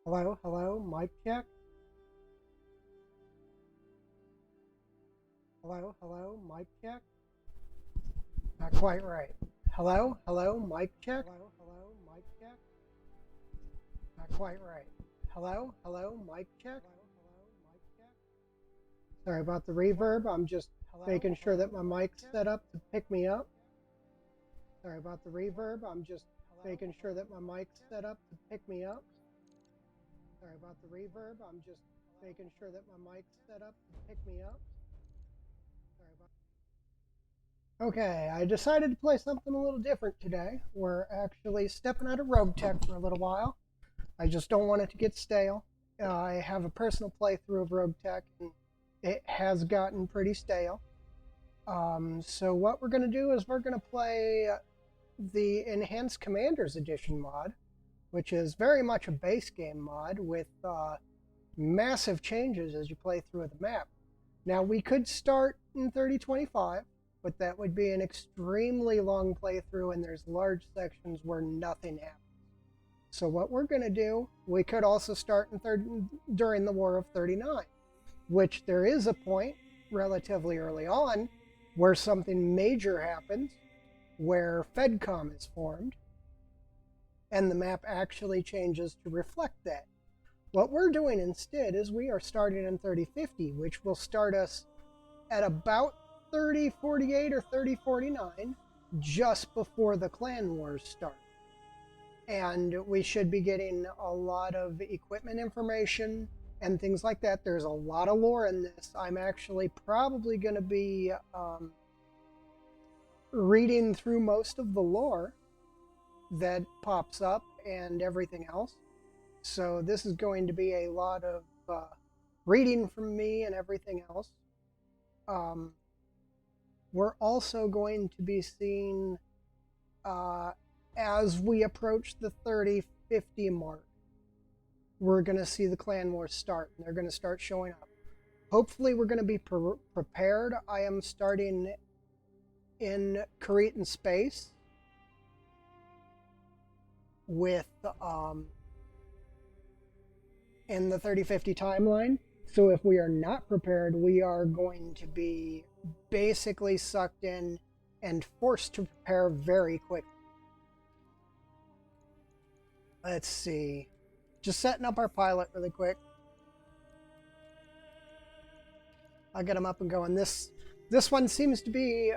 Hello, hello, mic check. Hello, hello, mic check. Not quite right. Hello, hello, mic check. Hello, hello, mic check. Not quite right. Hello, hello, mic check. Hello, hello, mic check. Sorry about the reverb. I'm just making sure that my mic's set up to pick me up. Sorry about the reverb. I'm just making sure that my mic's set up to pick me up. Sorry about the reverb. I'm just making sure that my mic's set up to pick me up. Sorry about. Okay, I decided to play something a little different today. We're actually stepping out of Rogue Tech for a little while. I just don't want it to get stale. I have a personal playthrough of Rogue Tech, and it has gotten pretty stale. So what we're going to do is we're going to play the Enhanced Commanders Edition mod, which is very much a base game mod with massive changes as you play through the map. Now, we could start in 3025, but that would be an extremely long playthrough, and there's large sections where nothing happens. So what we're going to do, we could also start during the War of 39, which there is a point relatively early on where something major happens, where FedCom is formed, and the map actually changes to reflect that. What we're doing instead is we are starting in 3050, which will start us at about 3048 or 3049, just before the clan wars start. And we should be getting a lot of equipment information and things like that. There's a lot of lore in this. I'm actually probably going to be reading through most of the lore that pops up and everything else. So this is going to be a lot of reading from me and everything else. We're also going to be seeing, as we approach the 3050 mark, we're going to see the clan wars start, and they're going to start showing up. Hopefully we're going to be prepared. I am starting in Cretan space with in the 3050 timeline. So if we are not prepared, we are going to be basically sucked in and forced to prepare very quickly. Let's see. Just setting up our pilot really quick. I'll get him up and going. This one seems to be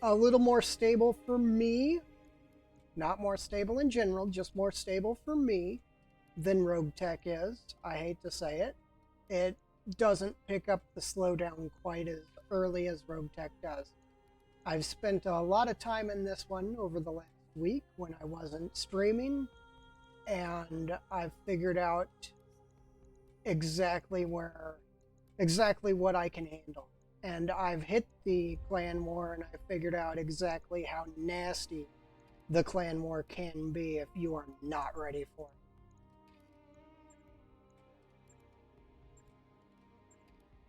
a little more stable for me. Not more stable in general, just more stable for me than Rogue Tech is. I hate to say it. It doesn't pick up the slowdown quite as early as Rogue Tech does. I've spent a lot of time in this one over the last week when I wasn't streaming, and I've figured out exactly what I can handle. And I've hit the clan war, and I figured out exactly how nasty the clan war can be if you are not ready for it.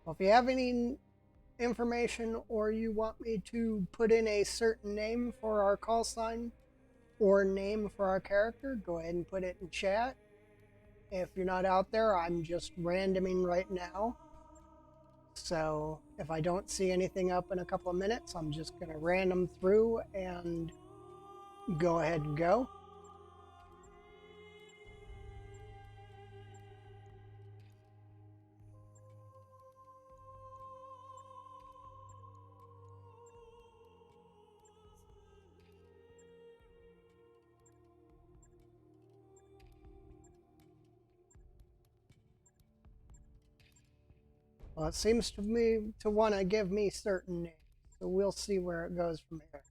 Well, if you have any information or you want me to put in a certain name for our call sign or name for our character, go ahead and put it in chat. If you're not out there, I'm just randoming right now. So if I don't see anything up in a couple of minutes, I'm just going to random through and go ahead and go. Well, it seems to me to want to give me certain names, so we'll see where it goes from here.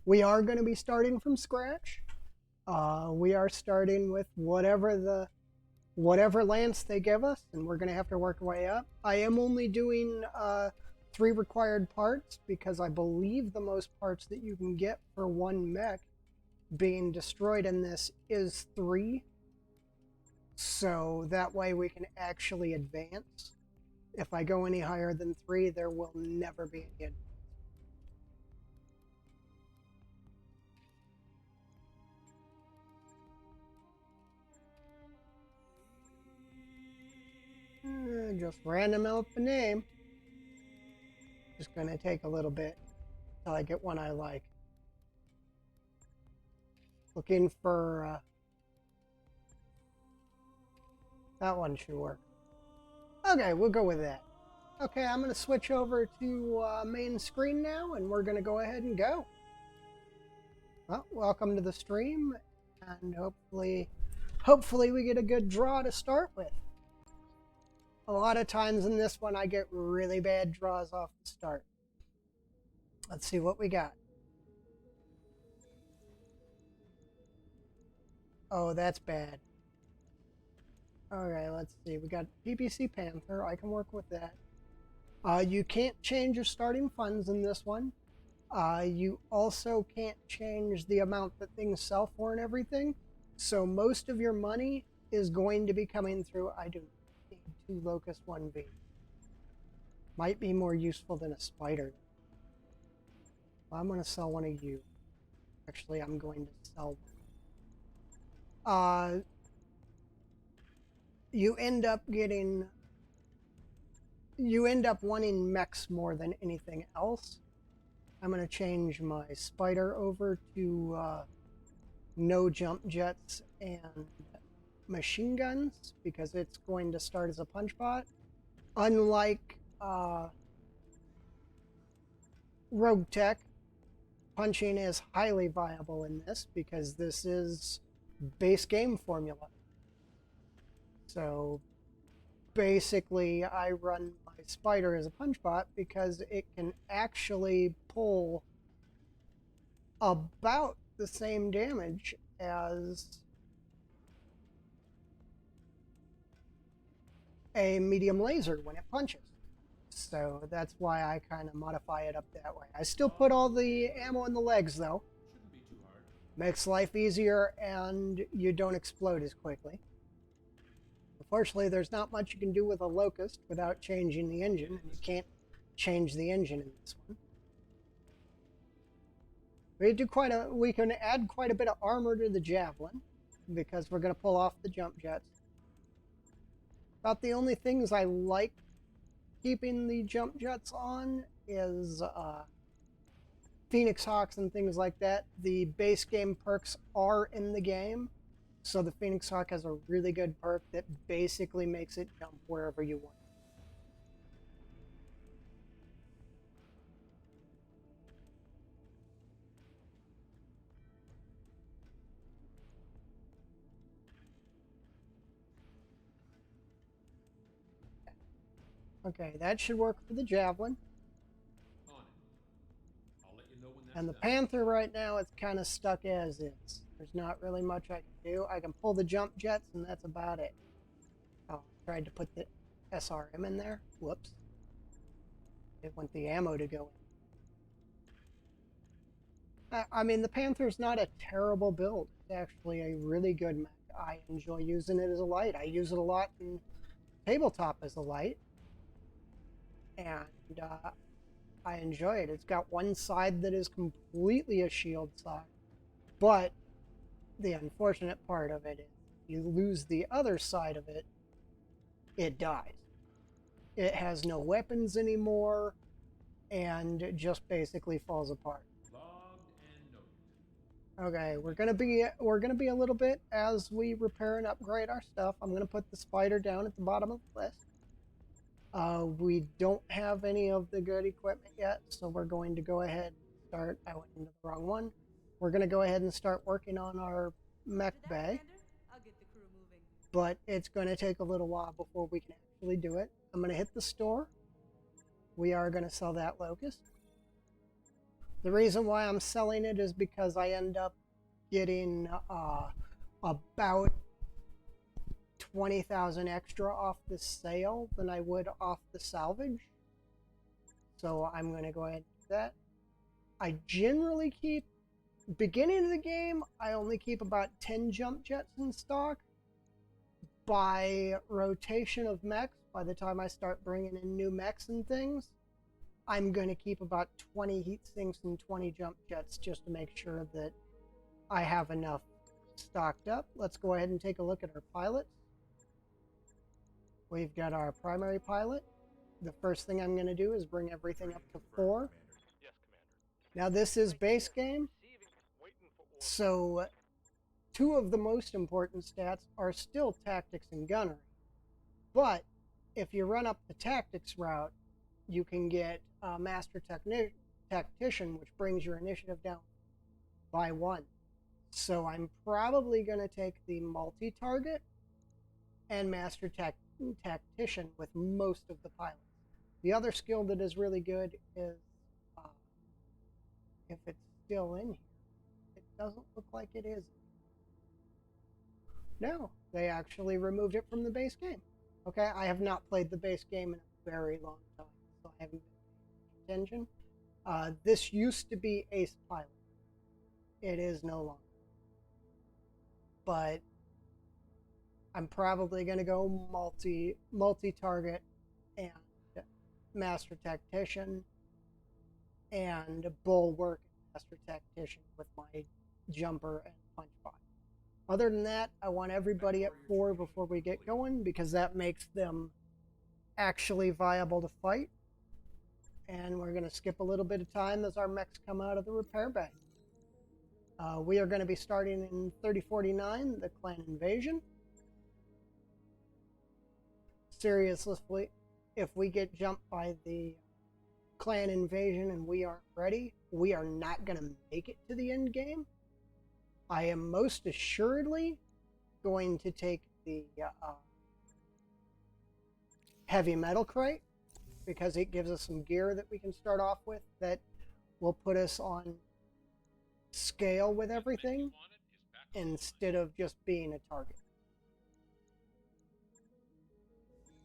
We are going to be starting from scratch. We are starting with whatever lance they give us, and we're going to have to work our way up. I am only doing 3 required parts because I believe the most parts that you can get for one mech being destroyed in this is 3. So that way we can actually advance. If I go any higher than 3, there will never be any advance. just random up a name. Just gonna take a little bit till I get one I like. Looking for that one should work. Okay, we'll go with that. Okay, I'm gonna switch over to main screen now, and we're gonna go ahead and go. Well, welcome to the stream, and hopefully we get a good draw to start with. A lot of times in this one, I get really bad draws off the start. Let's see what we got. Oh, that's bad. Okay, let's see. We got PPC Panther. I can work with that. You can't change your starting funds in this one. You also can't change the amount that things sell for and everything. So most of your money is going to be coming through. I do need 2 Locust 1V. Might be more useful than a spider. Well, I'm going to sell one of you. Actually, I'm going to sell one. You end up wanting mechs more than anything else. I'm going to change my spider over to no jump jets and machine guns because it's going to start as a punch bot. Unlike Rogue Tech, punching is highly viable in this because this is base game formula. So basically I run my spider as a punch bot because it can actually pull about the same damage as a medium laser when it punches. So that's why I kind of modify it up that way. I still put all the ammo in the legs though. Shouldn't be too hard. Makes life easier and you don't explode as quickly. Unfortunately, there's not much you can do with a Locust without changing the engine, and you can't change the engine in this one. We can add quite a bit of armor to the Javelin because we're going to pull off the jump jets. About the only things I like keeping the jump jets on is Phoenix Hawks and things like that. The base game perks are in the game. So the Phoenix Hawk has a really good perk that basically makes it jump wherever you want. Okay, that should work for the Javelin. On it. I'll let you know when that's And the done. Panther right now, it's kind of stuck as is. There's not really much I can do. I can pull the jump jets, and that's about it. Oh, I tried to put the SRM in there. Whoops. It want the ammo to go in. I mean, the Panther's not a terrible build. It's actually a really good mech. I enjoy using it as a light. I use it a lot in tabletop as a light. And I enjoy it. It's got one side that is completely a shield side. But the unfortunate part of it is you lose the other side of it, it dies. It has no weapons anymore, and it just basically falls apart. Logged and noted. Okay, we're gonna be a little bit as we repair and upgrade our stuff. I'm gonna put the spider down at the bottom of the list. We don't have any of the good equipment yet, so we're going to go ahead and start. I went into the wrong one. We're gonna go ahead and start working on our mech bay. I'll get the crew moving. But it's going to take a little while before we can actually do it. I'm going to hit the store. We are going to sell that Locust. The reason why I'm selling it is because I end up getting about 20,000 extra off the sale than I would off the salvage. So I'm going to go ahead and do that. I generally keep, beginning of the game, I only keep about 10 jump jets in stock. By rotation of mechs, by the time I start bringing in new mechs and things, I'm going to keep about 20 heat sinks and 20 jump jets just to make sure that I have enough stocked up. Let's go ahead and take a look at our pilots. We've got our primary pilot. The first thing I'm going to do is bring everything up to 4. Yes, Commander. Now this is base game, so 2 of the most important stats are still tactics and gunnery. But if you run up the tactics route, you can get Master Tactician, which brings your initiative down by 1. So I'm probably going to take the multi-target and Master Tactician with most of the pilots. The other skill that is really good is, if it's still in here, it doesn't look like it is. No, they actually removed it from the base game. Okay, I have not played the base game in a very long time, so I haven't been paying attention. This used to be Ace Pilot. It is no longer. But I'm probably going to go multi-target and Master Tactician and Bulwark and Master Tactician with my jumper and punch bot. Other than that, I want everybody at 4 before we get going, because that makes them actually viable to fight. And we're going to skip a little bit of time as our mechs come out of the repair bay. We are going to be starting in 3049, the clan invasion. Seriously, if we get jumped by the clan invasion and we aren't ready, we are not going to make it to the end game. I am most assuredly going to take the heavy metal crate, because it gives us some gear that we can start off with that will put us on scale with everything instead of just being a target.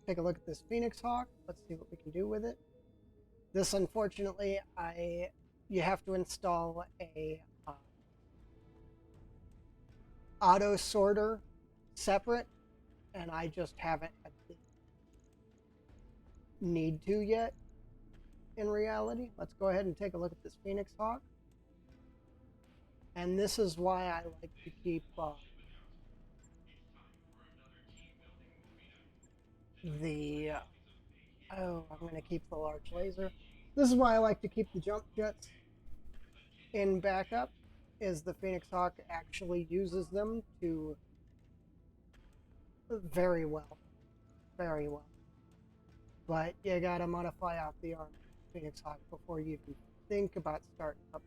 Take a look at this Phoenix Hawk. Let's see what we can do with it. This, unfortunately, you have to install a auto sorter separate, and I just haven't had the need to yet in reality. Let's go ahead and take a look at this Phoenix Hawk. And this is why I like to keep I'm going to keep the large laser. This is why I like to keep the jump jets in backup, is the Phoenix Hawk actually uses them to very well. Very well. But you gotta modify out the arm Phoenix Hawk before you even think about starting up,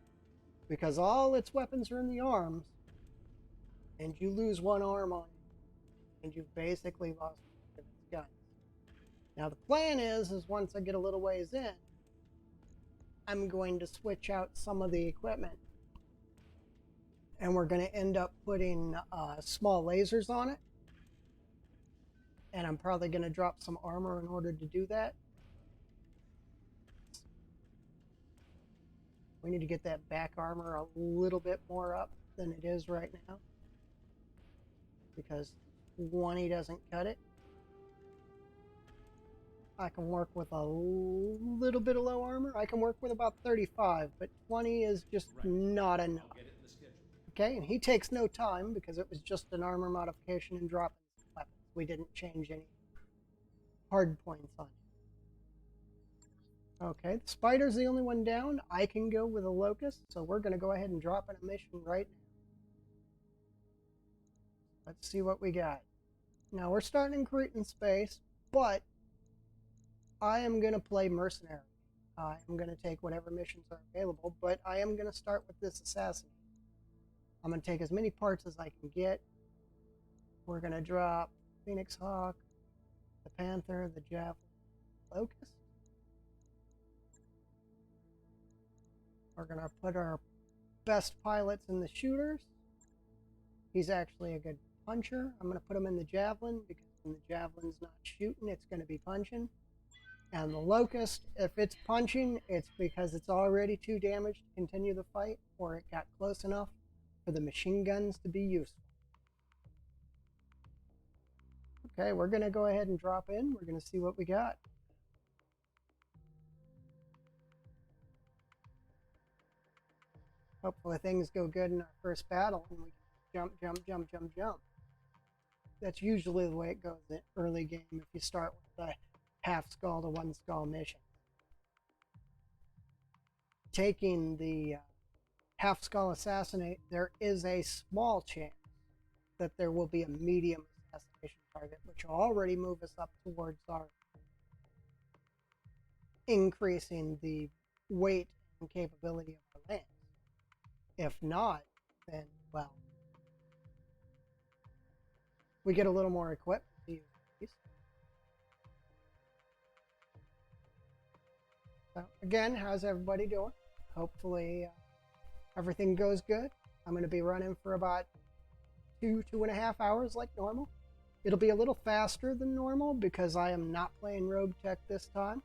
because all its weapons are in the arms, and you lose one arm on it, and you've basically lost one of its guns. Now the plan is once I get a little ways in, I'm going to switch out some of the equipment, and we're going to end up putting small lasers on it. And I'm probably going to drop some armor in order to do that. We need to get that back armor a little bit more up than it is right now, because 20 doesn't cut it. I can work with a little bit of low armor. I can work with about 35, but 20 is just not enough. I'll get it in the schedule. Okay, and he takes no time because it was just an armor modification and dropping weapons. We didn't change any hard points on it. Okay, the Spider's the only one down. I can go with a Locust, so we're going to go ahead and drop in a mission right now. Let's see what we got. Now, we're starting in Cretan space, but I am going to play Mercenary. I'm going to take whatever missions are available, but I am going to start with this Assassin. I'm going to take as many parts as I can get. We're going to drop Phoenix Hawk, the Panther, the Javelin, Locust. We're going to put our best pilots in the shooters. He's actually a good puncher. I'm going to put him in the Javelin, because when the Javelin's not shooting, it's going to be punching. And the Locust, if it's punching, it's because it's already too damaged to continue the fight, or it got close enough for the machine guns to be useful. Okay, we're going to go ahead and drop in. We're going to see what we got. Hopefully things go good in our first battle, and we can jump, jump, jump, jump, jump. That's usually the way it goes in early game if you start with a half skull to one skull mission. Taking the half skull assassinate, there is a small chance that there will be a medium assassination target, which will already move us up towards our increasing the weight and capability of our lance. If not, then, well, we get a little more equipment to use these. So, again, how's everybody doing? Hopefully everything goes good. I'm going to be running for about 2.5 hours like normal. It'll be a little faster than normal because I am not playing Rogue Tech this time.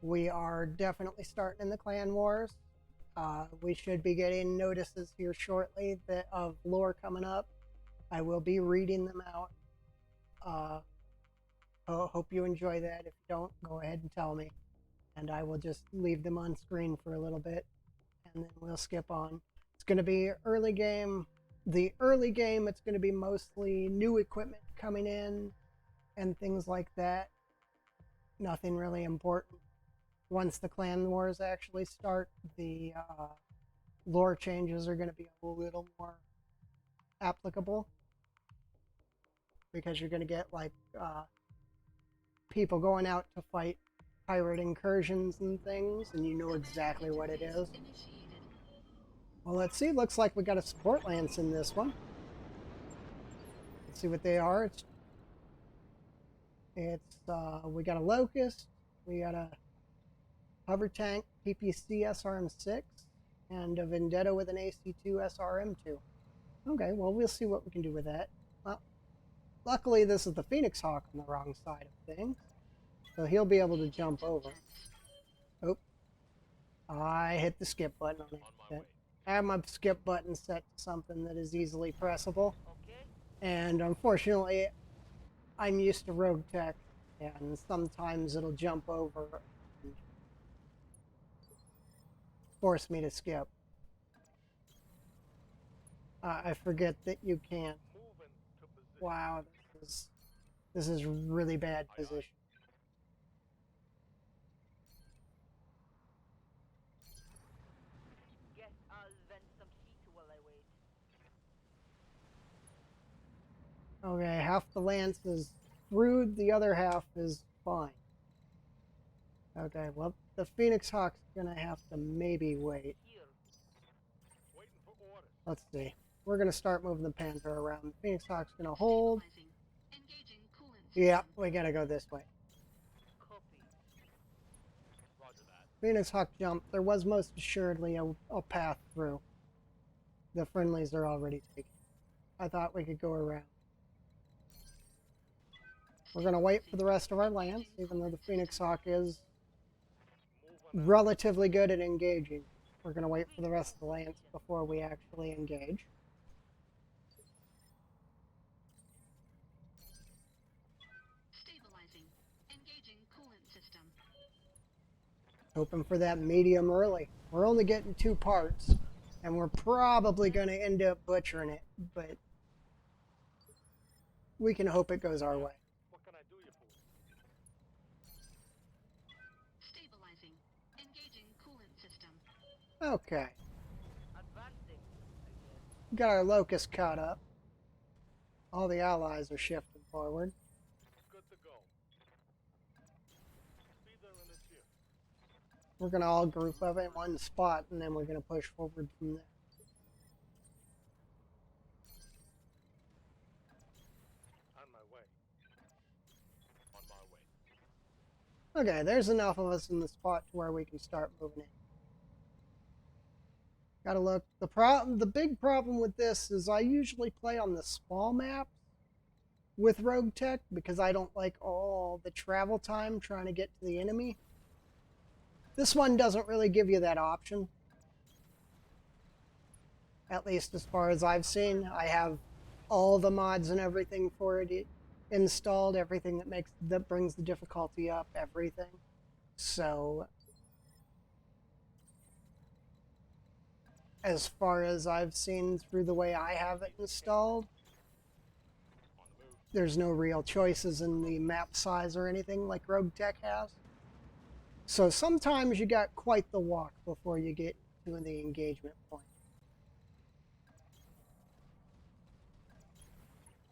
We are definitely starting in the clan wars. We should be getting notices here shortly of lore coming up. I will be reading them out. Hope you enjoy that. If you don't, go ahead and tell me, and I will just leave them on screen for a little bit, and then we'll skip on. It's going to be early game. The early game, it's going to be mostly new equipment coming in and things like that. Nothing really important. Once the clan wars actually start, the lore changes are going to be a little more applicable, because you're going to get like people going out to fight pirate incursions and things, and you know exactly what it is. Well, let's see. Looks like we got a support lance in this one. Let's see what they are. We got a Locust, we got a hover tank PPC SRM6, and a Vendetta with an AC2 SRM2. Okay, well, we'll see what we can do with that. Well, luckily this is the Phoenix Hawk on the wrong side of things, so he'll be able to jump over. Oh, I hit the skip button on accident. I have my skip button set to something that is easily pressable, and unfortunately I'm used to Rogue Tech, and sometimes it'll jump over and force me to skip. I forget that you can't. Wow, this is really bad position. Guess I'll vent some heat while I wait. Okay, half the lance is through, the other half is fine. Okay, well, the Phoenix Hawk's gonna have to maybe wait. Waiting for orders. Let's see. We're gonna start moving the Panther around. The Phoenix Hawk's gonna hold. Yeah, we gotta go this way. Copy. Roger that. Phoenix Hawk jump. There was most assuredly a path through. The friendlies are already taken. I thought we could go around. We're gonna wait for the rest of our lance, even though the Phoenix Hawk is relatively good at engaging. We're gonna wait for the rest of the lance before we actually engage. Stabilizing. Engaging coolant system. Hoping for that medium early. We're only getting 2 parts, and we're probably gonna end up butchering it, but we can hope it goes our way. What can I do you for? Stabilizing. Engaging coolant system. Okay. Advancing, I guess. Got our Locust caught up. All the allies are shifting forward. Good to go. Be there in a jiff. We're gonna all group up in one spot, and then we're gonna push forward from there. On my way. On my way. Okay, there's enough of us in the spot to where we can start moving in. Gotta look. The big problem with this is I usually play on the small maps with Rogue Tech because I don't like all the travel time trying to get to the enemy. This one doesn't really give you that option. At least as far as I've seen. I have all the mods and everything for it installed, everything that brings the difficulty up, everything. So as far as I've seen through the way I have it installed. On the move. There's no real choices in the map size or anything like Rogue Tech has. So sometimes you got quite the walk before you get to the engagement point.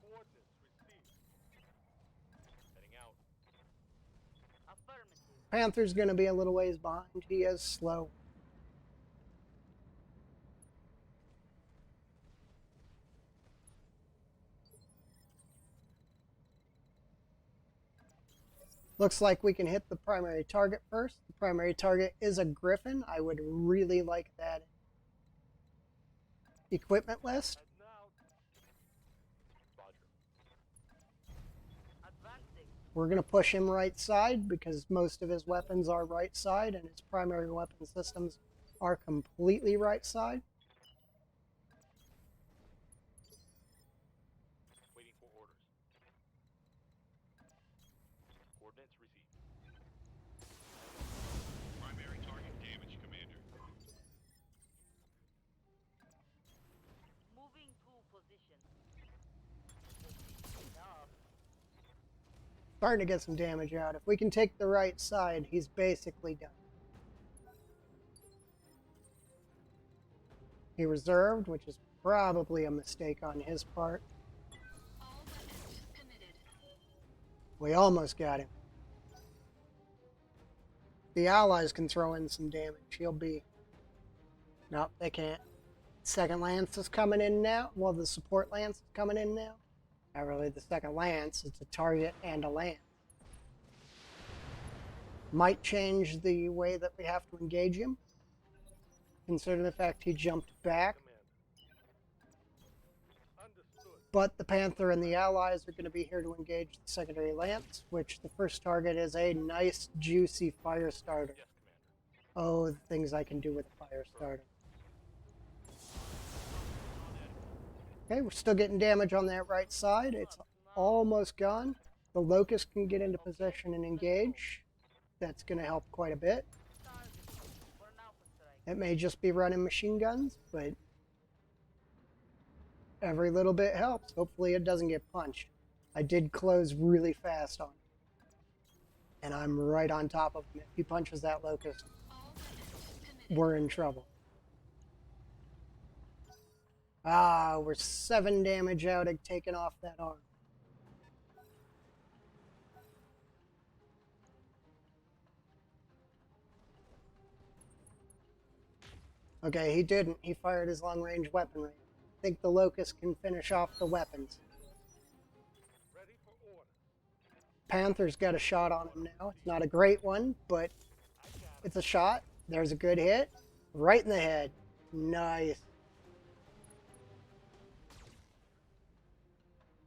Coordinates received. Heading out. Affirmative. Panther's going to be a little ways behind. He is slow. Looks like we can hit the primary target first. The primary target is a Griffin. I would really like that equipment list. Heading out. Roger. Advancing. We're going to push him right side because most of his weapons are right side and his primary weapon systems are completely right side. Waiting for orders. Coordinates received. Primary target damage, Commander. Moving to position. Enough. Starting to get some damage out. If we can take the right side, he's basically done. He reserved, which is probably a mistake on his part. All weapons committed. We almost got him. The allies can throw in some damage. He'll be... Nope, they can't. Second Lance is coming in now. Well, the support Lance is coming in now. Not really the second Lance. It's a target and a Lance. Might change the way that we have to engage him, considering the fact he jumped back. Command. Understood. But the Panther and the allies are going to be here to engage the secondary Lance, which the first target is a nice, juicy fire starter. Yes, Commander. Oh, the things I can do with a fire starter. Okay, we're still getting damage on that right side. It's almost gone. The Locust can get into position and engage. That's going to help quite a bit. Target. For an alpha strike. It may just be running machine guns, but every little bit helps. Hopefully it doesn't get punched. I did close really fast on him. And I'm right on top of him. If he punches that Locust, All weapons committed. we're in trouble. Ah, we're 7 damage out of taking off that arm. Okay, he didn't. He fired his long-range weaponry. I think the Locust can finish off the weapons. Ready for orders. Panther's got a shot on him now. It's not a great one, but I got it. it's a shot. There's a good hit. Right in the head. Nice.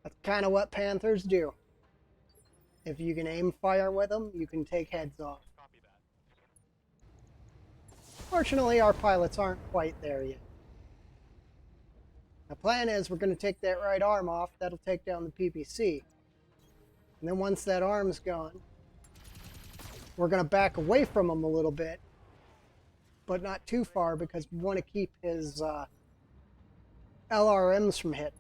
That's kind of what Panthers do. If you can aim fire with them, you can take heads off. Copy that. Fortunately, our pilots aren't quite there yet. The plan is we're going to take that right arm off. That'll take down the PPC. And then once that arm's gone, we're going to back away from him a little bit, but not too far because we want to keep his LRMs from hitting.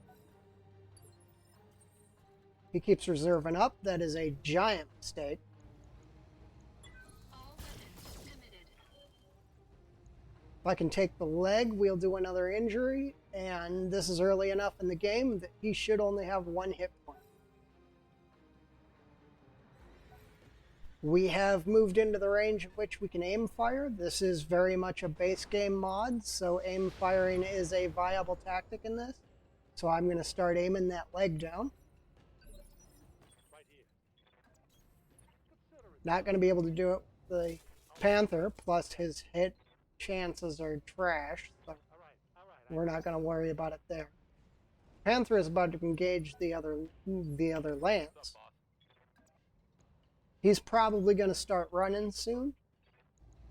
He keeps reserving up. That is a giant mistake. All weapons committed. If I can take the leg, we'll do another injury, and this is early enough in the game that he should only have 1 hit point. We have moved into the range at which we can aim fire. This is very much a base game mod, so aim firing is a viable tactic in this. So I'm going to start aiming that leg down. Right here. Consider it. Not going to be able to do it with the Panther, plus his hit chances are trash, so All right. we're not going to worry about it there. Panther is about to engage the other What's Lance. up, boss? He's probably going to start running soon.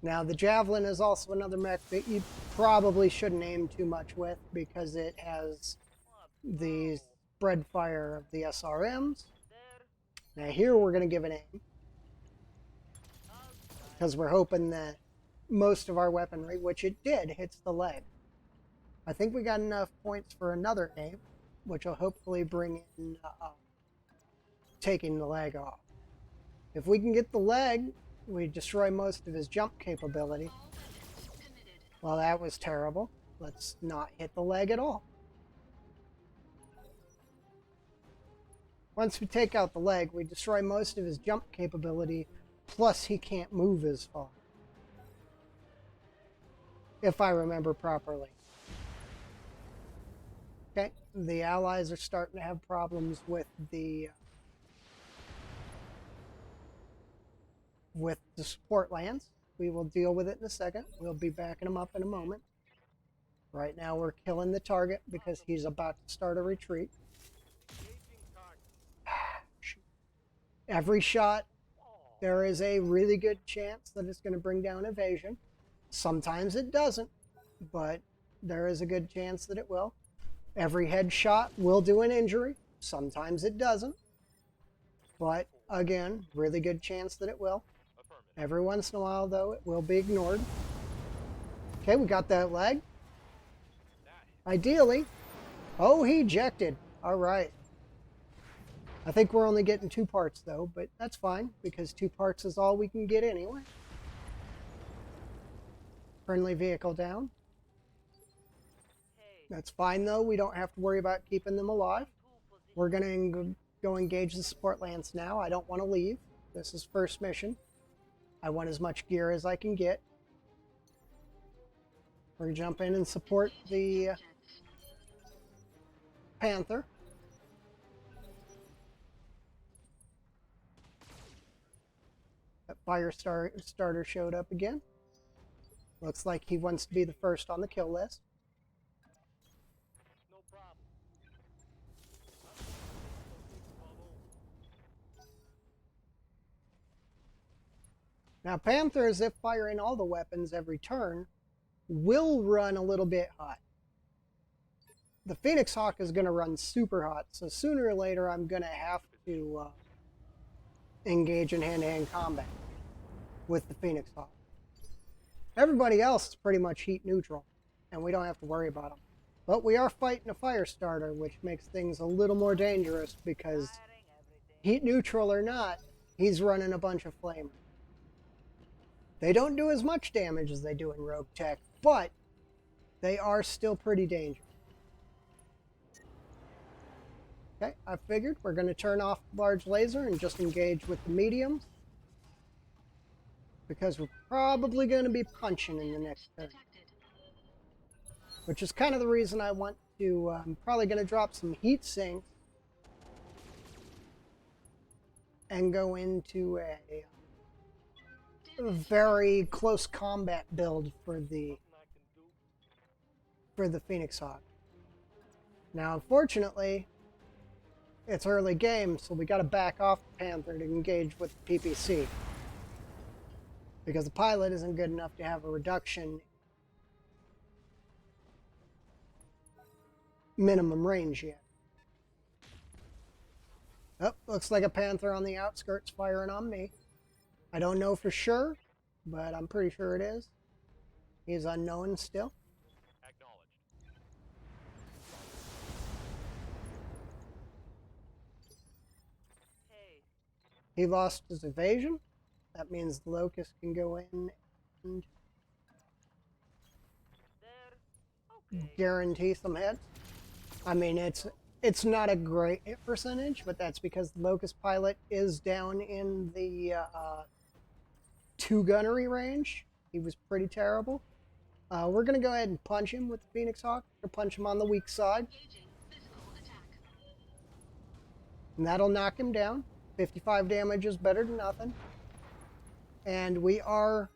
Now, the Javelin is also another mech that you probably shouldn't aim too much with because it has the spread fire of the SRMs. There. Now, here we're going to give an aim Outside. because we're hoping that most of our weaponry, which it did, hits the leg. I think we got enough points for another aim, which will hopefully bring in taking the leg off. If we can get the leg, we destroy most of his jump capability. All weapons committed. Well, that was terrible. Let's not hit the leg at all. Once we take out the leg, we destroy most of his jump capability, plus he can't move as far. If I remember properly. Okay, the allies are starting to have problems with the support lands. We will deal with it in a second. We'll be backing them up in a moment. Right now we're killing the target because he's about to start a retreat. Engaging target. Every shot, there is a really good chance that it's going to bring down evasion. Sometimes it doesn't, but there is a good chance that it will. Every headshot will do an injury. Sometimes it doesn't. But again, really good chance that it will. Affirmative. Every once in a while, though, it will be ignored. Okay, we got that leg. Ideally. Oh, he ejected. All right. I think we're only getting 2 parts, though, but that's fine, because 2 parts is all we can get anyway. Friendly vehicle down. Hey, That's fine, though. We don't have to worry about keeping them alive. two position. We're going to go engage the support lands now. I don't want to leave. This is first mission. I want as much gear as I can get. We're going to jump in and support the Jets. Panther. That fire starter showed up again. Looks like he wants to be the first on the kill list. No problem. Now, Panthers, if firing all the weapons every turn, will run a little bit hot. The Phoenix Hawk is going to run super hot, so sooner or later I'm going to have to engage in hand-to-hand combat with the Phoenix Hawk. Everybody else is pretty much heat neutral, and we don't have to worry about them. But we are fighting a fire starter, which makes things a little more dangerous because Firing everything. heat neutral or not, he's running a bunch of flamers. They don't do as much damage as they do in Rogue Tech, but they are still pretty dangerous. Okay, I figured we're going to turn off the large laser and just engage with the mediums, because we're probably going to be punching in the next turn. Detected. Which is kind of the reason I want to, I'm probably going to drop some heat sinks and go into a very close combat build for the Phoenix Hawk. Now, unfortunately, it's early game, so we got to back off the Panther to engage with the PPC, because the pilot isn't good enough to have a reduction minimum range yet. Oh, looks like a Panther on the outskirts firing on me. I don't know for sure, but I'm pretty sure it is. He's unknown still. Acknowledged. Hey, He lost his evasion. That means the Locust can go in and there. Okay. guarantee some hits. I mean, it's not a great hit percentage, but that's because the Locust pilot is down in the 2 gunnery range. He was pretty terrible. We're going to go ahead and punch him with the Phoenix Hawk, or punch him on the weak side, Engaging physical attack. and that'll knock him down. 55 damage is better than nothing. And we are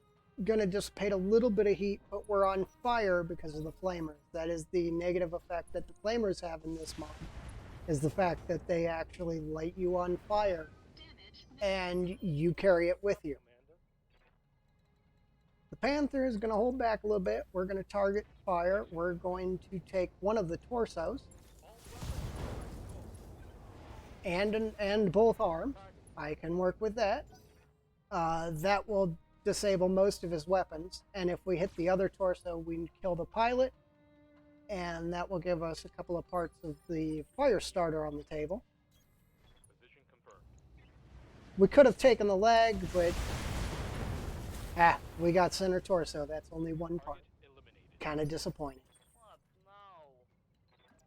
going to dissipate a little bit of heat, but we're on fire because of the flamers. That is the negative effect that the flamers have in this mod, is the fact that they actually light you on fire Damage. and you carry it with you. Commander. The Panther is going to hold back a little bit. We're going to target fire. We're going to take one of the torsos and both arms. I can work with that. That will disable most of his weapons, and if we hit the other torso, we kill the pilot, and that will give us a couple of parts of the fire starter on the table. Position confirmed. We could have taken the leg, but we got center torso. That's only one part. Target eliminated. Kind of disappointing. What? No.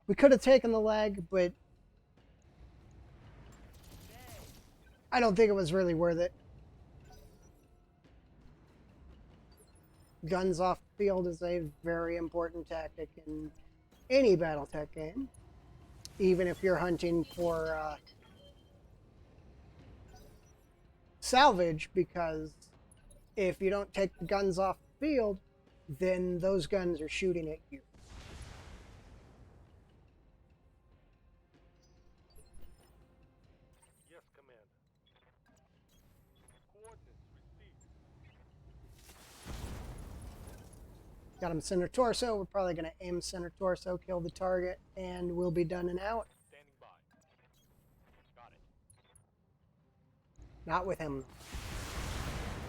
We could have taken the leg, but I don't think it was really worth it. Guns off the field is a very important tactic in any Battletech game, even if you're hunting for salvage, because if you don't take the guns off the field, then those guns are shooting at you. Yes, Commander. Coordinates received. Got him center torso. We're probably going to aim center torso, kill the target, and we'll be done and out. Standing by. Got it. Not with him,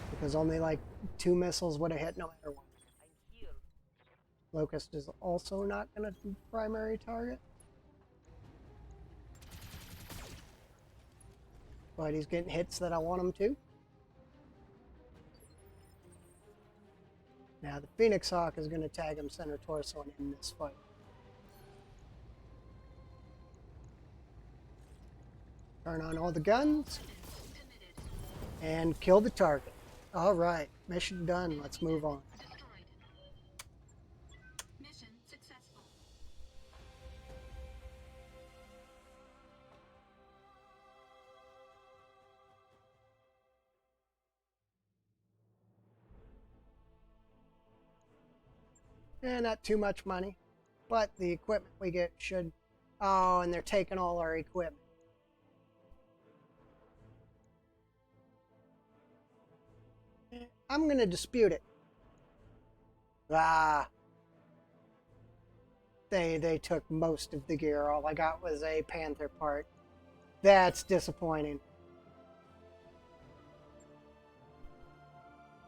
because only like 2 missiles would have hit no matter what. I'm here. Locust is also not going to be primary target. But he's getting hits that I want him to. Now the Phoenix Hawk is going to tag him center torso and end this fight. Turn on all the guns Committed. and kill the target. All right, mission done. Let's move on. Destroyed. Mission successful. Not too much money, but the equipment we get should... Oh, and they're taking all our equipment. I'm going to dispute it. They took most of the gear. All I got was a Panther part. That's disappointing.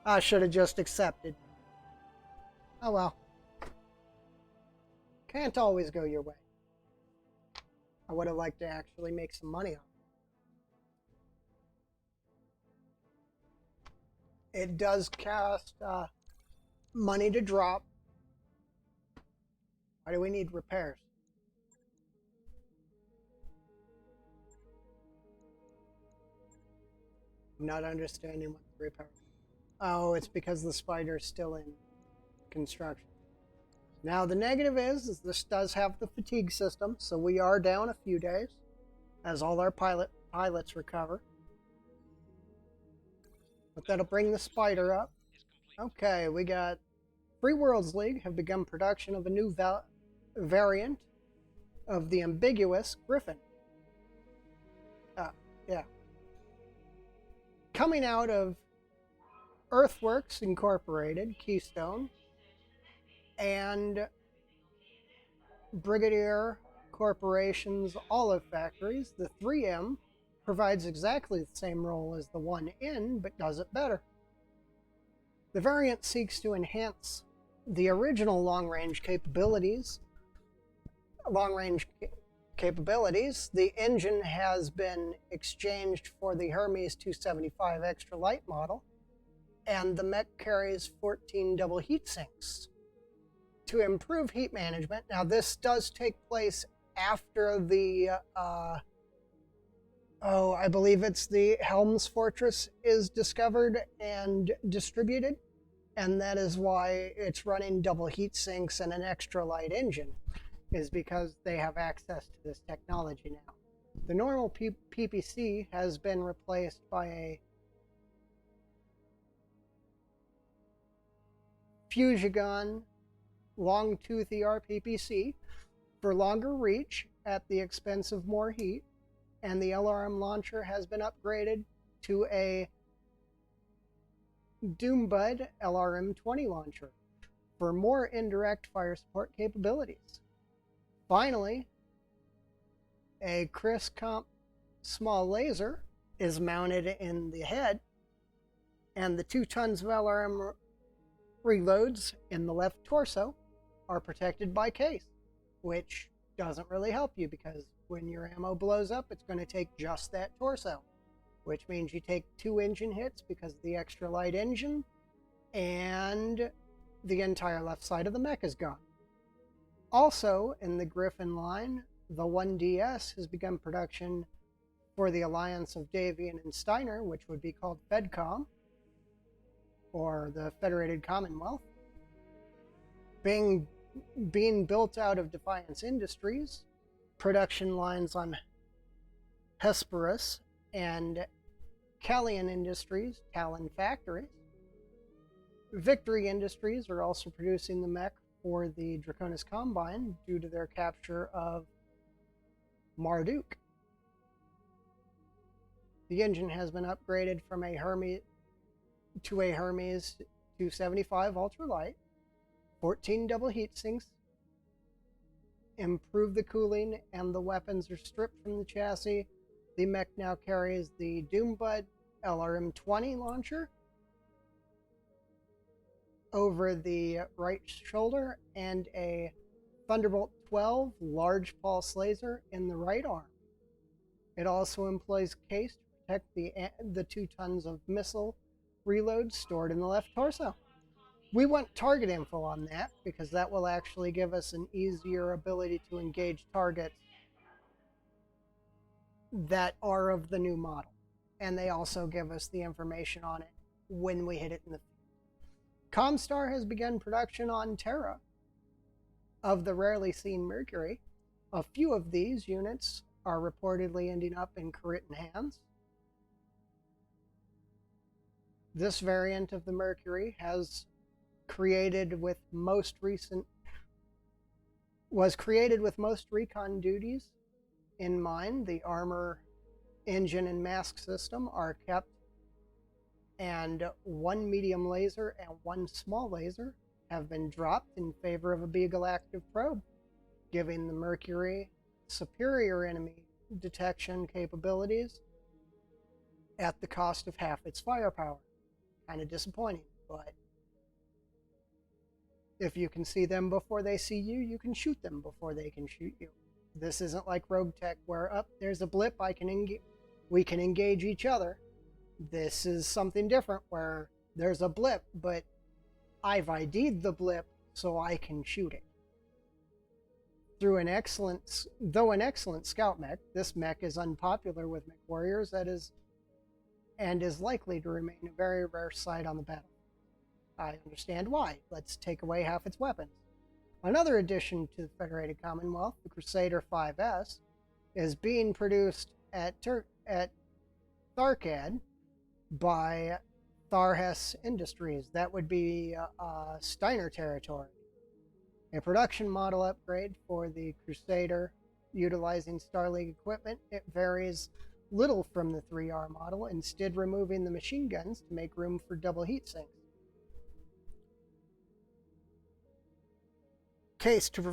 I should have just accepted. Oh well. Can't always go your way. I would have liked to actually make some money on it. It does cost money to drop. Why do we need repairs? I'm not understanding what the repair. Oh, it's because the spider's still in construction. Now the negative is this does have the fatigue system, so we are down a few days as all our pilots recover. But that'll bring the spider up. Okay, we got Free Worlds League have begun production of a new variant of the ambiguous Griffin. Yeah. Coming out of Earthworks Incorporated, Keystone, and Brigadier Corporation's olive factories, the 3M provides exactly the same role as the 1N, but does it better. The variant seeks to enhance the original long-range capabilities. The engine has been exchanged for the Hermes 275 extra light model, and the mech carries 14 double heat sinks. To improve heat management, now this does take place after the, I believe it's the Helm's Fortress is discovered and distributed, and that is why it's running double heat sinks and an extra light engine, is because they have access to this technology now. The normal PPC has been replaced by a Fusagon long tooth ER PPC for longer reach at the expense of more heat, and the LRM launcher has been upgraded to a Doombud LRM-20 launcher for more indirect fire support capabilities. Finally, a Chris Comp small laser is mounted in the head, and the 2 tons of LRM reloads in the left torso are protected by case. which doesn't really help you because when your ammo blows up, it's going to take just that torso, which means you take 2 engine hits because of the extra light engine, and the entire left side of the mech is gone. Also, in the Griffin line, the 1DS has begun production for the alliance of Davian and Steiner, which would be called FedCom, or the Federated Commonwealth, being built out of Defiance Industries, production lines on Hesperus and Callian Industries, Talon factories. Victory Industries are also producing the mech for the Draconis Combine due to their capture of Marduk. The engine has been upgraded from a Hermes to a Hermes 275 ultralight, 14 double heat sinks, improve the cooling, and the weapons are stripped from the chassis. The mech now carries the Doombud LRM-20 launcher over the right shoulder and a Thunderbolt 12 large pulse laser in the right arm. It also employs case to protect the 2 tons of missile reload stored in the left torso. We want target info on that because that will actually give us an easier ability to engage targets that are of the new model. And they also give us the information on it when we hit it in the field. Comstar has begun production on Terra of the rarely seen Mercury. A few of these units are reportedly ending up in Kharitan hands. This variant of the Mercury was created with most recon duties in mind. The armor, engine, and mask system are kept, and 1 medium laser and 1 small laser have been dropped in favor of a Beagle active probe, giving the Mercury superior enemy detection capabilities at the cost of half its firepower. Kind of disappointing, but if you can see them before they see you, you can shoot them before they can shoot you. This isn't like Rogue Tech where, there's a blip, we can engage each other. This is something different where there's a blip, but I've ID'd the blip so I can shoot it. Though an excellent scout mech, this mech is unpopular with mech warriors and is likely to remain a very rare sight on the battle. I understand why. Let's take away half its weapons. Another addition to the Federated Commonwealth, the Crusader 5S, is being produced at Tharkad by Tharhes Industries. That would be Steiner territory. A production model upgrade for the Crusader utilizing Starleague equipment. It varies little from the 3R model, instead removing the machine guns to make room for double heat sinks. Case to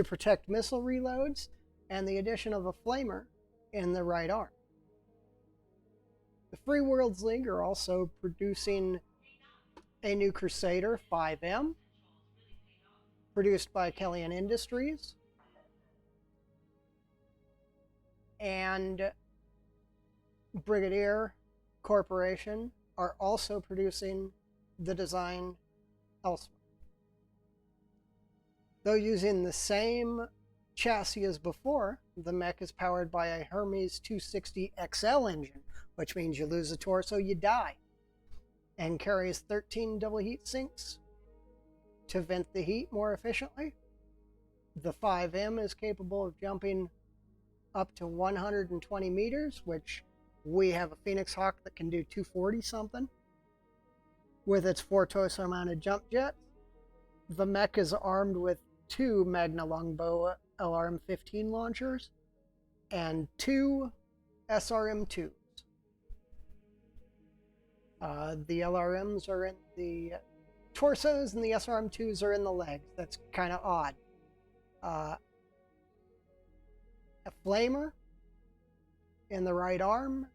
protect missile reloads, and the addition of a flamer in the right arm. The Free Worlds League are also producing a new Crusader 5M, produced by Callian Industries, and Brigadier Corporation are also producing the design elsewhere. Though using the same chassis as before, the mech is powered by a Hermes 260 XL engine, which means you lose a torso, you die, and carries 13 double heat sinks to vent the heat more efficiently. The 5M is capable of jumping up to 120 meters, which we have a Phoenix Hawk that can do 240 something with its 4 torso mounted jump jets. The mech is armed with 2 Magna Longbow LRM-15 launchers and 2 SRM-2s. The LRMs are in the torsos and the SRM-2s are in the legs. That's kind of odd. A flamer in the right arm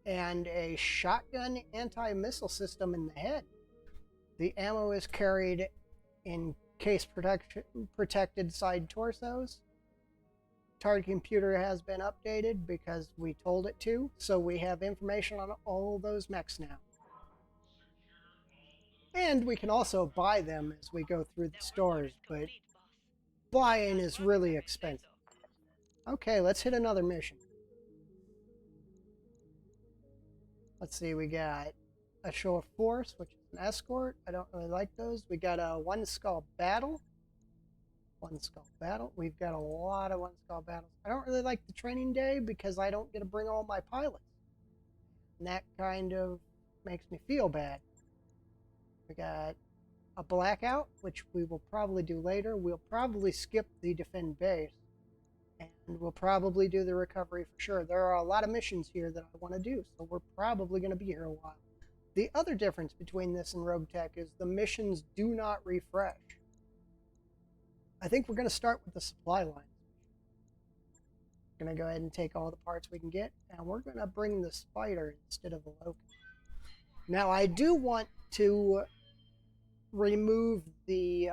and a shotgun anti-missile system in the head. The ammo is carried in case protected side torsos. Target computer has been updated because we told it to, so we have information on all those mechs now. And we can also buy them as we go through the stores, but buying is really expensive. Okay, let's hit another mission. Let's see, we got a show of force, which is an escort. I don't really like those. We got a one skull battle. One skull battle. We've got a lot of one skull battles. I don't really like the training day because I don't get to bring all my pilots. And that kind of makes me feel bad. We got a blackout, which we will probably do later. We'll probably skip the defend base. And we'll probably do the recovery for sure. There are a lot of missions here that I want to do, so we're probably going to be here a while. The other difference between this and Rogue Tech is the missions do not refresh. I think we're going to start with the supply lines. We're going to go ahead and take all the parts we can get, and we're going to bring the spider instead of the locust. Now, I do want to remove the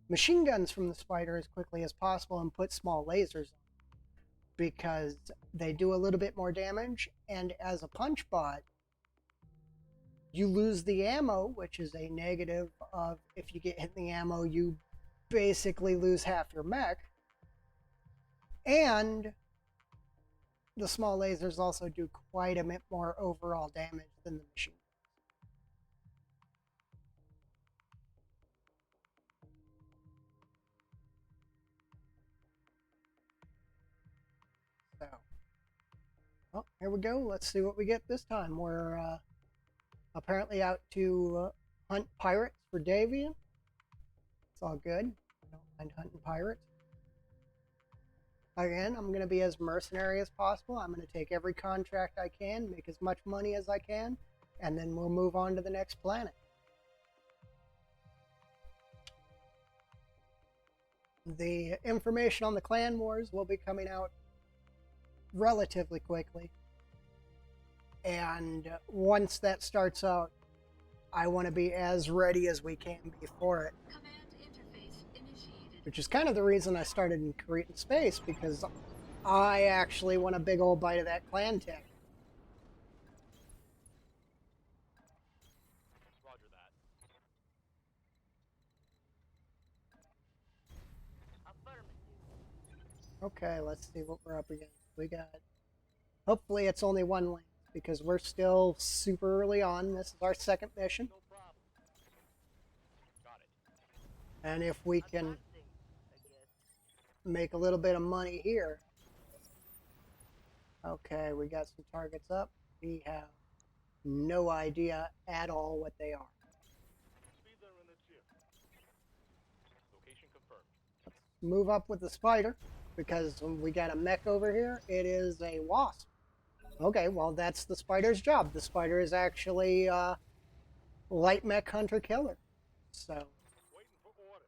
machine guns from the spider as quickly as possible and put small lasers on, because they do a little bit more damage, and as a punch bot, you lose the ammo, which is a negative of if you get hit in the ammo, you basically lose half your mech. And the small lasers also do quite a bit more overall damage than the machine guns. So, well, here we go. Let's see what we get this time. We're apparently out to hunt pirates for Davian. It's all good. I don't mind hunting pirates. Again, I'm going to be as mercenary as possible. I'm going to take every contract I can, make as much money as I can, and then we'll move on to the next planet. The information on the clan wars will be coming out relatively quickly. And once that starts out, I want to be as ready as we can be for it. Command interface initiated. Which is kind of the reason I started in Cretan Space, because I actually want a big old bite of that clan tech. Roger that. Affirmative. Okay, let's see what we're up against. We got... Hopefully it's only one lane, because we're still super early on. This is our second mission. No problem. Got it. And if we can Advancing, I guess. make a little bit of money here... Okay, we got some targets up. We have no idea at all what they are. Speeder in the chip. Location confirmed. Move up with the spider, because we got a mech over here. It is a wasp. Okay, well, that's the spider's job. The spider is actually light mech hunter killer. So Waiting for orders.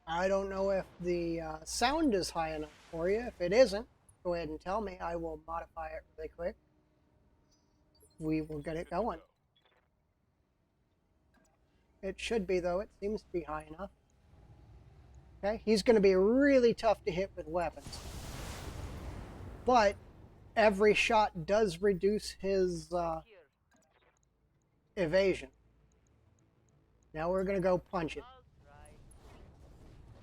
I don't know if the sound is high enough for you. If it isn't, go ahead and tell me. I will modify it really quick. We will get it going. It should be, though. It seems to be high enough. Okay, he's going to be really tough to hit with weapons. But every shot does reduce his Here. evasion. Now we're going to go punch it. I'll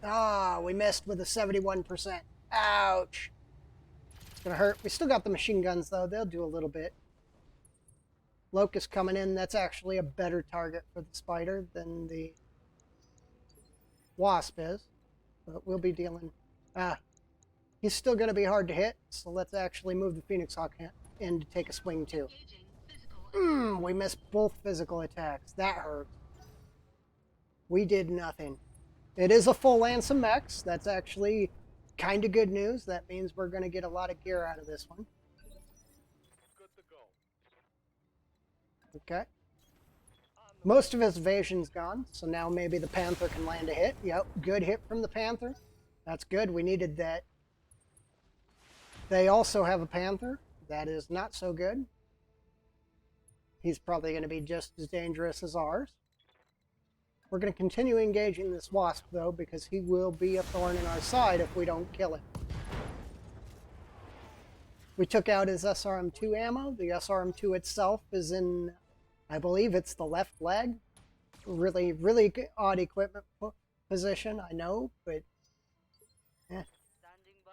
try. Ah, we missed with a 71%. Ouch. It's going to hurt. We still got the machine guns, though. They'll do a little bit. Locust coming in. That's actually a better target for the spider than the wasp is. But we'll be dealing... he's still going to be hard to hit, so let's actually move the Phoenix Hawk in to take a swing, too. Engaging physical. We missed both physical attacks. That hurt. We did nothing. It is a full lance of mechs. That's actually kind of good news. That means we're going to get a lot of gear out of this one. Good to go. Okay. Most of his evasion's gone, so now maybe the Panther can land a hit. Yep, good hit from the Panther. That's good. We needed that. They also have a Panther. That is not so good. He's probably going to be just as dangerous as ours. We're going to continue engaging this wasp, though, because he will be a thorn in our side if we don't kill him. We took out his SRM-2 ammo. The SRM-2 itself is in, I believe it's the left leg. Really, really odd equipment position, I know, but Standing by.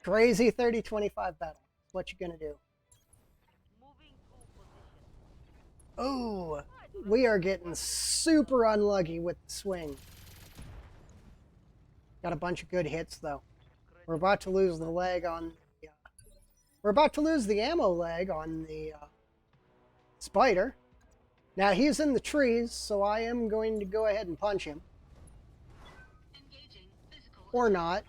crazy 30-25 battle. What you gonna do? Moving to position. Oh, we are getting super unlucky with the swing. Got a bunch of good hits though. We're about to lose the leg on. We're about to lose the ammo leg on the spider. Now he's in the trees, so I am going to go ahead and punch him. Engaging physical. Or not.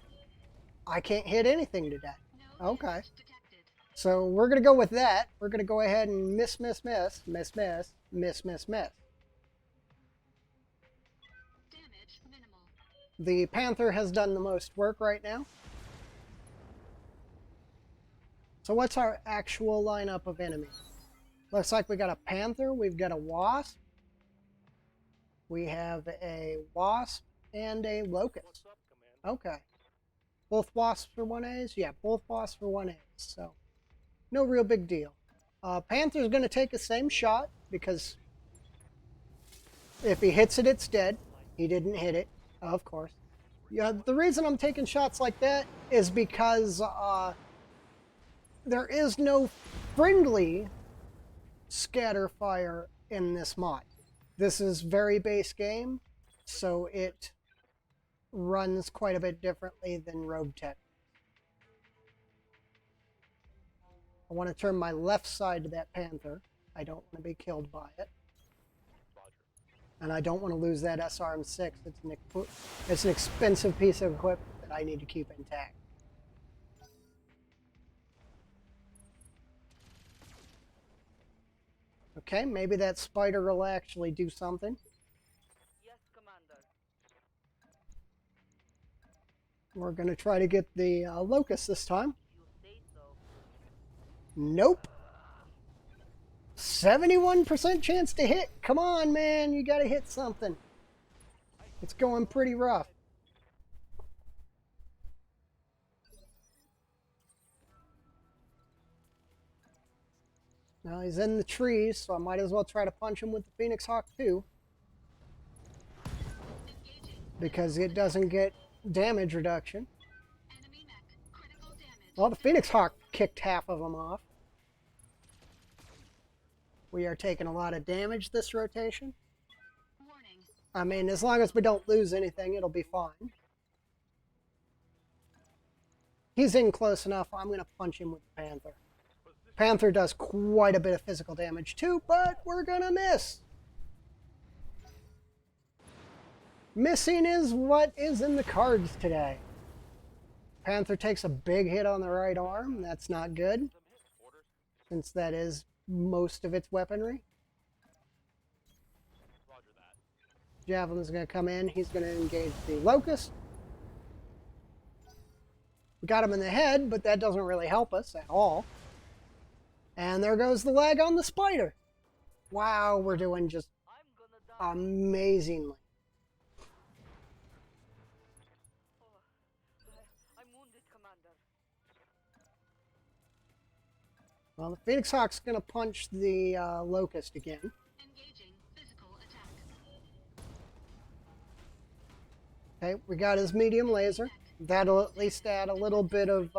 I can't hit anything today. No Okay. damage detected. So we're going to go with that. We're going to go ahead and miss, miss, miss, miss, miss, miss, miss, miss. Damage minimal. The Panther has done the most work right now. So what's our actual lineup of enemies? Looks like we got a Panther, we've got a Wasp, we have a Wasp, and a Locust. What's up, Commander? Okay. Both Wasps for 1As? Yeah, both Wasps for 1As, so no real big deal. Panther's going to take the same shot, because if he hits it, it's dead. He didn't hit it, of course. Yeah, the reason I'm taking shots like that is because there is no friendly scatter fire in this mod. This is very base game, so it runs quite a bit differently than Battletech. I want to turn my left side to that Panther. I don't want to be killed by it. Roger. And I don't want to lose that SRM-6. It's an expensive piece of equipment that I need to keep intact. Okay, maybe that spider will actually do something. Yes, Commander. We're going to try to get the Locust this time. If you say so. Nope. 71% chance to hit. Come on, man. You got to hit something. It's going pretty rough. Now he's in the trees, so I might as well try to punch him with the Phoenix Hawk too. Engaging. Because it doesn't get damage reduction. Enemy mech. Critical damage. Well, the Phoenix Hawk kicked half of them off. We are taking a lot of damage this rotation. Warning. I mean, as long as we don't lose anything, it'll be fine. He's in close enough. I'm going to punch him with the Panther. Panther does quite a bit of physical damage too, but we're going to miss. Missing is what is in the cards today. Panther takes a big hit on the right arm. That's not good, Orders. since that is most of its weaponry. Roger that. Javelin's going to come in. He's going to engage the Locust. We got him in the head, but that doesn't really help us at all. And there goes the leg on the spider. Wow, we're doing just I'm gonna die. amazingly. I'm wounded, Commander. Well, the Phoenix Hawk's going to punch the Locust again. Engaging physical attack. Okay, we got his medium laser. That'll at least add a little bit of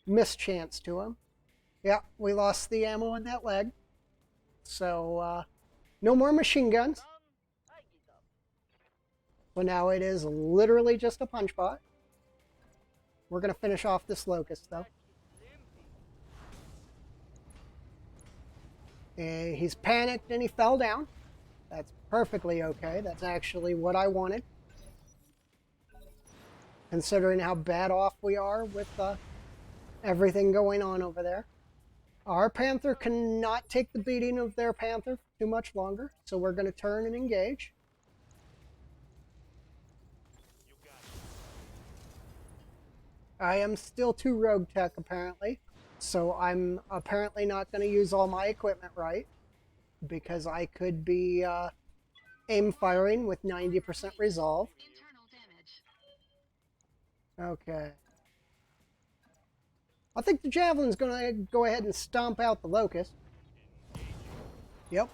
mischance to him. Yeah, we lost the ammo in that leg. So, no more machine guns. Done. I get up. So now it is literally just a punch bot. We're going to finish off this Locust, though. That is limpy. He's panicked and he fell down. That's perfectly okay. That's actually what I wanted. Considering how bad off we are with everything going on over there. Our Panther cannot take the beating of their Panther too much longer, so we're going to turn and engage. You got it. I am still too rogue tech, apparently, so I'm apparently not going to use all my equipment right, because I could be aim firing with 90% resolve. Internal damage. Okay. I think the Javelin's going to go ahead and stomp out the Locust. Yep.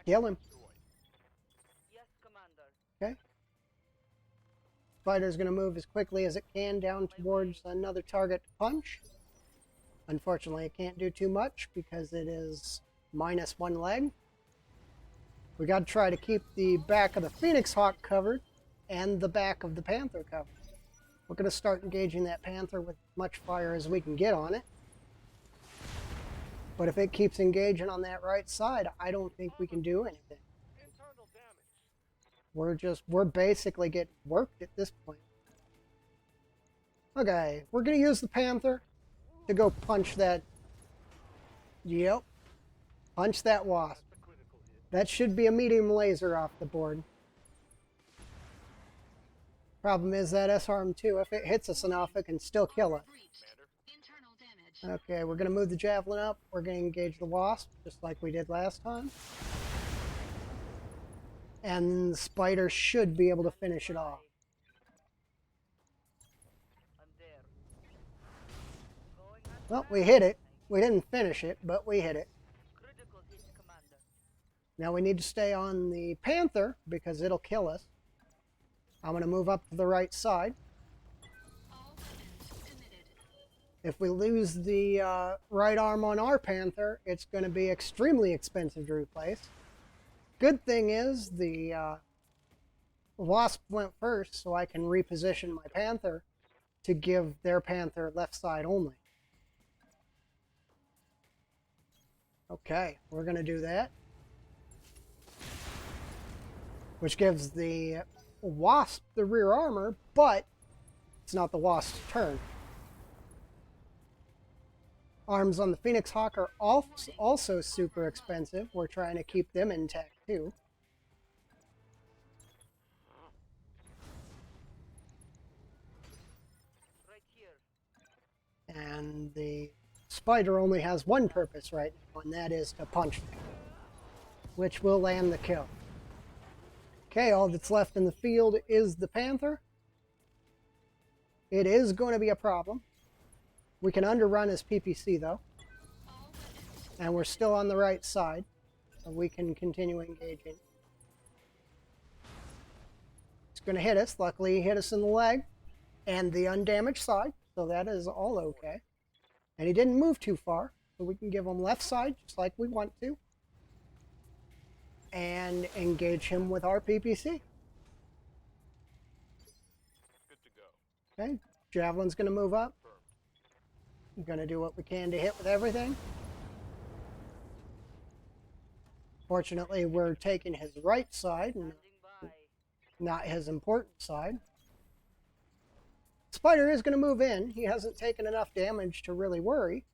Kill him. Yes, Commander. Okay. Spider's going to move as quickly as it can down towards another target to punch. Unfortunately, it can't do too much because it is -1 leg. We got to try to keep the back of the Phoenix Hawk covered and the back of the Panther covered. We're going to start engaging that Panther with as much fire as we can get on it. But if it keeps engaging on that right side, I don't think we can do anything. Internal damage. We're basically getting worked at this point. Okay, we're going to use the Panther to go punch that. Yep. Punch that Wasp. That's a critical hit. That should be a medium laser off the board. Problem is that SRM-2, if it hits us enough, it can still kill us. Breached. Commander. Internal damage. Okay, we're going to move the Javelin up. We're going to engage the Wasp, just like we did last time. And the Spider should be able to finish it off. I'm there. Going at Well, we hit it. We didn't finish it, but we hit it. critical hit, Commander. Now we need to stay on the Panther because it'll kill us. I'm going to move up to the right side. All weapons committed. If we lose the right arm on our Panther, it's going to be extremely expensive to replace. Good thing is the Wasp went first, so I can reposition my Panther to give their Panther left side only. Okay, we're going to do that. Which gives the Wasp the rear armor, but it's not the Wasp's turn. Arms on the Phoenix Hawk are also super expensive. We're trying to keep them intact too. Right here. And the Spider only has one purpose right now, and that is to punch them, which will land the kill. Okay, all that's left in the field is the Panther. It is going to be a problem. We can underrun his PPC though, All weapons. and we're still on the right side, so we can continue engaging. It's going to hit us. Luckily, he hit us in the leg and the undamaged side, so that is all okay. And he didn't move too far, so we can give him left side just like we want to, and engage him with our PPC. Good to go. Okay, Javelin's going to move up. We're going to do what we can to hit with everything. Fortunately, we're taking his right side and Standing by. not his important side. Spider is going to move in. He hasn't taken enough damage to really worry.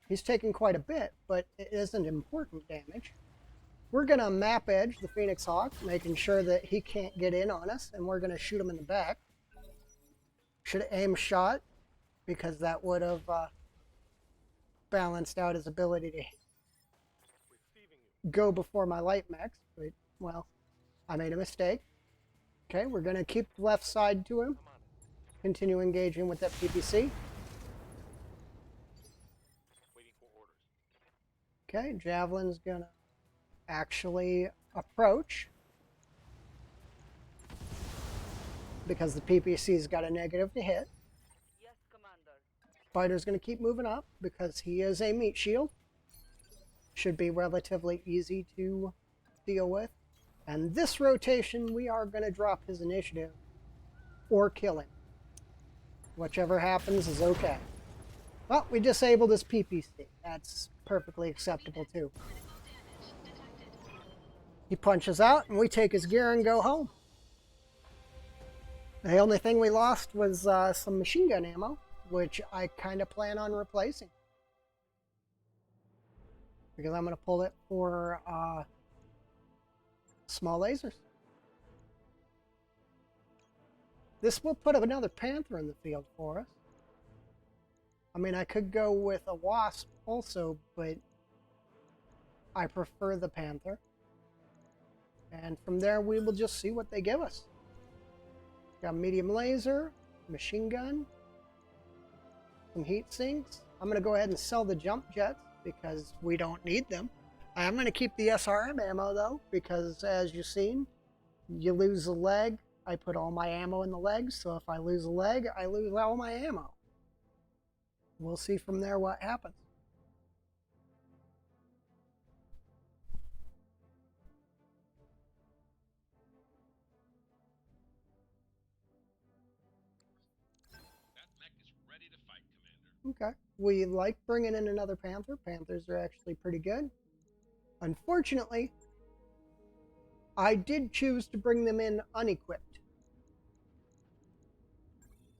He's taken quite a bit, but it isn't important damage. We're going to map edge the Phoenix Hawk, making sure that he can't get in on us, and we're going to shoot him in the back. Should have aimed shot, because that would have balanced out his ability to Receiving you. go before my light max. But, well, I made a mistake. Okay, we're going to keep the left side to him. I'm on it. Continue engaging with that PPC. Waiting for orders. Okay, Javelin's going to actually approach, because the PPC's got a negative to hit. Yes, Commander. Spider's going to keep moving up because he is a meat shield. Should be relatively easy to deal with. And this rotation, we are going to drop his initiative or kill him. Whichever happens is okay. Well, we disabled his PPC. That's perfectly acceptable too. Critical damage detected. He punches out and we take his gear and go home. The only thing we lost was some machine gun ammo, which I kind of plan on replacing. Because I'm going to pull it for small lasers. This will put another Panther in the field for us. I mean, I could go with a Wasp also, but I prefer the Panther. And from there, we will just see what they give us. Got medium laser, machine gun, some heat sinks. I'm going to go ahead and sell the jump jets because we don't need them. I'm going to keep the SRM ammo though, because as you've seen, you lose a leg. I put all my ammo in the legs, so if I lose a leg, I lose all my ammo. We'll see from there what happens. That mech is ready to fight, Commander. Okay. We like bringing in another Panther. Panthers are actually pretty good. Unfortunately, I did choose to bring them in unequipped.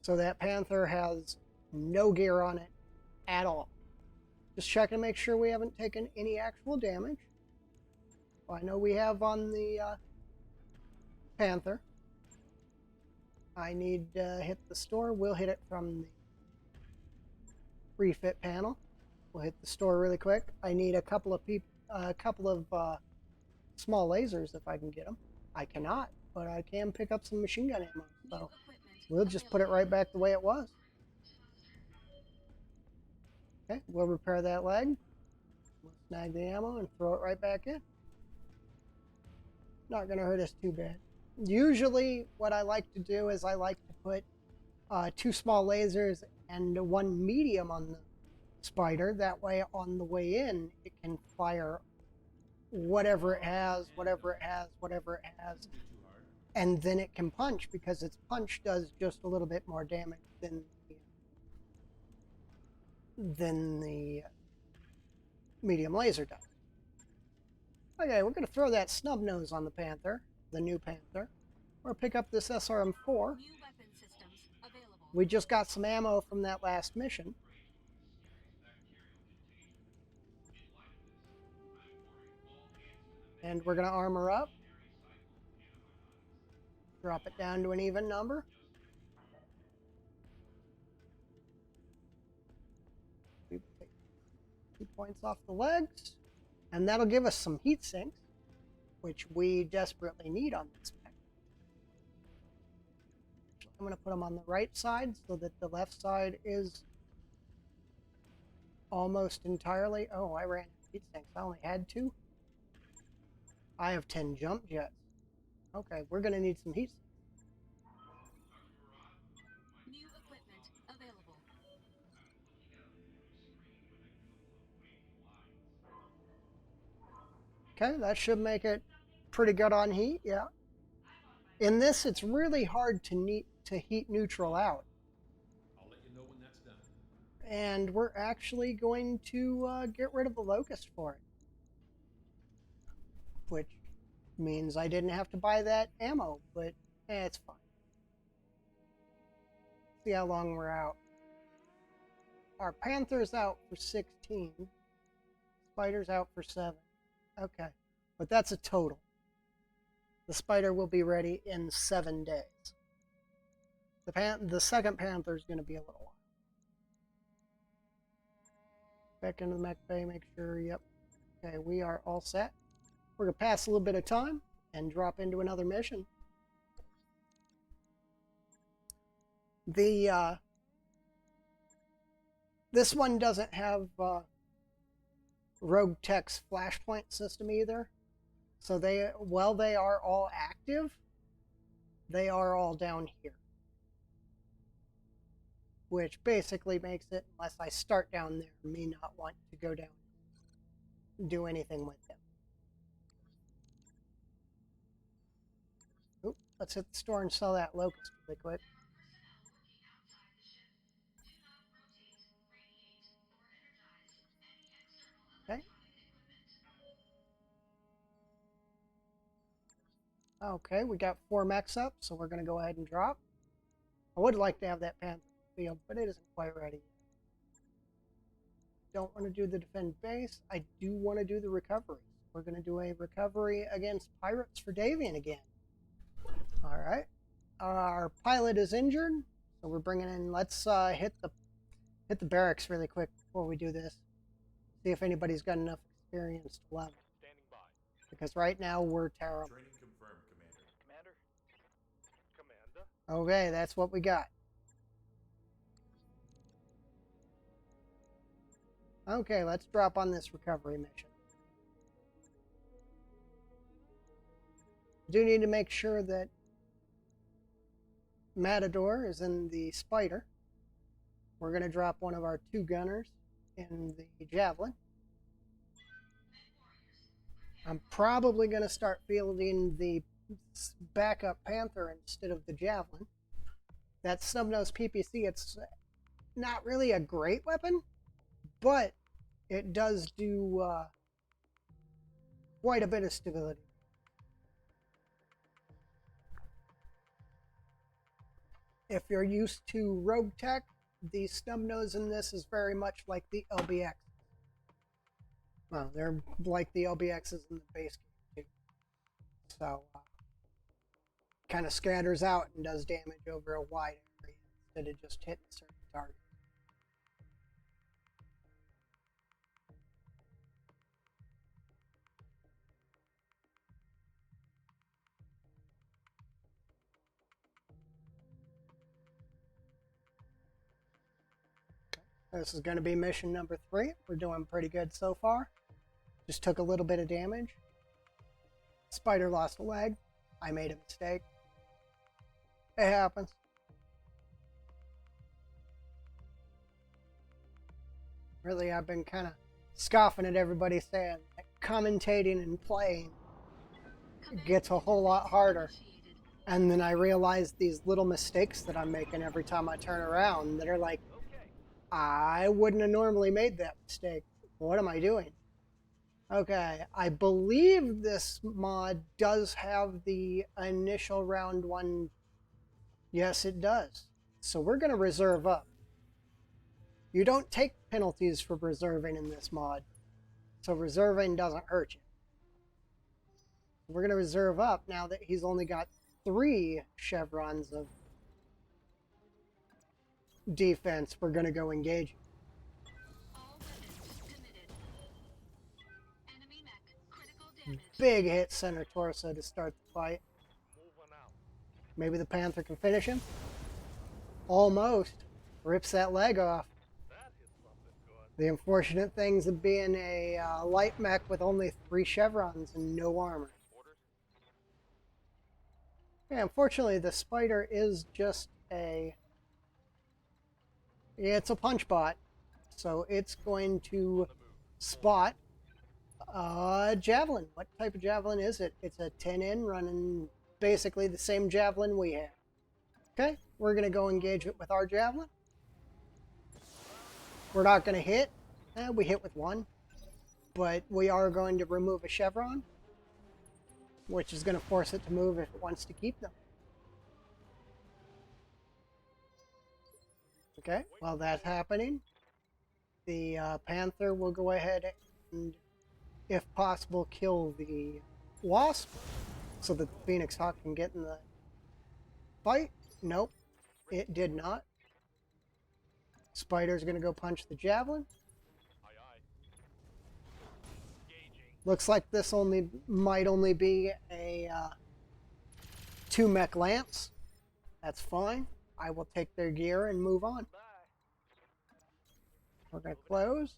So that Panther has no gear on it at all. Just checking to make sure we haven't taken any actual damage. Well, I know we have on the Panther. I need to hit the store. We'll hit it from the refit panel. We'll hit the store really quick. I need a couple of small lasers if I can get them. I cannot, but I can pick up some machine gun ammo. So we'll just put it right back the way it was. Okay, we'll repair that leg. We'll snag the ammo and throw it right back in. Not going to hurt us too bad. Usually what I like to do is I like to put 2 small lasers and 1 medium on the Spider. That way on the way in, it can fire whatever it has, and then it can punch, because its punch does just a little bit more damage than the medium laser does. Okay, we're going to throw that snub nose on the Panther, the new Panther, or pick up this SRM-4. New weapon systems available. We just got some ammo from that last mission. And we're going to armor up. Drop it down to an even number. We take 2 points off the legs. And that'll give us some heat sinks, which we desperately need on this mech. I'm going to put them on the right side so that the left side is almost entirely... Oh, I ran out of heat sinks. I only had 2. I have 10 jump jets. Okay, we're going to need some heat sinks. New equipment available. Okay, that should make it pretty good on heat, yeah. In this, it's really hard to heat neutral out. I'll let you know when that's done. And we're actually going to get rid of the locust for it. Which means I didn't have to buy that ammo, but it's fine. See how long we're out. Our Panther's out for 16. Spider's out for 7. Okay, but that's a total. The Spider will be ready in 7 days. The second Panther is going to be a little while. Back into the mech bay, make sure, yep. Okay, we are all set. We're going to pass a little bit of time and drop into another mission. This one doesn't have Rogue Tech's flashpoint system either. So while they are all active, they are all down here. Which basically makes it, unless I start down there, me not want to go down and do anything with them. Oop, let's hit the store and sell that locust really quick. Okay. Okay, we got 4 mechs up, so we're going to go ahead and drop. I would like to have that Panther field, but it isn't quite ready. Don't want to do the defend base. I do want to do the recovery. We're going to do a recovery against pirates for Davian again. All right. Our pilot is injured, so we're bringing in. Let's hit the barracks really quick before we do this. See if anybody's got enough experience to level. Because right now we're terrible. Training confirmed, Commander. Commander? Commander? Okay, that's what we got. Okay, let's drop on this recovery mission. Do need to make sure that Matador is in the Spider. We're going to drop one of our 2 gunners in the Javelin. I'm probably going to start fielding the backup Panther instead of the Javelin. That snub-nosed PPC, it's not really a great weapon, but it does do quite a bit of stability. If you're used to Rogue Tech, the snub-nose in this is very much like the LBX. Well, they're like the LBXs in the base game, too. So, kind of scatters out and does damage over a wide area instead of just hitting certain targets. This is going to be mission number 3. We're doing pretty good so far. Just took a little bit of damage. Spider lost a leg. I made a mistake. It happens. Really, I've been kind of scoffing at everybody saying that commentating and playing gets a whole lot harder. And then I realized these little mistakes that I'm making every time I turn around that are like, I wouldn't have normally made that mistake. What am I doing? Okay, I believe this mod does have the initial round 1. Yes, it does. So we're going to reserve up. You don't take penalties for reserving in this mod. So reserving doesn't hurt you. We're going to reserve up now that he's only got 3 chevrons of defense. We're going to go engage. All weapons committed. Enemy mech, critical damage. Big hit center torso to start the fight. Moving out. Maybe the Panther can finish him. Almost. Rips that leg off. That hit something good. The unfortunate things of being a light mech with only 3 chevrons and no armor. Orders? Yeah, unfortunately, the Spider is just a... Yeah, it's a punch bot. So it's going to spot a Javelin. What type of Javelin is it? It's a 10-in running basically the same Javelin we have. Okay, we're going to go engage it with our Javelin. We're not going to hit. We hit with 1. But we are going to remove a chevron, which is going to force it to move if it wants to keep them. Okay, while that's happening, the Panther will go ahead and, if possible, kill the Wasp so that the Phoenix Hawk can get in the fight. Nope, it did not. Spider's going to go punch the Javelin. Aye, aye. Engaging. Looks like this might only be a 2 mech lance. That's fine. I will take their gear and move on. Bye. We're going to close.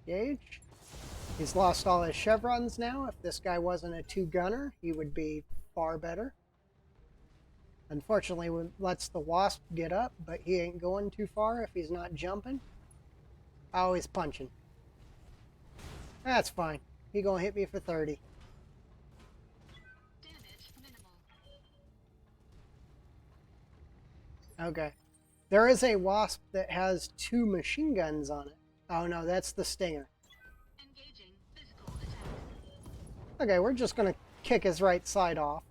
Engage. He's lost all his chevrons now. If this guy wasn't a 2-gunner, he would be far better. Unfortunately, it lets the Wasp get up, but he ain't going too far if he's not jumping. Oh, he's punching. That's fine. He gonna hit me for 30. Damage minimal. Okay. There is a Wasp that has 2 machine guns on it. Oh no, that's the Stinger. Engaging physical attack. Okay, we're just gonna kick his right side off.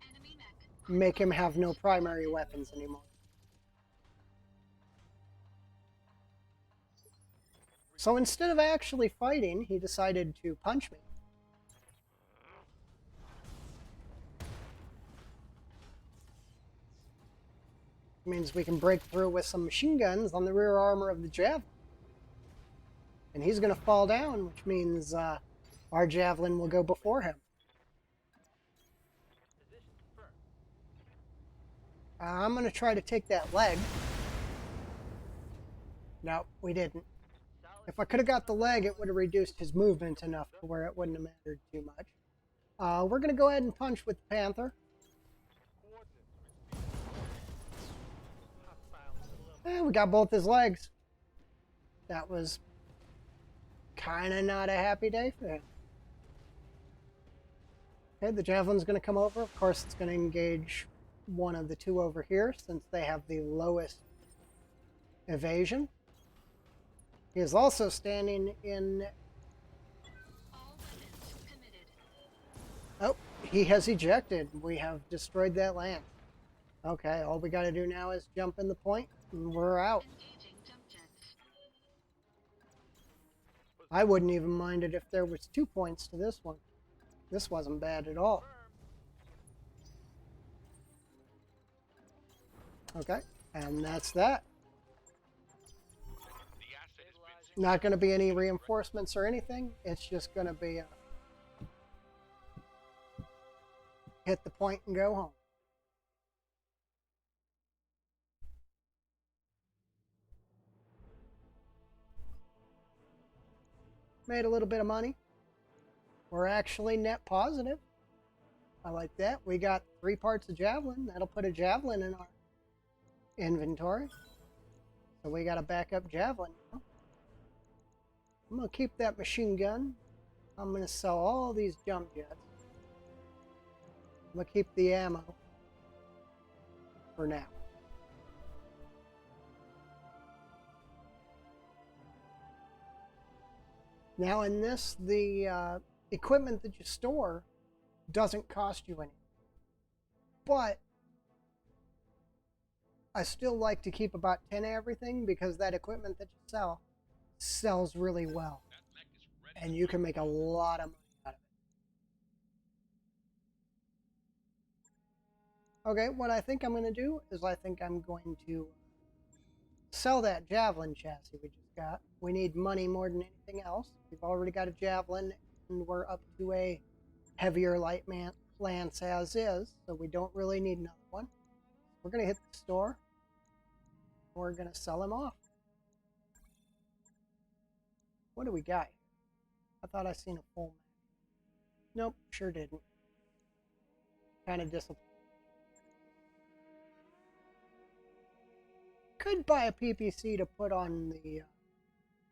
Enemy mech. Make him have no primary weapons anymore. So instead of actually fighting, he decided to punch me. Means we can break through with some machine guns on the rear armor of the Javelin. And he's going to fall down, which means Our javelin will go before him. Position confirmed. I'm going to try to take that leg. No, we didn't. Solid. If I could have got the leg, it would have reduced his movement enough to where it wouldn't have mattered too much. We're going to go ahead and punch with the Panther. Coordinates received. Hostiles eliminated. We got both his legs. That was kind of not a happy day for him. Okay, the javelin's going to come over. Of course, it's going to engage one of the two over here since they have the lowest evasion. He is also standing in... All weapons committed. Oh, he has ejected. We have destroyed that land. Okay, all we got to do now is jump in the point, and we're out. Engaging jump jets. I wouldn't even mind it if there was 2 points to this one. This wasn't bad at all. Okay, and that's that. The asset has been Not going to be any reinforcements or anything. It's just going to be a hit the point and go home. Made a little bit of money. We're actually net positive. I like that. We got 3 parts of javelin. That'll put a javelin in our inventory. So we got a backup javelin now. I'm going to keep that machine gun. I'm going to sell all these jump jets. I'm going to keep the ammo for now. Now in this, the equipment that you store doesn't cost you anything. But I still like to keep about 10 of everything because that equipment that you sell sells really well. And you can make a lot of money out of it. Okay, what I think I'm going to do is I think I'm going to sell that javelin chassis we just got. We need money more than anything else. We've already got a javelin and we're up to a heavier light lance as is, so we don't really need another one. We're going to hit the store. We're going to sell him off. What do we got here? I thought I seen a full map. Nope, sure didn't. Kind of disappointed. Could buy a PPC to put on the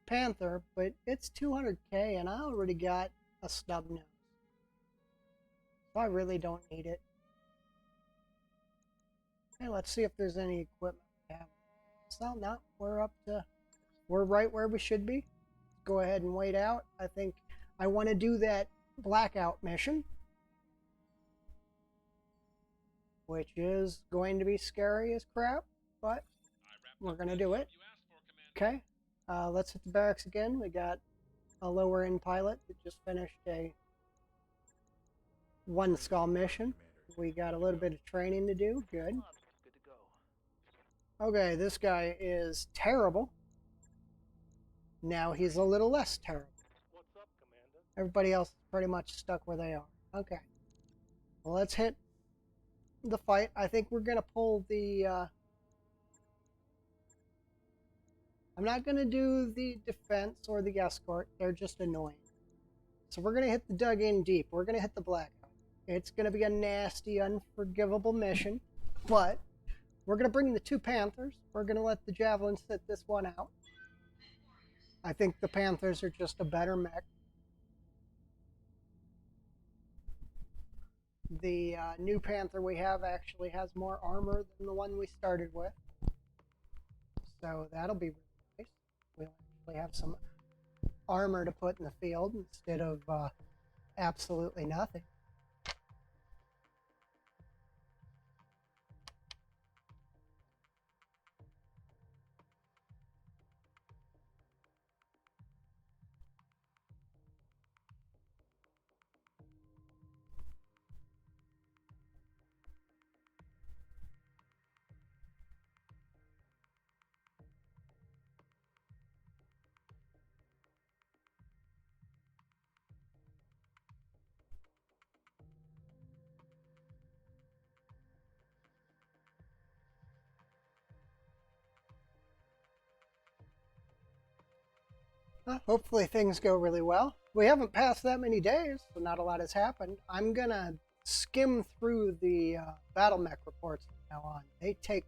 Panther, but it's 200k and I already got a snub nose. So I really don't need it. Okay, let's see if there's any equipment we have. So no, we're right where we should be. Go ahead and wait out. I think I want to do that blackout mission, which is going to be scary as crap, but we're going to do it. Okay, let's hit the barracks again. We got a lower end pilot that just finished a 1 skull mission. We got a little bit of training to do. Good. Good to go. Okay, this guy is terrible. Now he's a little less terrible. What's up, Commander? Everybody else is pretty much stuck where they are. Okay. Well, let's hit the fight. I think we're going to pull the... I'm not going to do the defense or the escort. They're just annoying. So we're going to hit the dug in deep. We're going to hit the blackout. It's going to be a nasty, unforgivable mission. But we're going to bring the 2 Panthers. We're going to let the Javelin sit this one out. I think the Panthers are just a better mech. The new Panther we have actually has more armor than the one we started with. So that'll be really nice. We'll actually have some armor to put in the field instead of absolutely nothing. Well, hopefully things go really well. We haven't passed that many days, so not a lot has happened. I'm gonna skim through the battle mech reports from now on. They take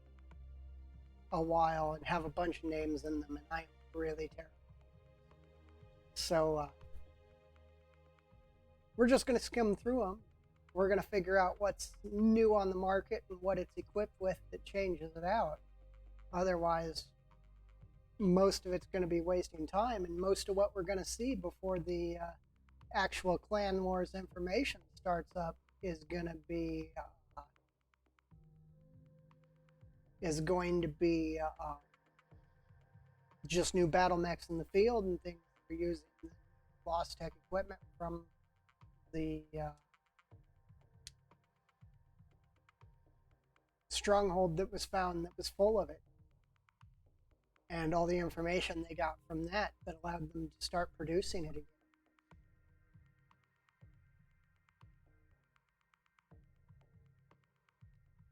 a while and have a bunch of names in them, and I'm really terrible. So we're just gonna skim through them. We're gonna figure out what's new on the market and what it's equipped with that changes it out. Otherwise, most of it's going to be wasting time, and most of what we're going to see before the actual Clan Wars information starts up is going to be just new battle mechs in the field and things we're using lost tech equipment from the stronghold that was found that was full of it. And all the information they got from that allowed them to start producing it again.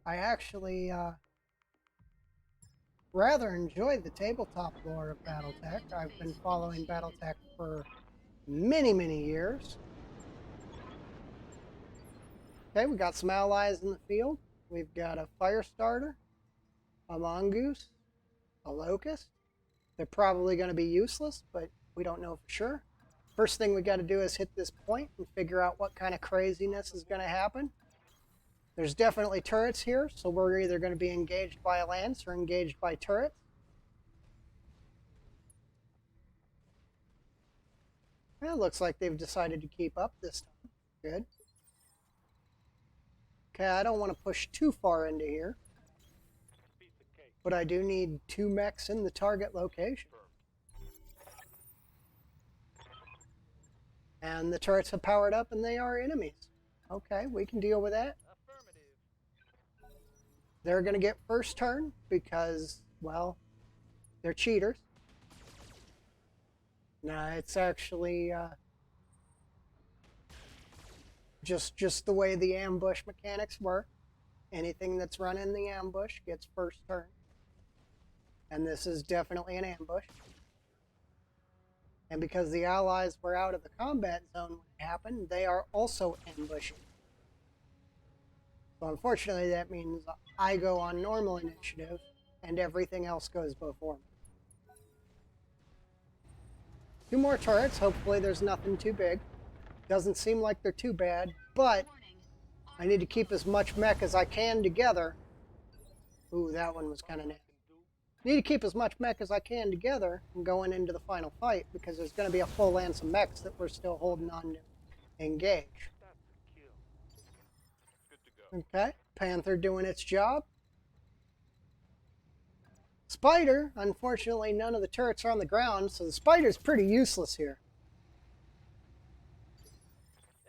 I actually rather enjoy the tabletop lore of Battletech. I've been following Battletech for many, many years. Okay, we got some allies in the field. We've got a fire starter, a mongoose, a locust. They're probably going to be useless, but we don't know for sure. First thing we got to do is hit this point and figure out what kind of craziness is going to happen. There's definitely turrets here, so we're either going to be engaged by a lance or engaged by turrets. Well, it looks like they've decided to keep up this time. Good. Okay, I don't want to push too far into here, Piece of cake. but I do need 2 mechs in the target location. And the turrets have powered up and they are enemies. Okay, we can deal with that. Affirmative. They're going to get first turn because, well, they're cheaters. No, it's actually just the way the ambush mechanics work. Anything that's run in the ambush gets first turn. And this is definitely an ambush. And because the allies were out of the combat zone when it happened, they are also ambushing. So unfortunately that means I go on normal initiative and everything else goes before me. 2 more turrets, hopefully there's nothing too big. Doesn't seem like they're too bad, but Warning. I need to keep as much mech as I can together. Ooh, that one was kind of nasty. Need to keep as much mech as I can together and going into the final fight because there's going to be a full lance of mechs that we're still holding on to engage. That's a kill. Good to go. Okay, Panther doing its job. Spider, unfortunately none of the turrets are on the ground, so the Spider's pretty useless here.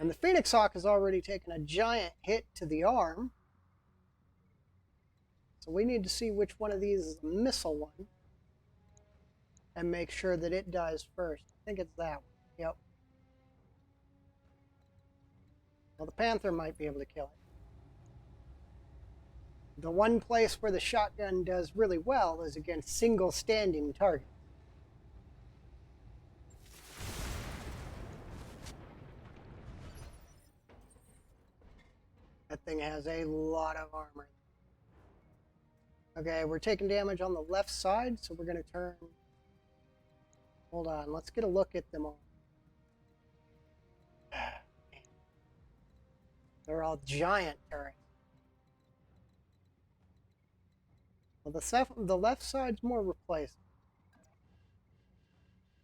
And the Phoenix Hawk has already taken a giant hit to the arm. So we need to see which one of these is the missile one. And make sure that it dies first. I think it's that one. Yep. Well, the Panther might be able to kill it. The one place where the shotgun does really well is against single standing targets. That thing has a lot of armor. Okay, we're taking damage on the left side, so we're going to turn... Hold on, let's get a look at them all. They're all giant turrets. Well, the left side's more replaceable.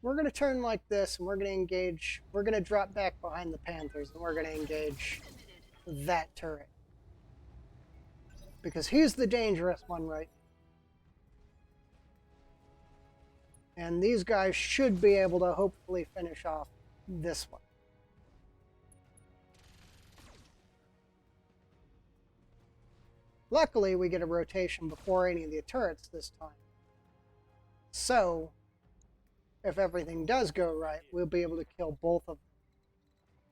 We're going to turn like this, and we're going to engage... We're going to drop back behind the Panthers, and we're going to engage that turret. Because he's the dangerous one, right? And these guys should be able to hopefully finish off this one. Luckily, we get a rotation before any of the turrets this time. So, if everything does go right, we'll be able to kill both of them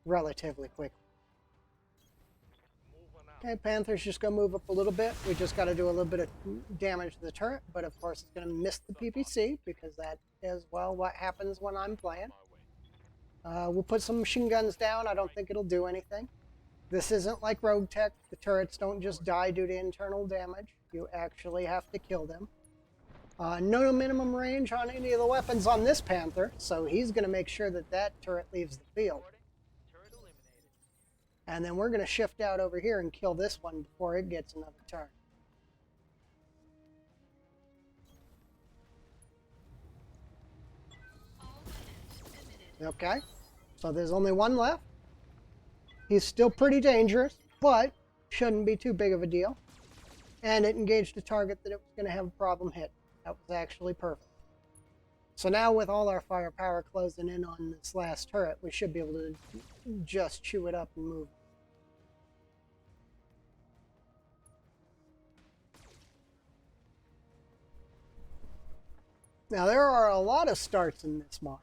relatively quickly. Moving out. Okay, Panther's just going to move up a little bit. We just got to do a little bit of damage to the turret, but of course it's going to miss the PPC because that is, well, what happens when I'm playing. We'll put some machine guns down. I don't think it'll do anything. This isn't like Rogue Tech. The turrets don't just die due to internal damage. You actually have to kill them. No minimum range on any of the weapons on this Panther, so he's going to make sure that that turret leaves the field. Turret eliminated. And then we're going to shift out over here and kill this one before it gets another turn. All weapons committed. Okay, so there's only one left. He's still pretty dangerous, but shouldn't be too big of a deal. And it engaged a target that it was going to have a problem hit. That was actually perfect. So now with all our firepower closing in on this last turret, we should be able to just chew it up and move. Now there are a lot of starts in this mod.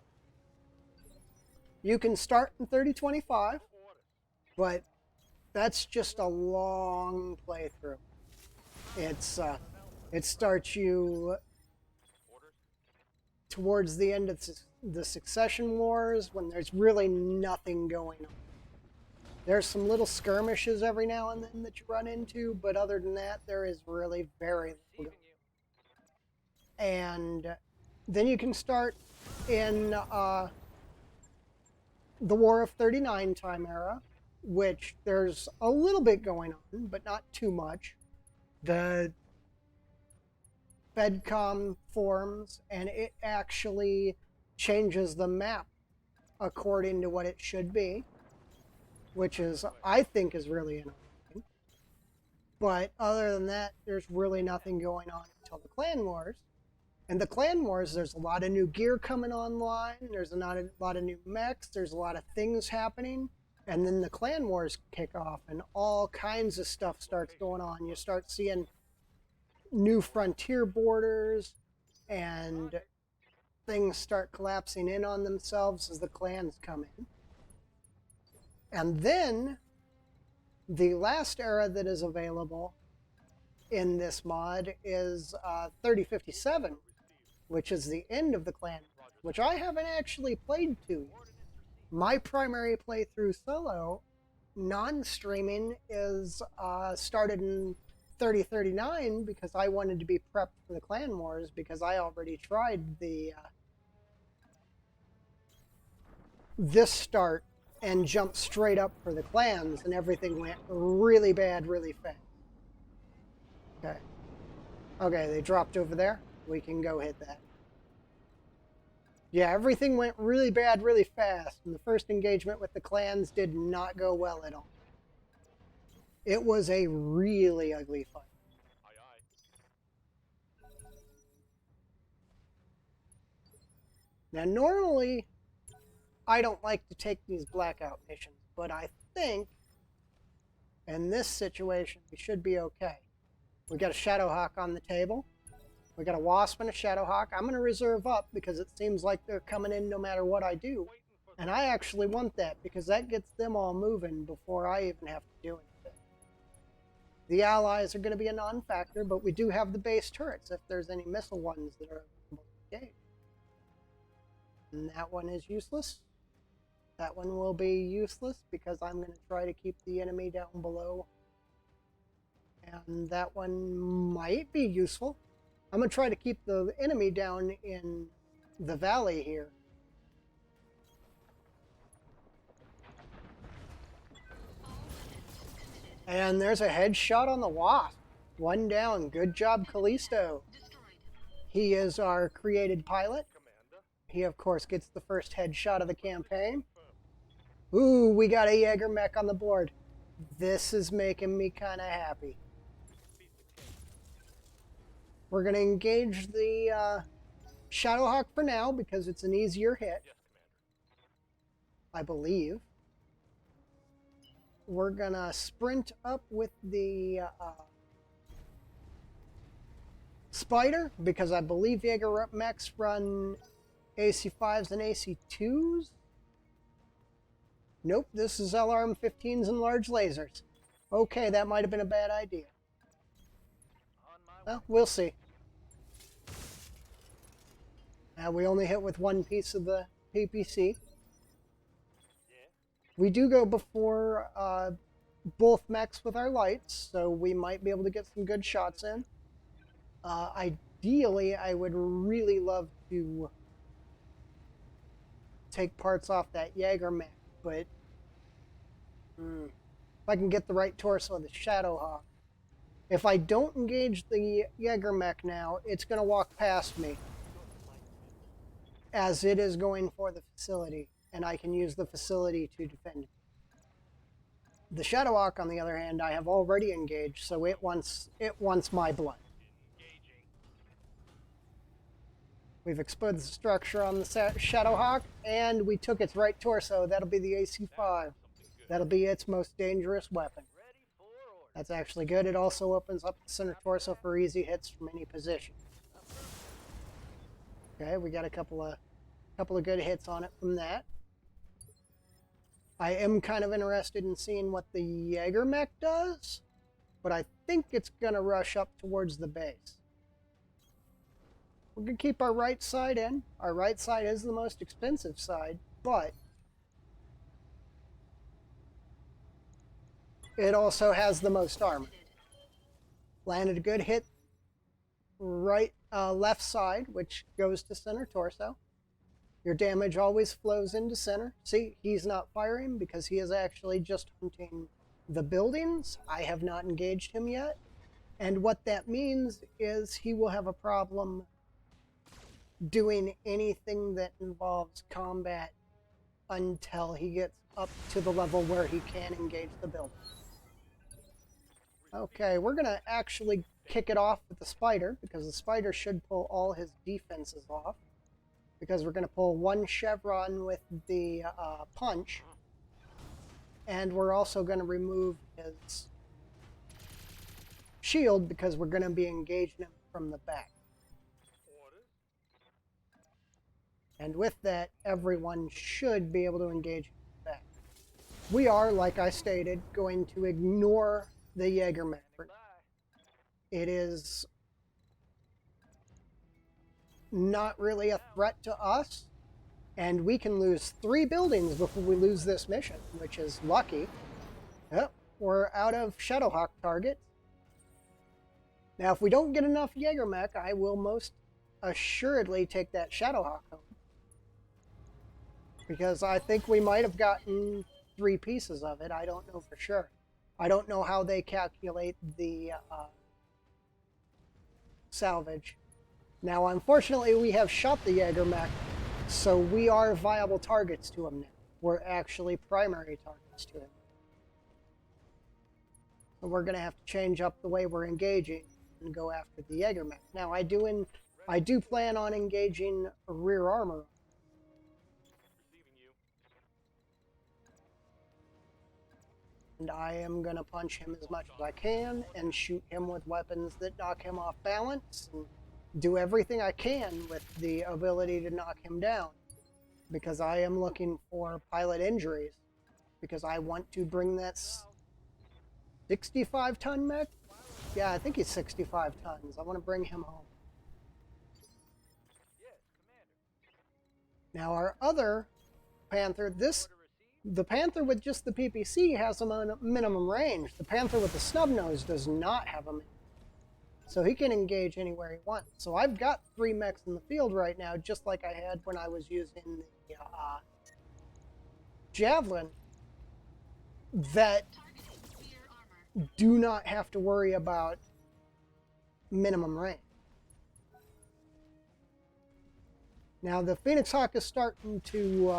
You can start in 3025, but that's just a long playthrough. It starts you towards the end of the Succession Wars when there's really nothing going on. There's some little skirmishes every now and then that you run into, but other than that, there is really very little. And then you can start in the War of 39 time era, which there's a little bit going on, but not too much. The FedCom forms, and it actually changes the map according to what it should be, which is, I think, is really annoying. But other than that, there's really nothing going on until the Clan Wars. And the Clan Wars, there's a lot of new gear coming online, there's a lot of new mechs, there's a lot of things happening, and then the Clan Wars kick off, and all kinds of stuff starts going on. You start seeing new frontier borders, and things start collapsing in on themselves as the clans come in. And then the last era that is available in this mod is 3057, which is the end of the clan, which I haven't actually played to yet. My primary playthrough solo, non-streaming, is started in 3039 because I wanted to be prepped for the Clan Wars because I already tried the this start and jumped straight up for the clans, and everything went really bad really fast. Okay. Okay, they dropped over there. We can go hit that. Yeah, everything went really bad really fast, and the first engagement with the clans did not go well at all. It was a really ugly fight. Now, normally, I don't like to take these blackout missions, but I think in this situation, we should be okay. We got a Shadowhawk on the table. We got a Wasp and a Shadowhawk. I'm going to reserve up because it seems like they're coming in no matter what I do. And I actually want that because that gets them all moving before I even have to do anything. The allies are going to be a non-factor, but we do have the base turrets if there's any missile ones that are available to engage. And that one is useless. That one will be useless because I'm going to try to keep the enemy down below. And that one might be useful. I'm going to try to keep the enemy down in the valley here. And there's a headshot on the Wasp. One down. Good job, Callisto. He is our created pilot. He, of course, gets the first headshot of the campaign. Ooh, we got a Jaeger mech on the board. This is making me kind of happy. We're going to engage the Shadowhawk for now because it's an easier hit, I believe. We're going to sprint up with the Spider because I believe Jaeger mechs run AC5s and AC2s. Nope, this is LRM-15s and large lasers. Okay, that might have been a bad idea. On my way. Well, we'll see. We only hit with one piece of the PPC. Yeah. We do go before both mechs with our lights, so we might be able to get some good shots in. Ideally, I would really love to take parts off that Jaeger mech, but if I can get the right torso of the Shadowhawk. If I don't engage the Jaeger mech now, it's going to walk past me as it is going for the facility, and I can use the facility to defend it. The Shadowhawk, on the other hand, I have already engaged, so it wants my blood. Engaging. We've exposed the structure on the Shadowhawk, and we took its right torso. That'll be the AC-5. Something good. That'll be its most dangerous weapon. Ready for order. That's actually good. It also opens up the center torso for easy hits from any position. Okay, we got a couple of good hits on it from that. I am kind of interested in seeing what the Jaeger mech does, but I think it's going to rush up towards the base. We're going to keep our right side in. Our right side is the most expensive side, but it also has the most armor. Landed a good hit left side, which goes to center torso. Your damage always flows into center. See, he's not firing because he is actually just hunting the buildings. I have not engaged him yet. And what that means is he will have a problem doing anything that involves combat until he gets up to the level where he can engage the building. Okay, we're going to actually kick it off with the Spider, because the Spider should pull all his defenses off. Because we're going to pull one chevron with the punch. And we're also going to remove his shield because we're going to be engaging him from the back. Orders. And with that, everyone should be able to engage from the back. We are, like I stated, going to ignore the Jaeger mech. Bye. It is not really a threat to us, and we can lose 3 buildings before we lose this mission, which is lucky. Yep, we're out of Shadowhawk targets. Now, if we don't get enough Jaeger mech, I will most assuredly take that Shadowhawk home, because I think we might have gotten 3 pieces of it. I don't know for sure. I don't know how they calculate the salvage. Now, unfortunately, we have shot the Jaeger mech, so we are viable targets to him now. We're actually primary targets to him. So we're going to have to change up the way we're engaging and go after the Jaeger mech. Now, I do plan on engaging rear armor. Receiving you. And I am going to punch him as much as I can and shoot him with weapons that knock him off balance and do everything I can with the ability to knock him down, because I am looking for pilot injuries, because I want to bring that 65-ton mech? Yeah, I think he's 65 tons. I want to bring him home. Yes, Commander. Now our other Panther, Order received. the Panther with just the PPC has a minimum range. The Panther with the snub nose does not have a minimum. So he can engage anywhere he wants. So I've got 3 mechs in the field right now, just like I had when I was using the Javelin, that Targeting rear armor. do not have to worry about minimum range. Now the Phoenix Hawk is starting to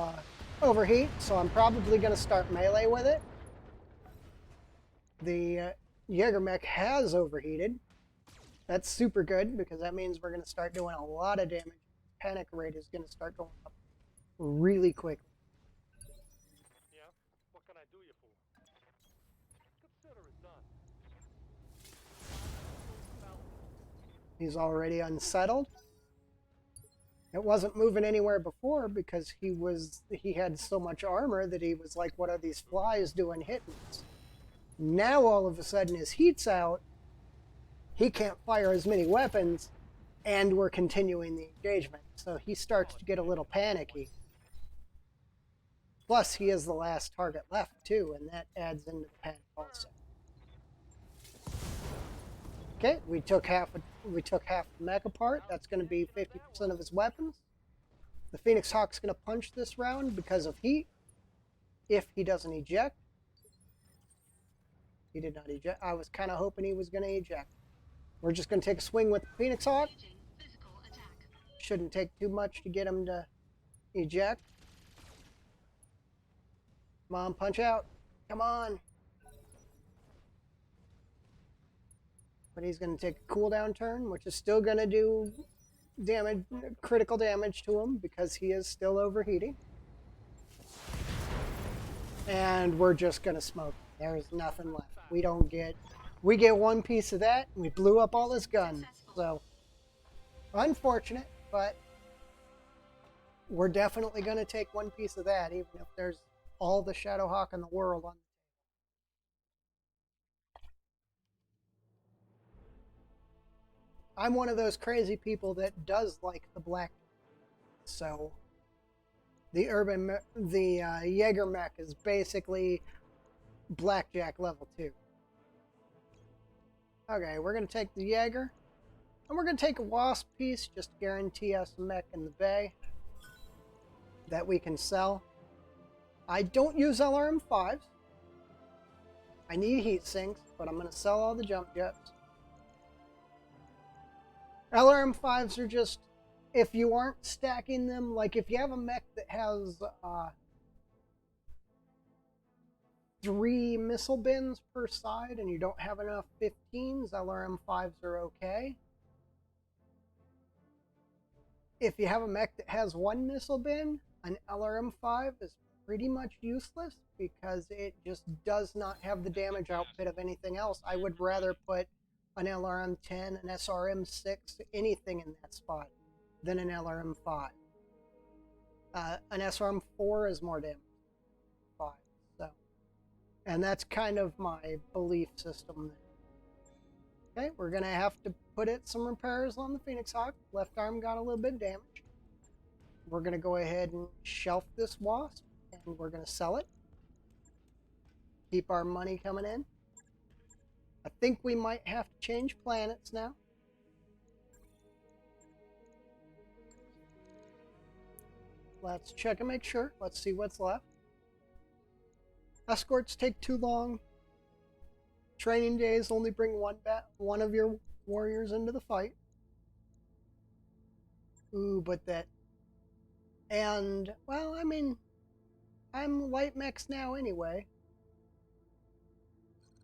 overheat, so I'm probably going to start melee with it. The Jaeger mech has overheated. That's super good, because that means we're going to start doing a lot of damage. Panic rate is going to start going up really quickly. Yeah. What can I do you for? Consider it done. He's already unsettled. It wasn't moving anywhere before because he had so much armor that he was like, what are these flies doing hitting us? Now all of a sudden his heat's out. He can't fire as many weapons, and we're continuing the engagement. So he starts to get a little panicky. Plus, he is the last target left too, and that adds into the panic also. Okay, we took half the mech apart. That's going to be 50% of his weapons. The Phoenix Hawk's going to punch this round because of heat. If he doesn't eject. He did not eject. I was kind of hoping he was going to eject. We're just going to take a swing with the Phoenix Hawk. Shouldn't take too much to get him to eject. Come on, punch out. Come on. But he's going to take a cooldown turn, which is still going to do damage, critical damage to him because he is still overheating. And we're just going to smoke. There's nothing left. We get one piece of that, and we blew up all his guns. So, unfortunate, but we're definitely going to take one piece of that, even if there's all the Shadowhawk in the world on. I'm one of those crazy people that does like the black. So the Jaeger mech is basically blackjack level 2. Okay, we're going to take the Jaeger. And we're going to take a Wasp piece just to guarantee us a mech in the bay that we can sell. I don't use LRM5s. I need heat sinks, but I'm going to sell all the jump jets. LRM5s are just, if you aren't stacking them, like if you have a mech that has 3 missile bins per side and you don't have enough 15s, LRM5s are okay. If you have a mech that has 1 missile bin, an LRM5 is pretty much useless because it just does not have the damage output of anything else. I would rather put an LRM-10, an SRM-6, anything in that spot than an LRM-5. An SRM-4 is more damage than 5. So, and that's kind of my belief system there. Okay, we're going to have to put some repairs on the Phoenix Hawk. Left arm got a little bit damaged. We're going to go ahead and shelf this Wasp, and we're going to sell it. Keep our money coming in. I think we might have to change planets now. Let's check and make sure. Let's see what's left. Escorts take too long. Training days only bring one of your warriors into the fight. Ooh, but that... And, well, I mean, I'm light mechs now anyway.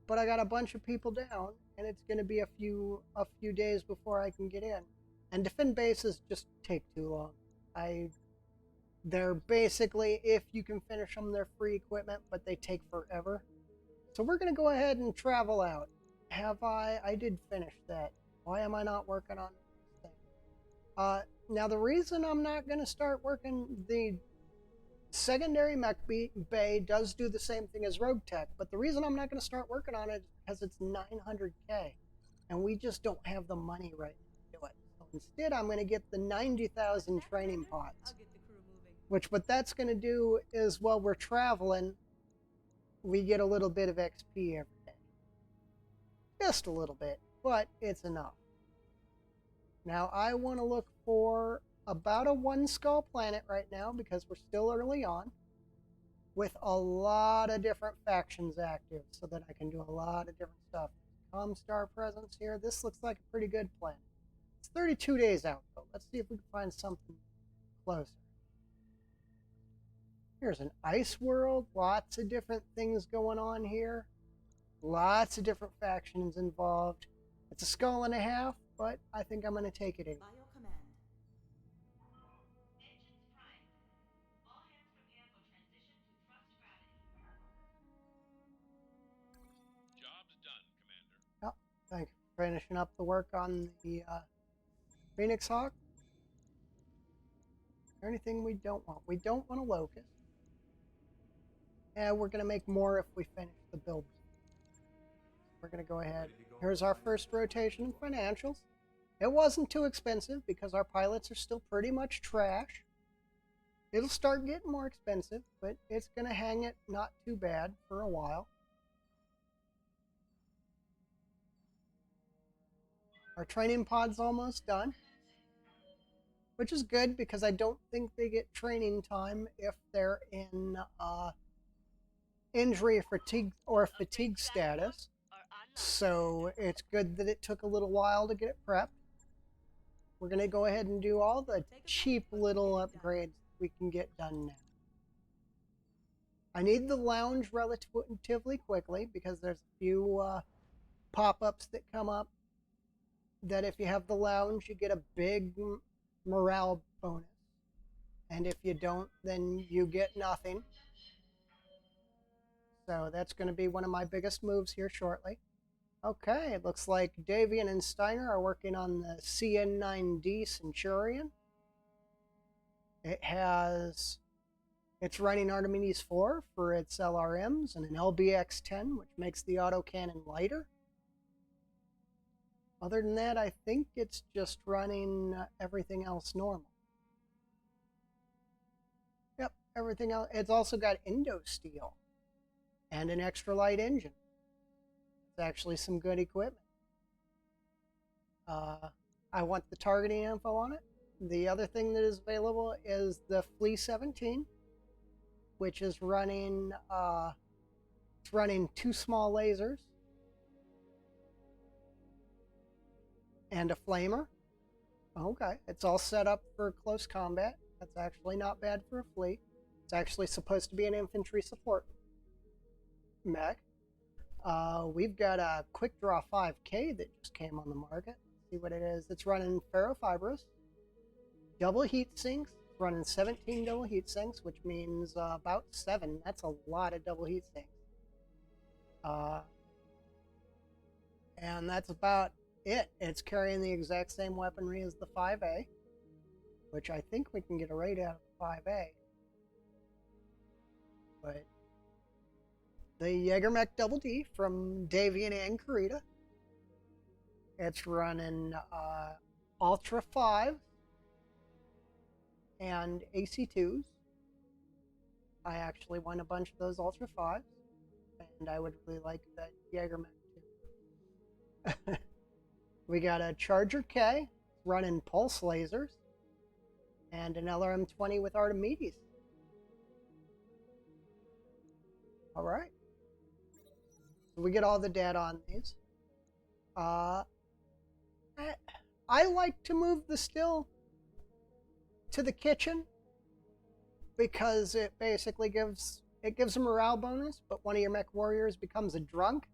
But I got a bunch of people down, and it's going to be a few days before I can get in. And defend bases just take too long. They're basically, if you can finish them, they're free equipment, but they take forever. So we're going to go ahead and travel out. I did finish that. Why am I not working on this thing? Now the reason I'm not going to start working, the secondary mech bay does do the same thing as Rogue Tech, but the reason I'm not going to start working on it is because it's 900K, and we just don't have the money right now to do it. So instead, I'm going to get the 90,000 training pots. What that's going to do is, while we're traveling, we get a little bit of XP every day. Just a little bit, but it's enough. Now, I want to look for about a 1 skull planet right now because we're still early on, with a lot of different factions active so that I can do a lot of different stuff. Comstar presence here. This looks like a pretty good planet. It's 32 days out, though. Let's see if we can find something closer. Here's an ice world. Lots of different things going on here. Lots of different factions involved. It's a skull and a half, but I think I'm going to take it in. By your command. Engines prime. All hands prepare for transition to thrust gravity. Job's done, Commander. Yep. Thank you for finishing up the work on the Phoenix Hawk. Is there anything we don't want? We don't want a Locust. And we're going to make more if we finish the build. we're going to go ahead. Here's our first rotation of financials. It wasn't too expensive because our pilots are still pretty much trash. It'll start getting more expensive, but it's going to hang it not too bad for a while. Our training pod's almost done, which is good because I don't think they get training time if they're in injury or fatigue status. So it's good that it took a little while to get it prepped. We're going to go ahead and do all the cheap little upgrades we can get done now. I need the lounge relatively quickly because there's a few pop-ups that come up that if you have the lounge, you get a big morale bonus. And if you don't, then you get nothing. So that's going to be one of my biggest moves here shortly. Okay, it looks like Davian and Steiner are working on the CN9D Centurion. It's running Archimedes 4 for its LRMs and an LBX-10, which makes the autocannon lighter. Other than that, I think it's just running everything else normal. Yep, everything else. It's also got Indo-Steel and an extra light engine. It's actually some good equipment. I want the targeting info on it. The other thing that is available is the Flea 17, which is running it's running 2 small lasers and a flamer. Okay, it's all set up for close combat. That's actually not bad for a Flea. It's actually supposed to be an infantry support mech. We've got a Quick Draw 5K that just came on the market. Let's see what it is. It's running ferrofibrous, double heat sinks, running 17 double heat sinks, which means about 7. That's a lot of double heat sinks. And that's about it. It's carrying the exact same weaponry as the 5A, which I think we can get a raid out of the 5A. But the Jägermech Double D from Davian and Karita. It's running Ultra 5 and AC2s. I actually want a bunch of those Ultra 5s, and I would really like that Jägermech too. We got a Charger K running pulse lasers and an LRM-20 with Archimedes. All right. So we get all the data on these. I like to move the still to the kitchen because it basically gives a morale bonus, but one of your mech warriors becomes a drunk.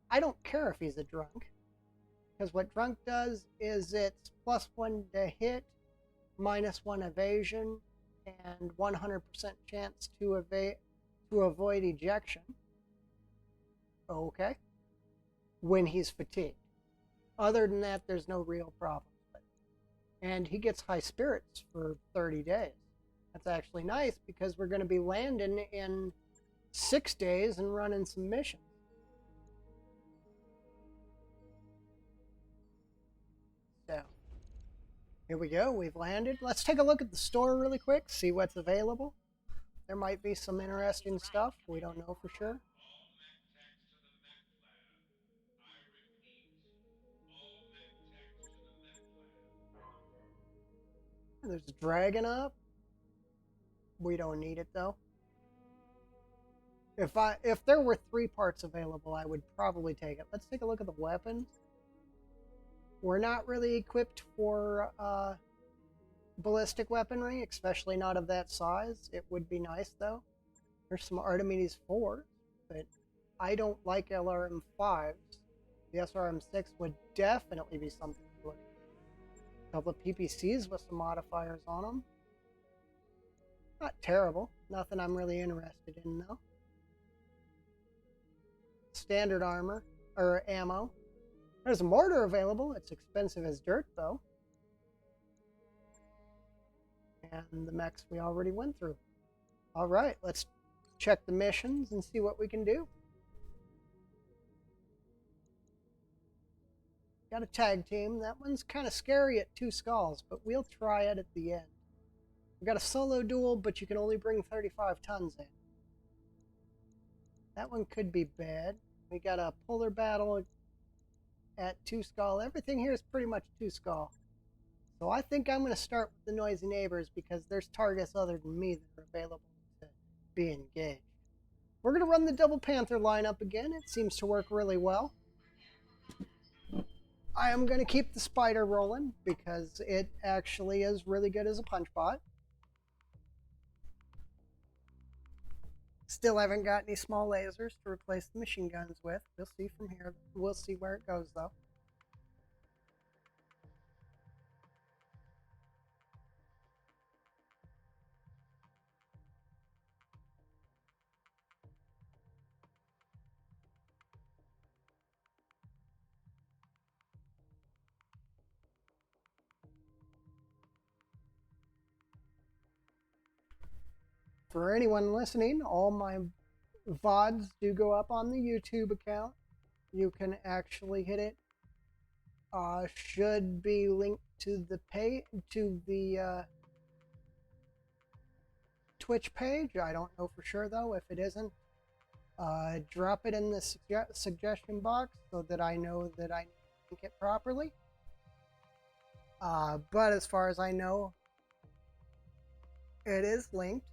I don't care if he's a drunk, because what drunk does is it's +1 to hit, -1 evasion, and 100% chance to avoid ejection. Okay. When he's fatigued. Other than that, there's no real problem. And he gets high spirits for 30 days. That's actually nice because we're going to be landing in 6 days and running some missions. So, here we go. We've landed. Let's take a look at the store really quick, see what's available. There might be some interesting stuff. We don't know for sure. There's a dragon up. We don't need it though. If there were 3 parts available, I would probably take it. Let's take a look at the weapons. We're not really equipped for ballistic weaponry, especially not of that size. It would be nice though. There's some Archimedes 4s, but I don't like LRM 5s. The SRM 6 would definitely be something to look at. A couple of PPCs with some modifiers on them. Not terrible. Nothing I'm really interested in though. Standard armor or ammo. There's a mortar available. It's expensive as dirt though. And the mechs we already went through. All right, let's check the missions and see what we can do. got a tag team. That one's kind of scary at 2 skulls, but we'll try it at the end. We got a solo duel, but you can only bring 35 tons in. That one could be bad. We got a polar battle at 2 skull. Everything here is pretty much 2 skull. So I think I'm going to start with the noisy neighbors because there's targets other than me that are available to be engaged. We're going to run the Double Panther lineup again. It seems to work really well. I am going to keep the spider rolling because it actually is really good as a punch bot. Still haven't got any small lasers to replace the machine guns with. We'll see from here. We'll see where it goes though. For anyone listening, all my VODs do go up on the YouTube account. You can actually hit it. Should be linked to the Twitch page. I don't know for sure though. If it isn't, drop it in the suggestion box so that I know that I link it properly. But as far as I know, it is linked.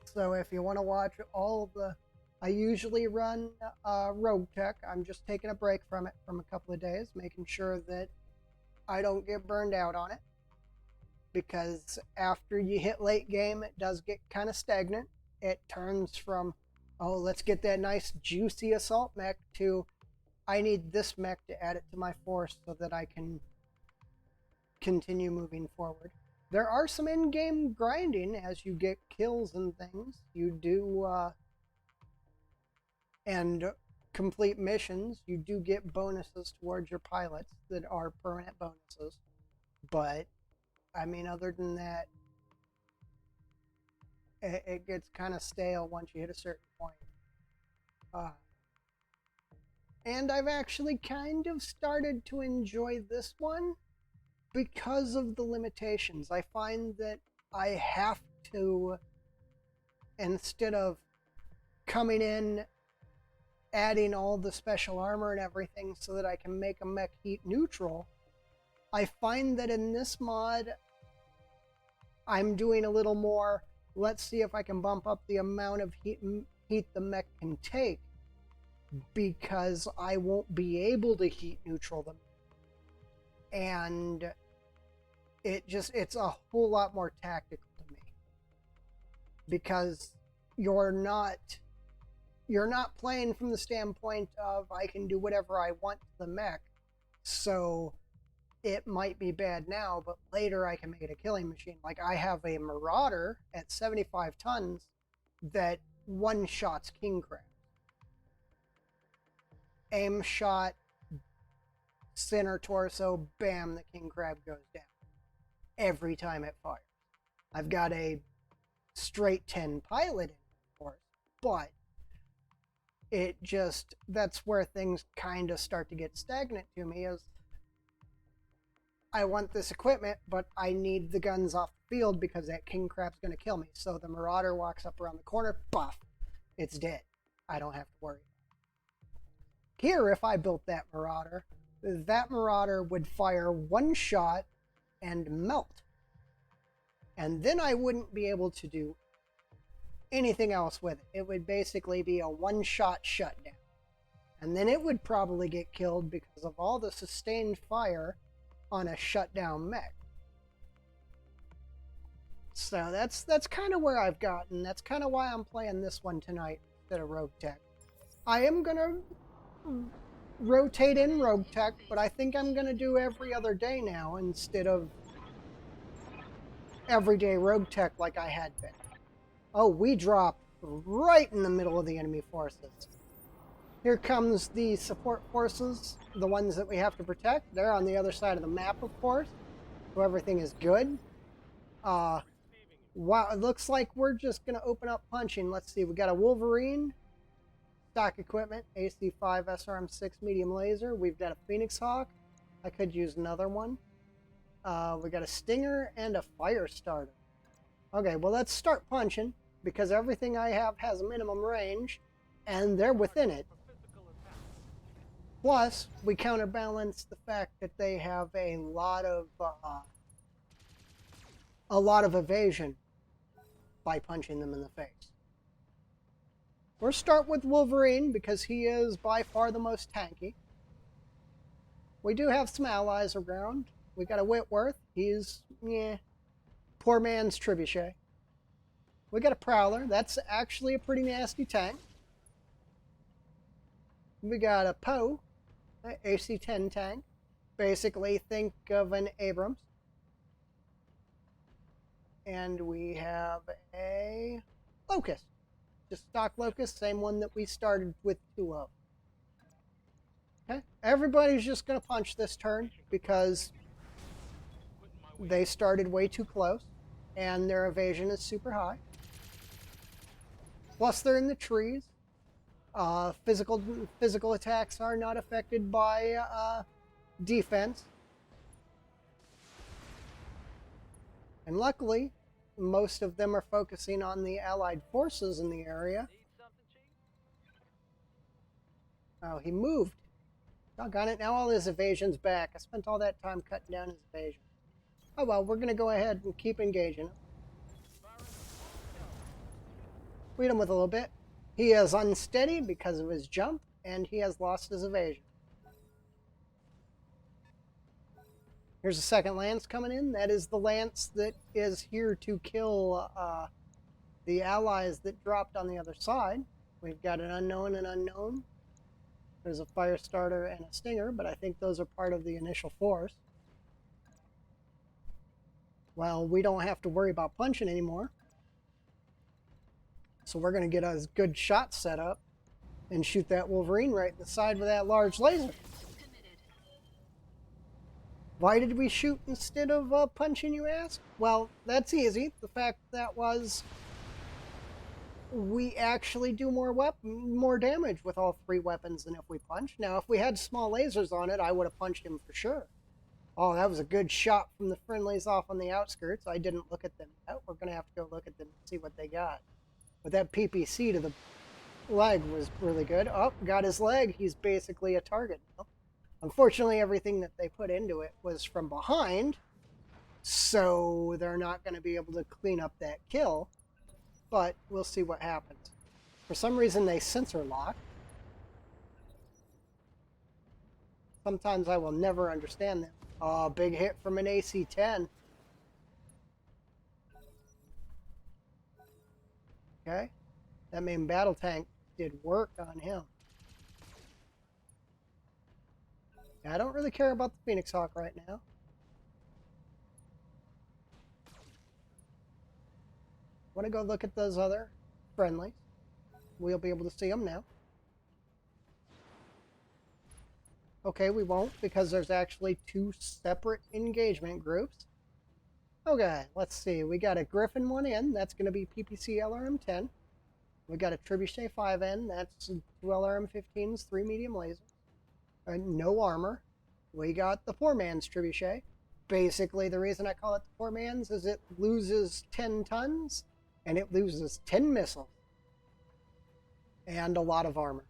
So if you want to watch all the, I usually run Rogue Tech. I'm just taking a break from it from a couple of days, making sure that I don't get burned out on it. Because after you hit late game, it does get kind of stagnant. It turns from, oh, let's get that nice juicy assault mech to, I need this mech to add it to my force so that I can continue moving forward. There are some in-game grinding as you get kills and things. You do, and complete missions. You do get bonuses towards your pilots that are permanent bonuses. But, I mean, other than that, it gets kind of stale once you hit a certain point. And I've actually kind of started to enjoy this one because of the limitations. I find that I have to, instead of coming in, adding all the special armor and everything so that I can make a mech heat neutral, I find that in this mod, I'm doing a little more, let's see if I can bump up the amount of heat the mech can take, because I won't be able to heat neutral them. And it's a whole lot more tactical to me. Because you're not playing from the standpoint of I can do whatever I want to the mech, so it might be bad now, but later I can make it a killing machine. Like I have a Marauder at 75 tons that one-shots king crab. Aim shot, center torso, bam, the king crab goes down. Every time it fires. I've got a straight 10 pilot in, of course, but that's where things kind of start to get stagnant to me, is I want this equipment, but I need the guns off the field because that king crab's going to kill me. So the Marauder walks up around the corner, buff, it's dead. I don't have to worry. Here, if I built that Marauder would fire one shot and melt. And then I wouldn't be able to do anything else with it. It would basically be a one-shot shutdown. And then it would probably get killed because of all the sustained fire on a shutdown mech. So that's kind of where I've gotten. That's kind of why I'm playing this one tonight instead of Rogue Tech. I am going to rotate in Rogue Tech, but I think I'm going to do every other day now instead of everyday Rogue Tech like I had been. Oh, we drop right in the middle of the enemy forces. Here comes the support forces, the ones that we have to protect. They're on the other side of the map, of course, so everything is good. Wow, it looks like we're just going to open up punching. Let's see. We got a Wolverine, stock equipment, AC-5 SRM-6 medium laser. We've got a Phoenix Hawk. I could use another one. We got a Stinger and a Fire Starter. Okay, well, let's start punching because everything I have has a minimum range, and they're within it. For physical attack. Plus, we counterbalance the fact that they have a lot of evasion by punching them in the face. We'll start with Wolverine because he is by far the most tanky. We do have some allies around. We got a Whitworth. He's, poor man's trebuchet. We got a Prowler. That's actually a pretty nasty tank. We got a Poe, an AC-10 tank. Basically, think of an Abrams. And we have a Locust. Just stock Locust, same one that we started with 2 of. Okay, everybody's just going to punch this turn because they started way too close and their evasion is super high. Plus, they're in the trees. Physical attacks are not affected by defense. And luckily, most of them are focusing on the Allied forces in the area. Need something, Chief? Oh, he moved. Doggone it, now all his evasion's back. I spent all that time cutting down his evasion. Oh well, we're going to go ahead and keep engaging him. Beat him with a little bit. He is unsteady because of his jump, and he has lost his evasion. Here's a second lance coming in. That is the lance that is here to kill the allies that dropped on the other side. We've got an unknown and unknown. There's a fire starter and a stinger, but I think those are part of the initial force. Well, we don't have to worry about punching anymore. So we're going to get a good shot set up and shoot that Wolverine right in the side with that large laser. Committed. Why did we shoot instead of punching, you ask? Well, that's easy. The fact that was we actually do more damage with all 3 weapons than if we punch. Now, if we had small lasers on it, I would have punched him for sure. Oh, that was a good shot from the friendlies off on the outskirts. I didn't look at them yet. We're going to have to go look at them and see what they got. But that PPC to the leg was really good. Oh, got his leg. He's basically a target now. Unfortunately, everything that they put into it was from behind, so they're not going to be able to clean up that kill, but we'll see what happens. For some reason, they sensor lock. Sometimes I will never understand them. Oh, big hit from an AC-10. Okay, that means Battletech did work on him. Yeah, I don't really care about the Phoenix Hawk right now. Want to go look at those other friendlies. We'll be able to see them now. Okay, we won't because there's actually 2 separate engagement groups. Okay, let's see. We got a Griffin 1N. That's going to be PPC LRM-10. We got a Trebuchet 5N. That's 2 LRM-15s, 3 medium lasers. No armor. We got the poor man's Trebuchet. Basically, the reason I call it the poor man's is it loses 10 tons, and it loses 10 missiles. And a lot of armor.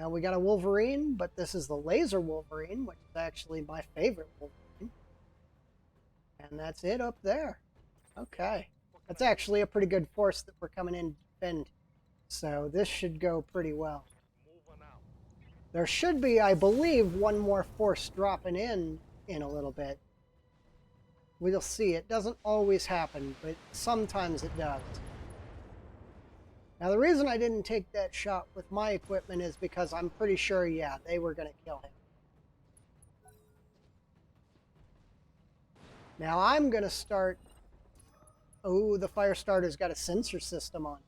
We got a Wolverine, but this is the Laser Wolverine, which is actually my favorite Wolverine. And that's it up there. Okay. That's actually a pretty good force that we're coming in to defend. So this should go pretty well. Moving out. There should be, I believe, 1 more force dropping in a little bit. We'll see. It doesn't always happen, but sometimes it does. Now, the reason I didn't take that shot with my equipment is because I'm pretty sure, yeah, they were going to kill him. Now, I'm going to start... Oh, the fire starter's got a sensor system on.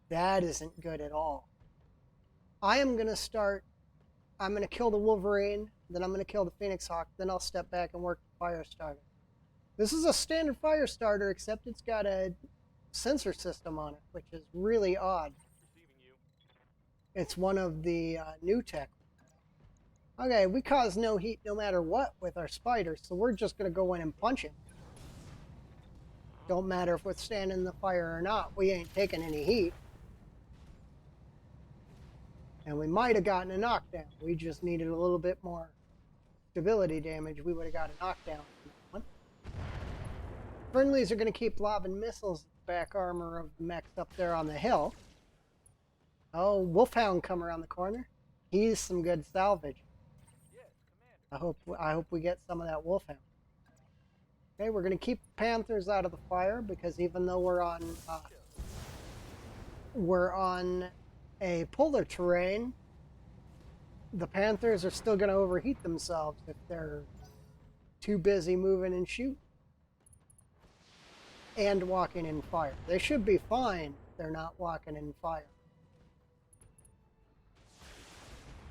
That isn't good at all. I am going to start... I'm going to kill the Wolverine, then I'm going to kill the Phoenix Hawk, then I'll step back and work the fire starter. This is a standard fire starter, except it's got a sensor system on it, which is really odd. Receiving you. It's one of the new tech. Okay, we cause no heat no matter what with our spiders, so we're just going to go in and punch him. Don't matter if we're standing in the fire or not, we ain't taking any heat. And we might have gotten a knockdown. We just needed a little bit more stability damage. We would have got a knockdown from that one. Friendlies are going to keep lobbing missiles at the back armor of the mechs up there on the hill. Oh, Wolfhound come around the corner. He's some good salvage. Yes, Commander. I hope we get some of that Wolfhound. Okay, we're going to keep Panthers out of the fire because even though we're on a polar terrain, the Panthers are still going to overheat themselves if they're too busy moving and shooting and walking in fire. They should be fine if they're not walking in fire.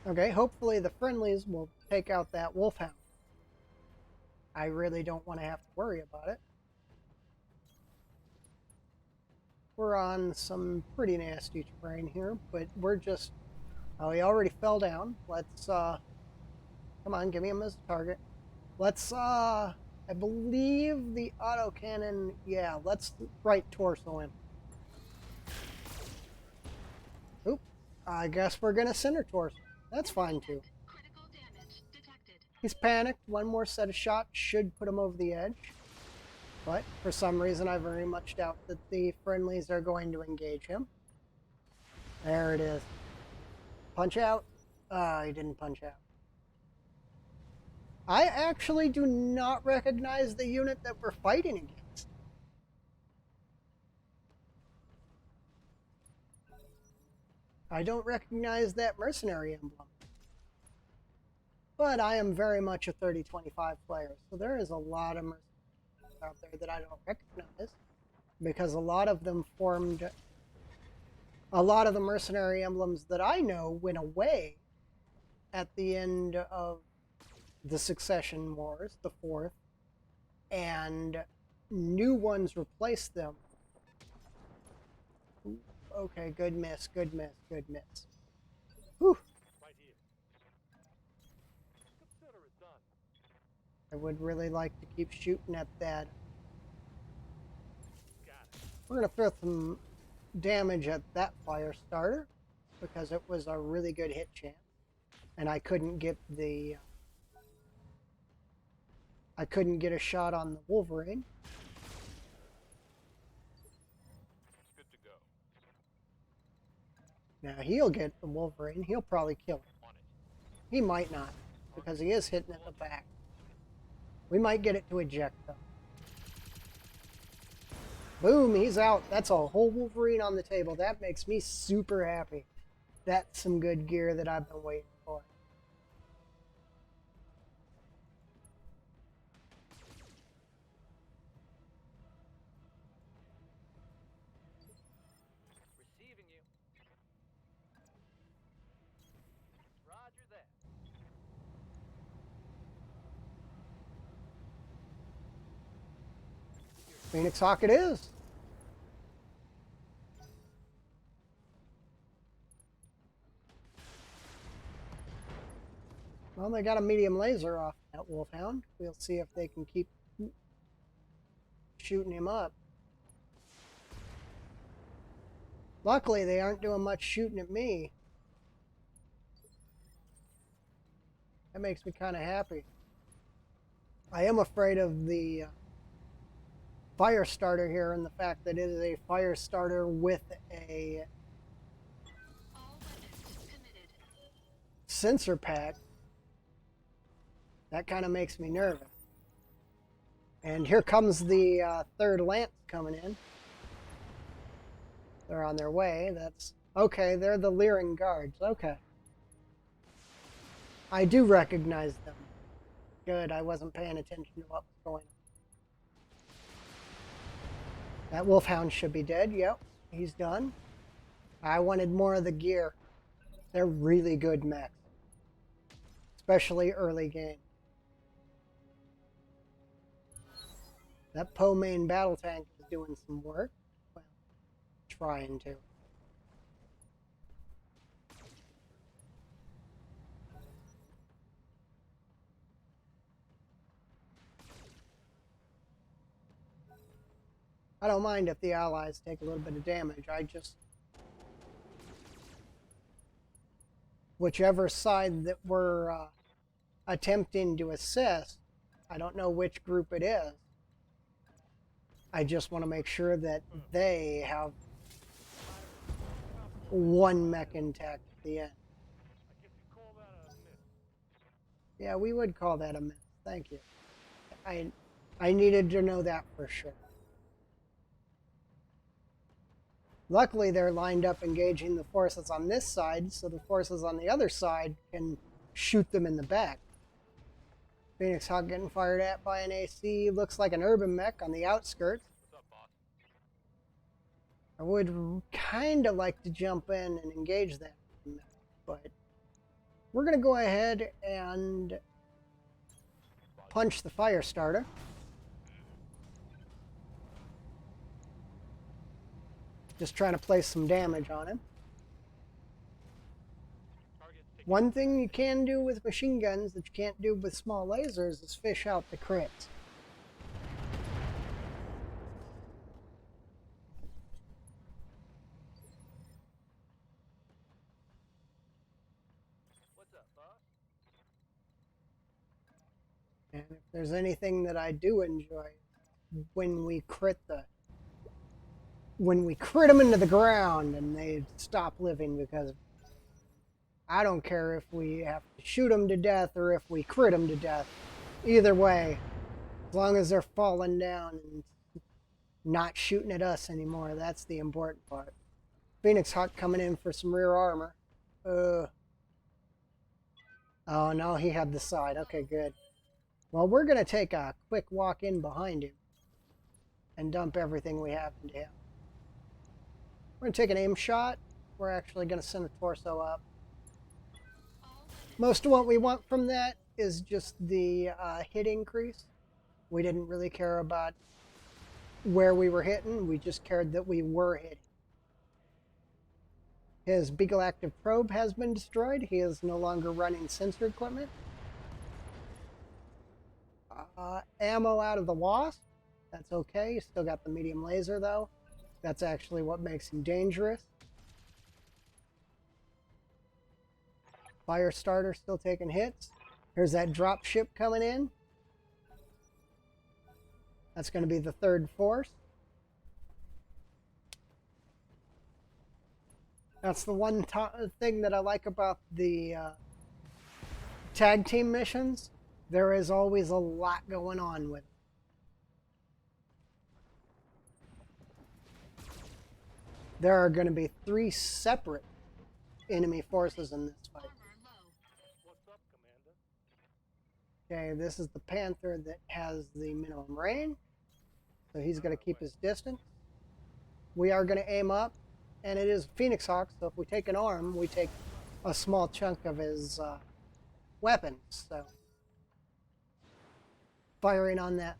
Okay, hopefully the friendlies will take out that Wolfhound. I really don't want to have to worry about it. We're on some pretty nasty terrain here, but we're just... Oh, he already fell down. Let's, come on, give me him as a target. Let's, I believe the autocannon... Yeah, let's right torso him. Oop. I guess we're gonna center torso. That's fine, too. Critical damage detected. He's panicked. One more set of shots should put him over the edge. But for some reason, I very much doubt that the friendlies are going to engage him. There it is. Punch out. He didn't punch out. I actually do not recognize the unit that we're fighting against. I don't recognize that mercenary emblem. But I am very much a 30-25 player, so there is a lot of mercenaries out there that I don't recognize because a lot of them formed... A lot of the mercenary emblems that I know went away at the end of the Succession Wars, the 4th, and new ones replaced them. Okay, good miss, good miss, good miss. Whew. Right here. Consider it done. I would really like to keep shooting at that. Got it. We're going to throw some damage at that fire starter because it was a really good hit chance. And I couldn't get the... I couldn't get a shot on the Wolverine. Good to go. Now he'll get the Wolverine. He'll probably kill him. On it. He might not because he is hitting at the back. We might get it to eject though. Boom, he's out. That's a whole Wolverine on the table. That makes me super happy. That's some good gear that I've been waiting for. Receiving you. Roger that. Phoenix Hawk it is. Well, they got a medium laser off that Wolfhound. We'll see if they can keep shooting him up. Luckily, they aren't doing much shooting at me. That makes me kind of happy. I am afraid of the fire starter here and the fact that it is a fire starter with a All weapons committed. sensor pack. That kind of makes me nervous. And here comes the third lance coming in. They're on their way. That's okay. They're the Leering Guards. Okay. I do recognize them. Good. I wasn't paying attention to what was going on. That Wolfhound should be dead. Yep. He's done. I wanted more of the gear. They're really good mechs. Especially early game. That Poe main battle tank is doing some work. Well, trying to. I don't mind if the allies take a little bit of damage. I just... Whichever side that we're attempting to assist, I don't know which group it is. I just want to make sure that they have one mech intact at the end. I guess you call that a miss. Yeah, we would call that a miss. Thank you. I needed to know that for sure. Luckily, they're lined up engaging the forces on this side, so the forces on the other side can shoot them in the back. Phoenix Hawk getting fired at by an AC. Looks like an urban mech on the outskirts. What's up, boss? I would kind of like to jump in and engage that mech, but we're going to go ahead and punch the fire starter. Just trying to place some damage on him. Target's taking One thing you can do with machine guns that you can't do with small lasers is fish out the crits. What's up, boss? And if there's anything that I do enjoy, when we crit them into the ground and they stop living because of, I don't care if we have to shoot them to death or if we crit them to death. Either way, as long as they're falling down and not shooting at us anymore, that's the important part. Phoenix Hawk coming in for some rear armor. Oh, no, he had the side. Okay, good. Well, we're going to take a quick walk in behind him and dump everything we have into him. We're going to take an aim shot. We're actually going to send a torso up. Most of what we want from that is just the hit increase. We didn't really care about where we were hitting. We just cared that we were hitting. His Beagle Active Probe has been destroyed. He is no longer running sensor equipment. Ammo out of the Wasp. That's okay. He's still got the medium laser, though. That's actually what makes him dangerous. Fire starter still taking hits. Here's that drop ship coming in. That's going to be the third force. That's the one thing that I like about the tag team missions. There is always a lot going on with it. There are going to be 3 separate enemy forces in this fight. What's up, Commander? Okay, this is the Panther that has the minimum range, so he's going to keep his distance. We are going to aim up, and it is Phoenix Hawk, so if we take an arm, we take a small chunk of his weapons. So firing on the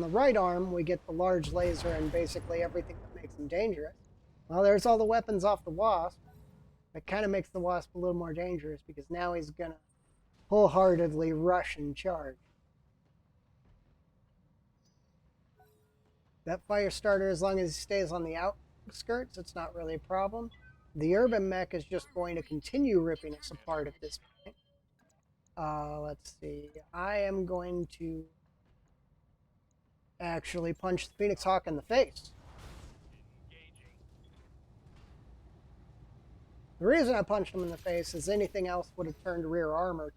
right arm, we get the large laser and basically everything that makes him dangerous. Well, there's all the weapons off the Wasp. It kind of makes the Wasp a little more dangerous because now he's going to wholeheartedly rush and charge. That fire starter, as long as he stays on the outskirts, it's not really a problem. The urban mech is just going to continue ripping us apart at this point. Let's see. I am going to actually punch the Phoenix Hawk in the face. The reason I punched him in the face is anything else would have turned rear armor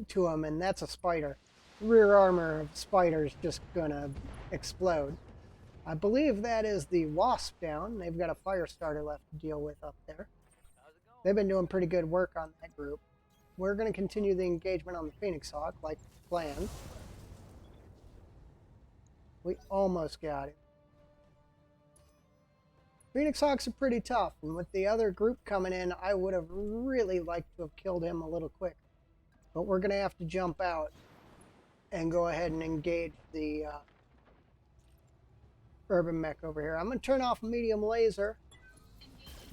to him, and that's a spider. Rear armor of spider is just gonna explode. I believe that is the Wasp down. They've got a fire starter left to deal with up there. They've been doing pretty good work on that group. We're going to continue the engagement on the Phoenix Hawk like planned. We almost got it. Phoenix Hawks are pretty tough, and with the other group coming in, I would have really liked to have killed him a little quicker. But we're going to have to jump out and go ahead and engage the urban mech over here. I'm going to turn off medium laser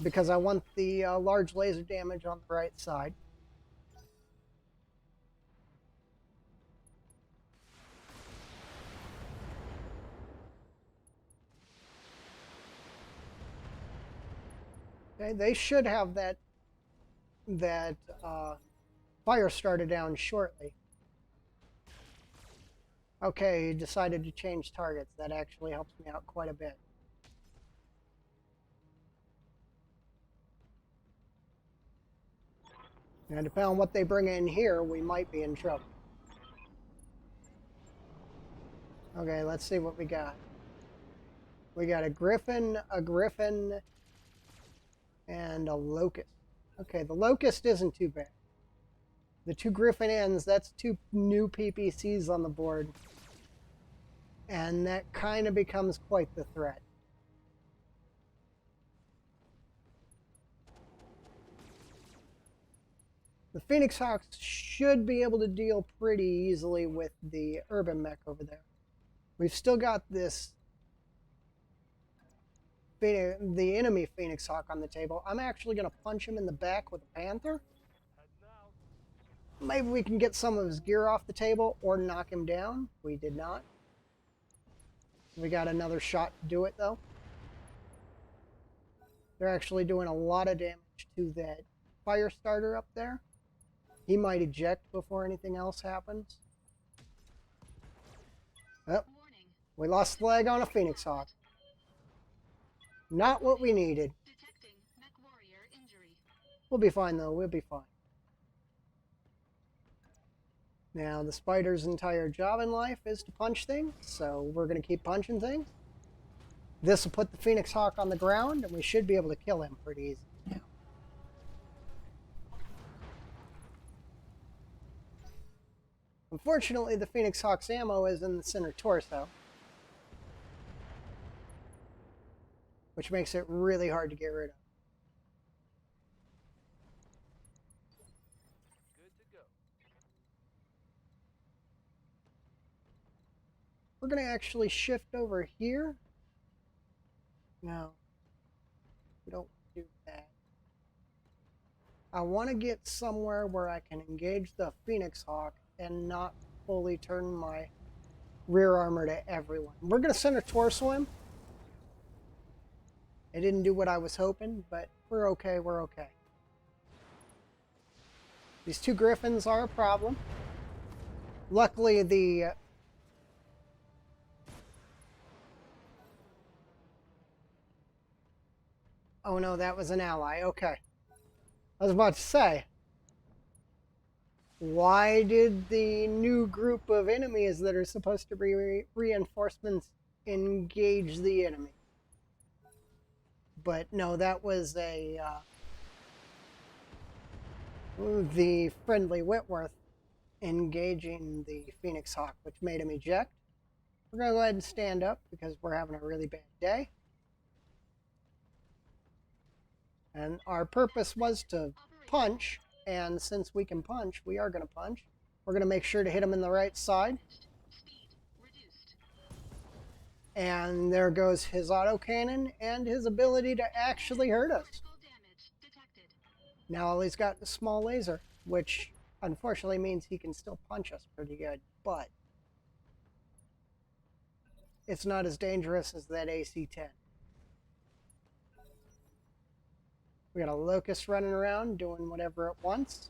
because I want the large laser damage on the right side. Okay, they should have that fire started down shortly. Okay, he decided to change targets. That actually helps me out quite a bit. Now, depending on what they bring in here, we might be in trouble. Okay, let's see what we got. We got a griffin, and a locust. Okay, the locust isn't too bad. The two griffin ends, that's two new PPCs on the board. And that kind of becomes quite the threat. The Phoenix Hawks should be able to deal pretty easily with the urban mech over there. We've still got this, the enemy Phoenix Hawk on the table. I'm actually going to punch him in the back with a Panther. Maybe we can get some of his gear off the table or knock him down. We did not. We got another shot to do it, though. They're actually doing a lot of damage to that fire starter up there. He might eject before anything else happens. Oh, we lost the leg on a Phoenix Hawk. Not what we needed. Detecting mech warrior injury. We'll be fine, though. We'll be fine. Now, the spider's entire job in life is to punch things, so we're going to keep punching things. This will put the Phoenix Hawk on the ground, and we should be able to kill him pretty easily now. Unfortunately, the Phoenix Hawk's ammo is in the center torso, which makes it really hard to get rid of. Good to go. We're going to actually shift over here. No, we don't do that. I want to get somewhere where I can engage the Phoenix Hawk and not fully turn my rear armor to everyone. We're going to center torso him. It didn't do what I was hoping, but we're okay, we're okay. These two griffins are a problem. Luckily, the oh no, that was an ally. Okay. I was about to say, why did the new group of enemies that are supposed to be reinforcements engage the enemy? But no, that was a the friendly Whitworth engaging the Phoenix Hawk, which made him eject. We're going to go ahead and stand up because we're having a really bad day. And our purpose was to punch, and since we can punch, we are going to punch. We're going to make sure to hit him in the right side. Speed reduced. And there goes his autocannon and his ability to actually hurt us. Critical damage detected. Now all he's got is a small laser, which unfortunately means he can still punch us pretty good, but it's not as dangerous as that AC-10. We got a locust running around doing whatever it wants.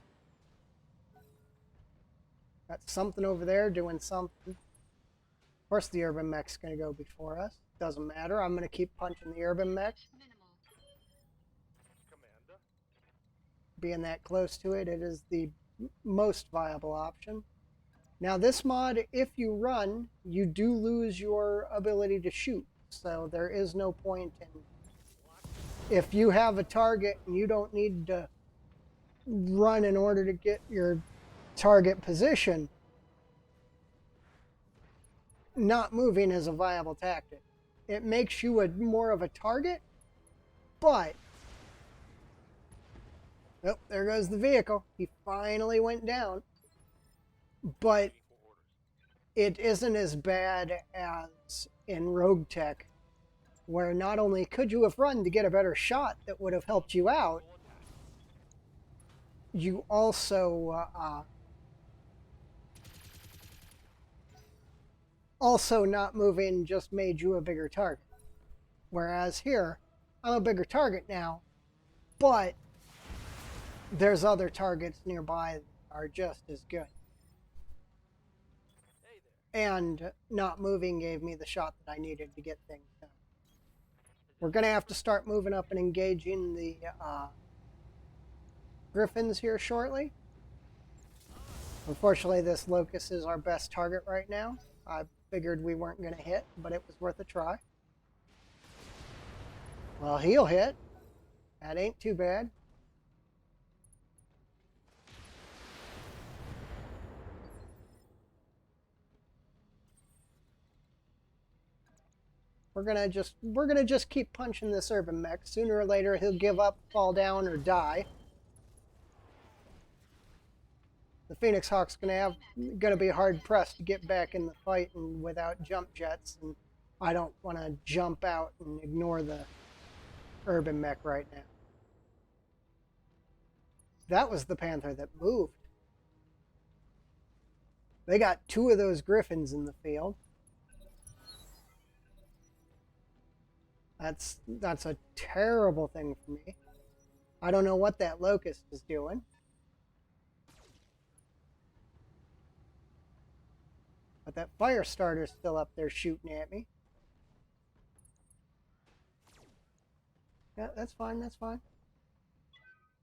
Got something over there doing something. Of course the urban mech's going to go before us. Doesn't matter. I'm going to keep punching the urban mech. Minimal. Commander. Being that close to it, it is the most viable option. Now this mod, if you run, you do lose your ability to shoot. So there is no point in... If you have a target and you don't need to run in order to get your target position, not moving is a viable tactic. It makes you more of a target, but... Oh, there goes the vehicle. He finally went down. But it isn't as bad as in Rogue Tech, where not only could you have run to get a better shot that would have helped you out, you also not moving just made you a bigger target. Whereas here, I'm a bigger target now, but there's other targets nearby that are just as good. Hey there. And not moving gave me the shot that I needed to get things done. We're going to have to start moving up and engaging the Griffins here shortly. Unfortunately, this Locust is our best target right now. I figured we weren't going to hit, but it was worth a try. Well, he'll hit. That ain't too bad. We're gonna just keep punching this urban mech. Sooner or later, he'll give up, fall down, or die. The Phoenix Hawk's gonna be hard pressed to get back in the fight and without jump jets, and I don't want to jump out and ignore the urban mech right now. That was the Panther that moved. They got 2 of those Griffins in the field. That's a terrible thing for me. I don't know what that Locust is doing. But that fire starter's still up there shooting at me. Yeah, that's fine, that's fine.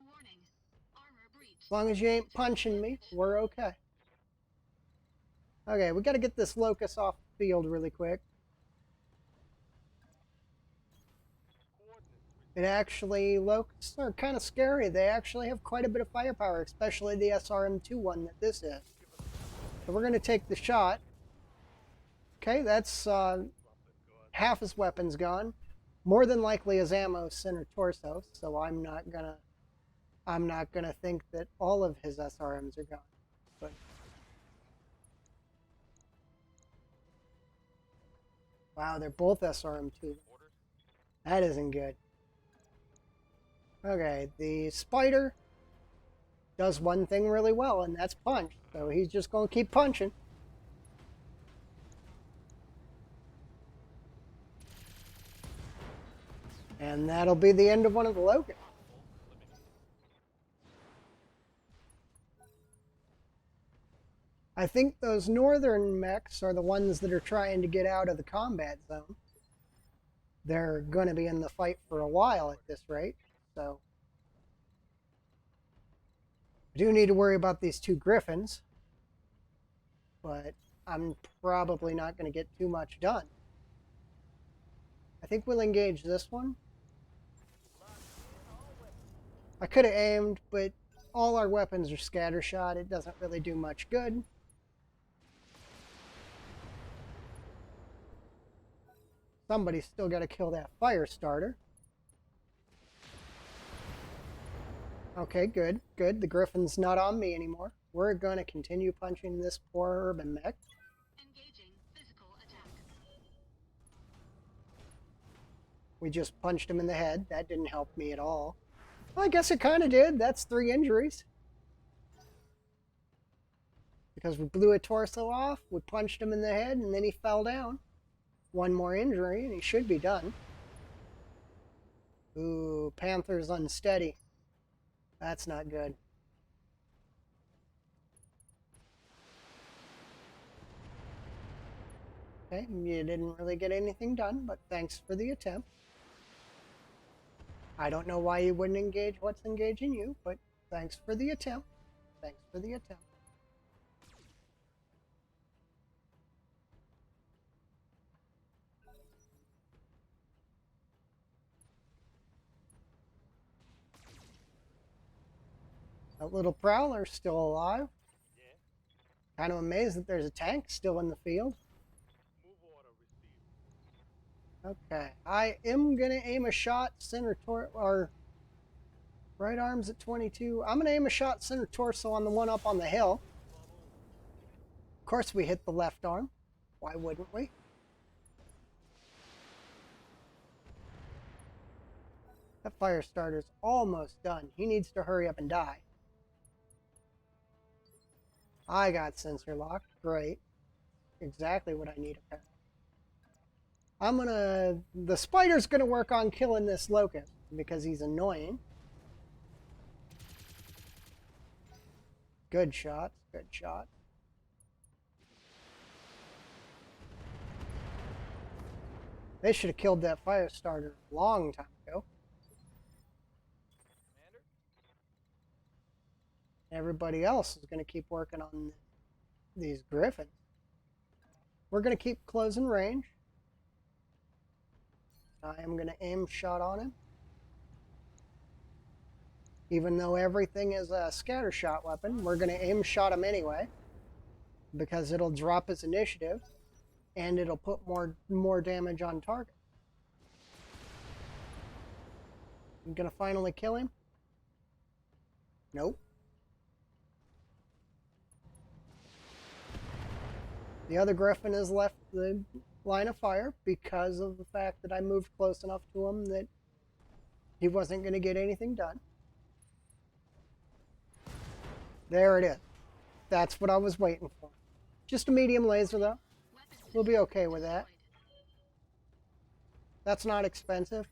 Warning. Armor breach. As long as you ain't punching me, we're okay. Okay, we gotta get this Locust off the field really quick. Locusts are kind of scary. They actually have quite a bit of firepower, especially the SRM-2 one that this is. So we're going to take the shot. Okay, that's half his weapons gone. More than likely his ammo center torso, so I'm not gonna think that all of his SRMs are gone. But wow, they're both SRM-2. That isn't good. Okay, the Spider does one thing really well, and that's punch. So he's just going to keep punching. And that'll be the end of one of the Locusts. I think those northern mechs are the ones that are trying to get out of the combat zone. They're going to be in the fight for a while at this rate. So I do need to worry about these 2 Griffins, but I'm probably not going to get too much done. I think we'll engage this one. I could have aimed, but all our weapons are scattershot. It doesn't really do much good. Somebody's still got to kill that fire starter. Okay, good, good. The Griffin's not on me anymore. We're going to continue punching this poor urban mech. Engaging physical attack. We just punched him in the head. That didn't help me at all. Well, I guess it kind of did. That's 3 injuries. Because we blew a torso off, we punched him in the head, and then he fell down. 1 more injury, and he should be done. Ooh, Panther's unsteady. That's not good. Okay, you didn't really get anything done, but thanks for the attempt. I don't know why you wouldn't engage what's engaging you, but thanks for the attempt. Thanks for the attempt. That little Prowler's still alive. Yeah. Kind of amazed that there's a tank still in the field. Move order received. Okay, I am going to aim a shot center or right arm's at 22. I'm going to aim a shot center torso on the one up on the hill. Of course we hit the left arm. Why wouldn't we? That fire starter's almost done. He needs to hurry up and die. I got sensor locked. Great. Exactly what I need apparently. The spider's gonna work on killing this locust because he's annoying. Good shot. Good shot. They should have killed that fire starter a long time ago. Commander? Everybody else is going to keep working on these griffins. We're going to keep closing range. I am going to aim shot on him. Even though everything is a scatter shot weapon, we're going to aim shot him anyway, because it'll drop his initiative and it'll put more damage on target. I'm going to finally kill him. Nope. The other griffin has left the line of fire because of the fact that I moved close enough to him that he wasn't going to get anything done. There it is. That's what I was waiting for. Just a medium laser though. We'll be okay with that. That's not expensive.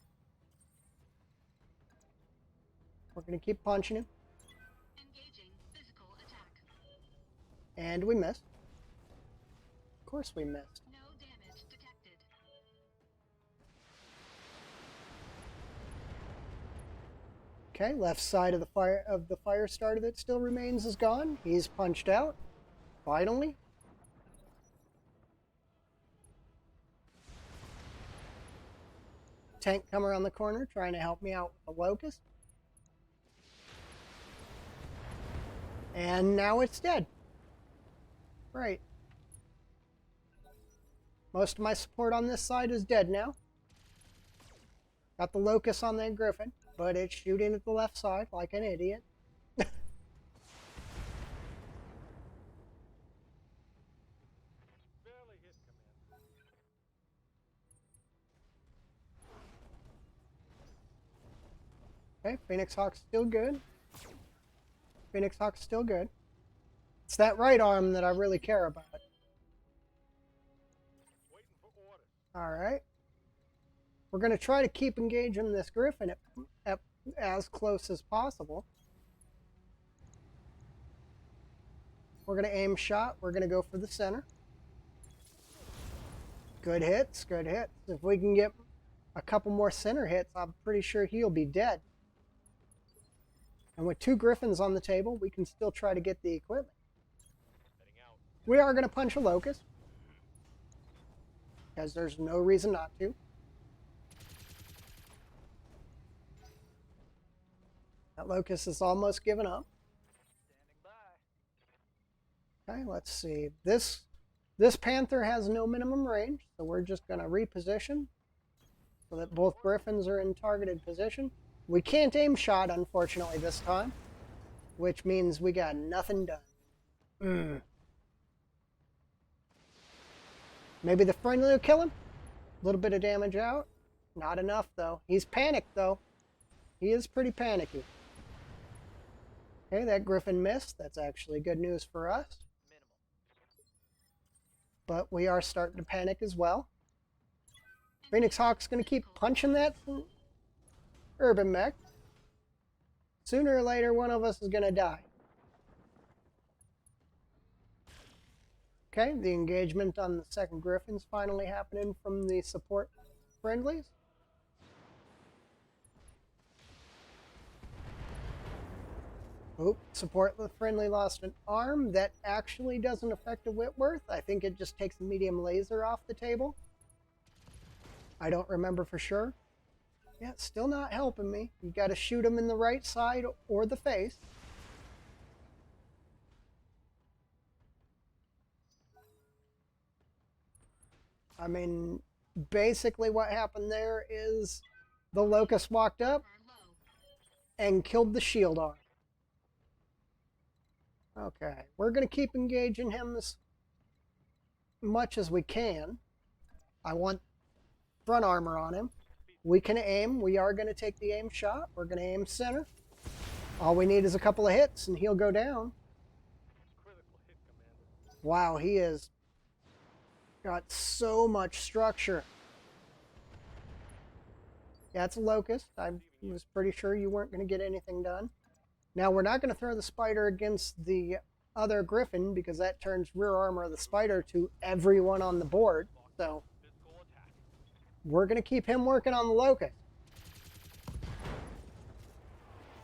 We're going to keep punching him. Engaging physical attack. And we missed. Of course we missed. No damage detected. Okay, left side of the fire starter that still remains is gone. He's punched out. Finally. Tank come around the corner trying to help me out with the locust. And now it's dead. Right. Most of my support on this side is dead now. Got the locust on that griffin, but it's shooting at the left side like an idiot. Barely hit, Commander. Okay, Phoenix Hawk's still good. Phoenix Hawk's still good. It's that right arm that I really care about. Waiting for orders. Alright. We're going to try to keep engaging this griffin at as close as possible. We're going to aim shot. We're going to go for the center. Good hits, good hits. If we can get a couple more center hits, I'm pretty sure he'll be dead. And with 2 griffins on the table, we can still try to get the equipment. Heading out. We are going to punch a locust, because there's no reason not to. That locust is almost given up. Standing by. Okay, let's see. This panther has no minimum range, so we're just going to reposition so that both griffins are in targeted position. We can't aim shot, unfortunately, this time, which means we got nothing done. Maybe the friendly will kill him. A little bit of damage out. Not enough, though. He's panicked, though. He is pretty panicky. Okay, that griffin missed. That's actually good news for us. Minimal. But we are starting to panic as well. Phoenix Hawk's going to keep punching that urban mech. Sooner or later, one of us is going to die. Okay, the engagement on the second griffin's finally happening from the support friendlies. Oop, support the friendly lost an arm. That actually doesn't affect a Whitworth. I think it just takes a medium laser off the table. I don't remember for sure. Yeah, it's still not helping me. You got to shoot him in the right side or the face. I mean, basically what happened there is the locust walked up and killed the shield arm. Okay, we're going to keep engaging him as much as we can. I want front armor on him. Beat We can aim. We are going to take the aim shot. We're going to aim center. All we need is a couple of hits and he'll go down. Critical hit, Commander. Wow, he has got so much structure. Yeah, it's a locust. I was pretty sure you weren't going to get anything done. Now, we're not going to throw the spider against the other griffin because that turns rear armor of the spider to everyone on the board. So Physical attack. we're going to keep him working on the locust.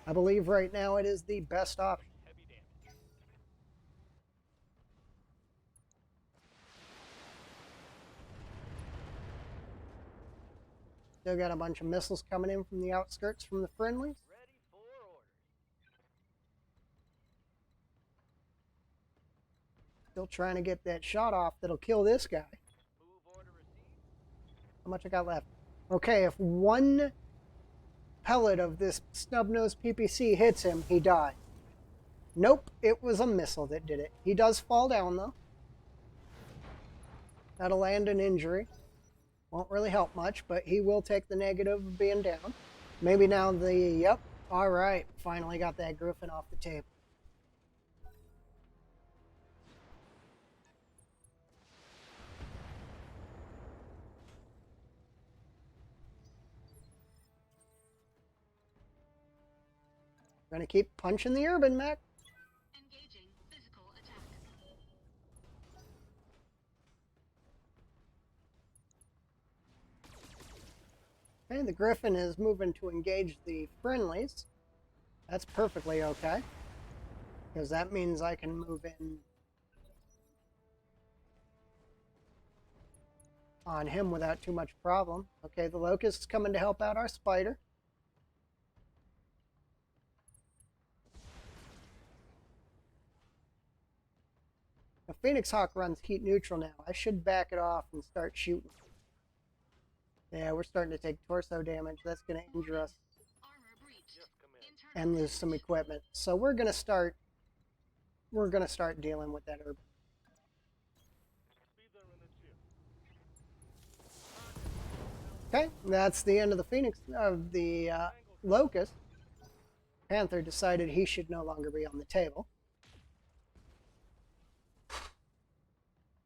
I believe right now it is the best option. Heavy damage. Still got a bunch of missiles coming in from the outskirts from the friendlies. Ready for orders. Still trying to get that shot off that'll kill this guy. Move order received. How much I got left? Okay, if one pellet of this snub-nosed PPC hits him, he dies. Nope, it was a missile that did it. He does fall down, though. That'll land an injury. Won't really help much, but he will take the negative of being down. Maybe now the... Yep. All right. Finally got that griffin off the table. We're going to keep punching the urban mech. Engaging physical attack. Okay, the griffin is moving to engage the friendlies. That's perfectly okay, because that means I can move in on him without too much problem. Okay, the locust's coming to help out our spider. The Phoenix Hawk runs heat neutral now. I should back it off and start shooting. Yeah, we're starting to take torso damage. That's going to injure us Armor breached. Yes, Commander. and lose some equipment. So we're going to start dealing with that urban. Speed them in the chip. Okay, that's the end of the Phoenix of the Locust. Panther decided he should no longer be on the table.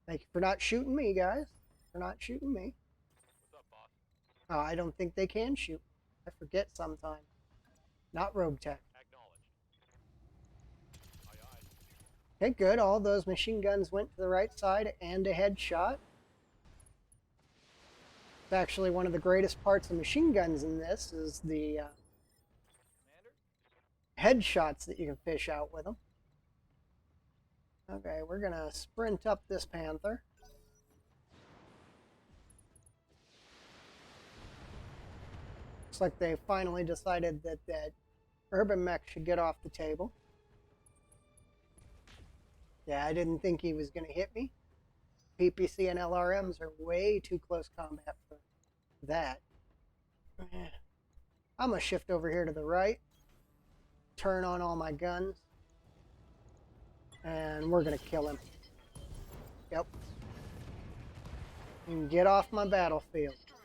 Thank you for not shooting me, guys. For not shooting me. What's up, boss? Oh, I don't think they can shoot. I forget sometimes. Not rogue tech. Acknowledged. Aye, aye. Okay, good. All those machine guns went to the right side and a headshot. It's actually one of the greatest parts of machine guns in this is the Commander? headshots that you can fish out with them. Okay, we're going to sprint up this Panther. Looks like they finally decided that that urban mech should get off the table. Yeah, I didn't think he was going to hit me. PPC and LRMs are way too close combat for that. I'm going to shift over here to the right. Turn on all my guns. And we're going to kill him. Yep. And get off my battlefield. Destroyed.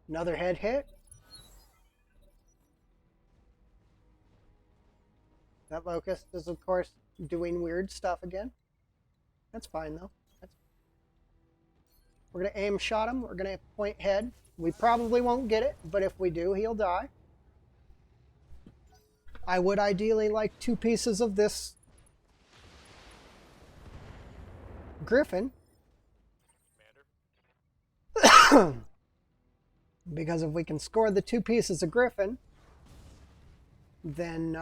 Another head hit. That locust is, of course, doing weird stuff again. That's fine, though. We're going to aim shot him. We're going to point head. We probably won't get it, but if we do, he'll die. I would ideally like 2 pieces of this griffin. Commander? Because if we can score the 2 pieces of griffin, then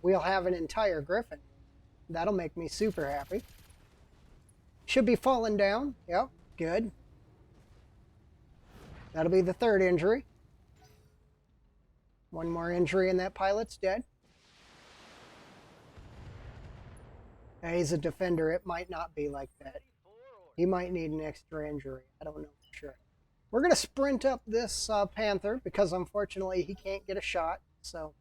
we'll have an entire griffin. That'll make me super happy. Should be falling down. Yep, good. That'll be the 3rd injury. 1 more injury and that pilot's dead. Now, he's a defender. It might not be like that. Ready for orders. He might need an extra injury. I don't know for sure. We're going to sprint up this Panther because unfortunately he can't get a shot. So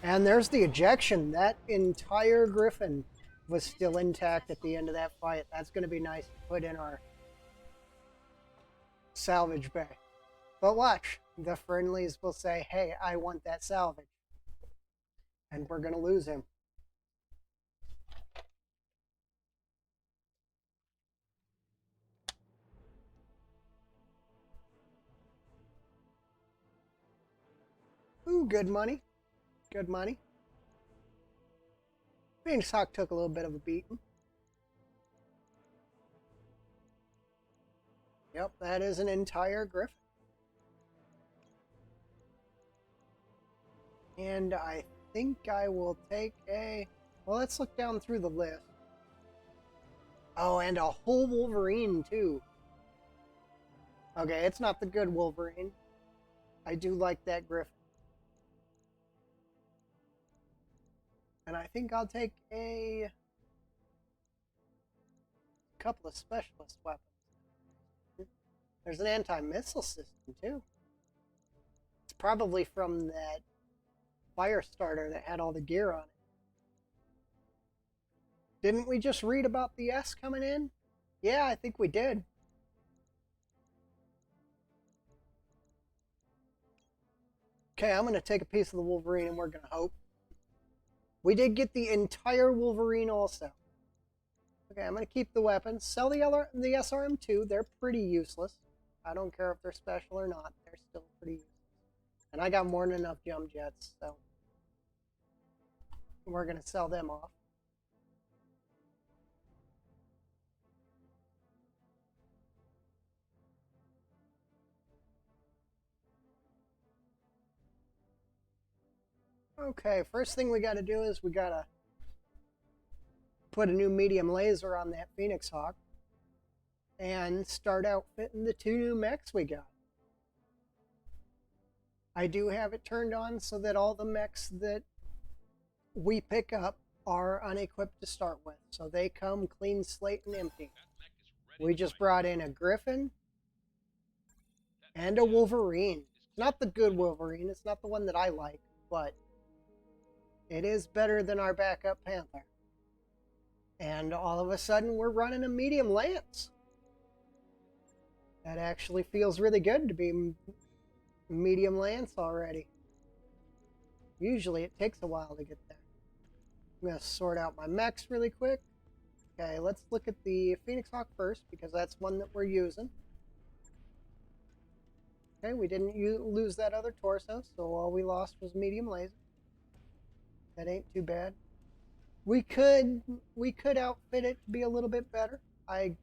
And there's the ejection. That entire Griffin was still intact at the end of that fight. That's going to be nice to put in our salvage bay. But watch, the friendlies will say, hey, I want that salvage. And we're going to lose him. Ooh, good money. Good money. Phoenix Hawk took a little bit of a beating. Yep, that is an entire Griffin. And I think I will take a... Well, let's look down through the list. Oh, and a whole Wolverine, too. Okay, it's not the good Wolverine. I do like that Griffin. And I think I'll take a couple of specialist weapons. There's an anti-missile system, too. It's probably from that fire starter that had all the gear on it. Didn't we just read about the S coming in? Yeah, I think we did. Okay, I'm going to take a piece of the Wolverine and we're going to hope. We did get the entire Wolverine also. Okay, I'm going to keep the weapons. Sell the SRM2. They're pretty useless. I don't care if they're special or not. They're still pretty useless. And I got more than enough jump jets, so we're going to sell them off. Okay, first thing we got to do is we got to put a new medium laser on that Phoenix Hawk and start outfitting the 2 new mechs we got. I do have it turned on so that all the mechs that we pick up are unequipped to start with. So they come clean slate and empty. We just brought in a Griffin and a Wolverine. Not the good Wolverine. It's not the one that I like, but it is better than our backup Panther. And all of a sudden, we're running a medium lance. That actually feels really good to be medium lance already. Usually it takes a while to get there. I'm going to sort out my mechs really quick. Okay, let's look at the Phoenix Hawk first, because that's one that we're using. Okay, we didn't lose that other torso, so all we lost was medium laser. That ain't too bad. We could outfit it to be a little bit better. I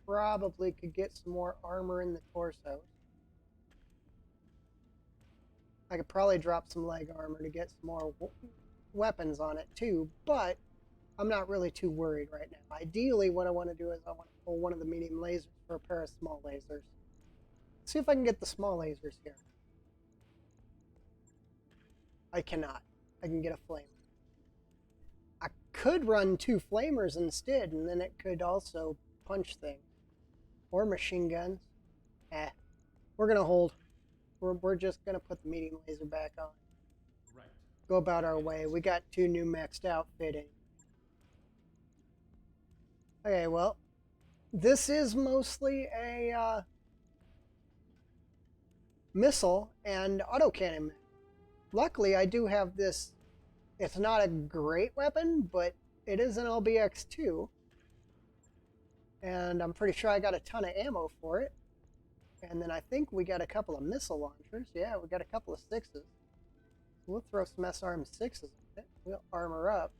probably could get some more armor in the torsos. I could probably drop some leg armor to get some more weapons on it too, but I'm not really too worried right now. Ideally, what I want to do is I want to pull one of the medium lasers for a pair of small lasers. Let's see if I can get the small lasers here. I cannot. I can get a flamer. I could run 2 flamers instead, and then it could also punch things. Or machine guns. We're going to hold. We're just going to put the medium laser back on. Right. Go about our way. We got 2 new maxed outfitting. Okay, well, this is mostly a missile and autocannon. Luckily, I do have this. It's not a great weapon, but it is an LBX-2. And I'm pretty sure I got a ton of ammo for it. And then I think we got a couple of missile launchers. Yeah, we got a couple of 6s. We'll throw some SRM-6s in it. We'll armor up.